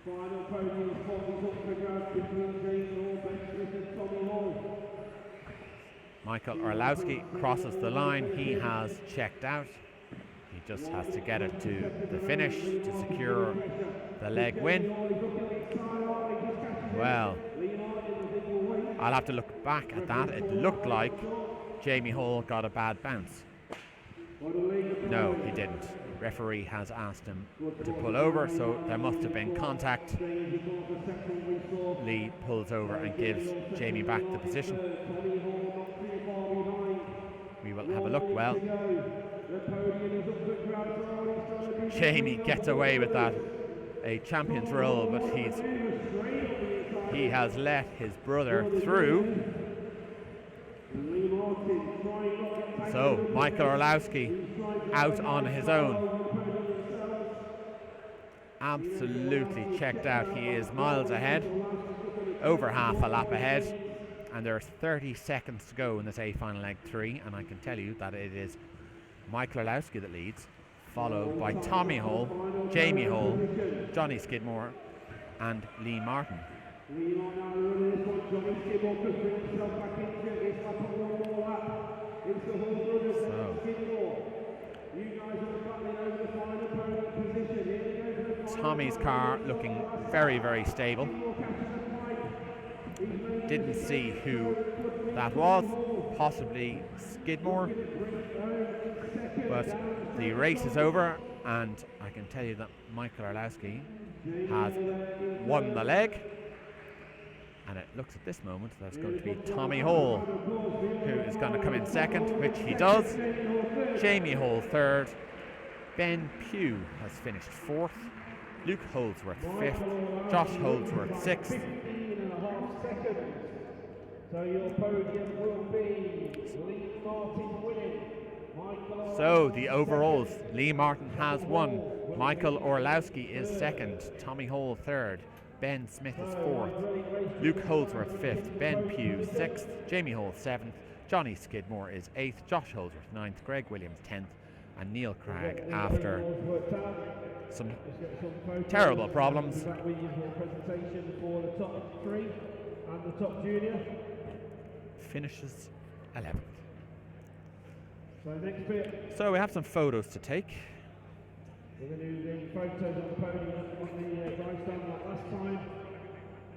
Final podium spot is up for grabs between Jamie Hall, Ben Smith and Tommy Hall. Michael Orlowski crosses the line. He has checked out. He just has to get it to the finish to secure the leg win. Well, I'll have to look back at that. It looked like Jamie Hall got a bad bounce. No, he didn't. Referee has asked him to pull over, so there must have been contact. Lee pulls over and gives Jamie back the position. We will have a look. Well, Jamie gets away with that, a champion's roll, but he has let his brother through. So Michael Orlowski out on his own. Absolutely checked out. He is miles ahead, over half a lap ahead, and there's 30 seconds to go in this A final leg 3, and I can tell you that it is Michael Orlowski that leads, followed by Tommy Hall, Jamie Hall, Johnny Skidmore and Lee Martin. Tommy's car looking very, very stable. Didn't see who that was, possibly Skidmore. But the race is over, and I can tell you that Michael Orlowski has won the leg. And it looks at this moment that it's going to be Tommy Hall who is going to come in second, which he does. Jamie Hall third. Ben Pugh has finished fourth. Luke Holdsworth fifth. Josh Holdsworth sixth. So your podium will be Lee Martin winning. So the overalls, Lee Martin has won. Michael Orlowski is second. Tommy Hall third. Ben Smith is fourth. Luke Holdsworth fifth. Ben Pugh sixth. Jamie Hall seventh. Johnny Skidmore is eighth. Josh Holdsworth ninth. Greg Williams 10th. And Neil Cragg, after some terrible problems, finishes 11th. So we have some photos to take. We're going to do the photos on the podium on the grindstone like last time.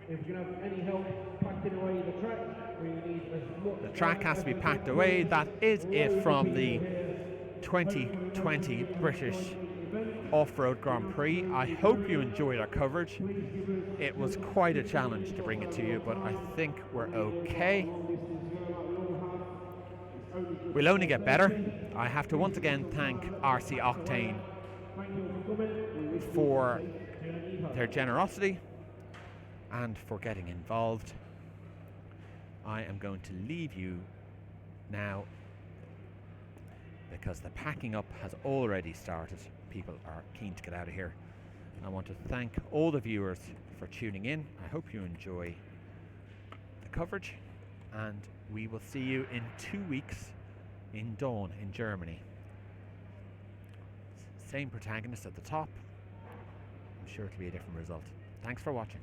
If we're going to have any help packing away the track, we need as much. The track has to be packed away. That is it from the 2020 British Off-Road Grand Prix. I hope you enjoyed our coverage. It was quite a challenge to bring it to you, but I think we're okay. We'll only get better. I have to once again thank RC Octane for their generosity and for getting involved. I am going to leave you now because the packing up has already started. People are keen to get out of here. And I want to thank all the viewers for tuning in. I hope you enjoy the coverage, and we will see you in 2 weeks in Dawn in Germany. Same protagonist at the top. I'm sure it'll be a different result. Thanks for watching.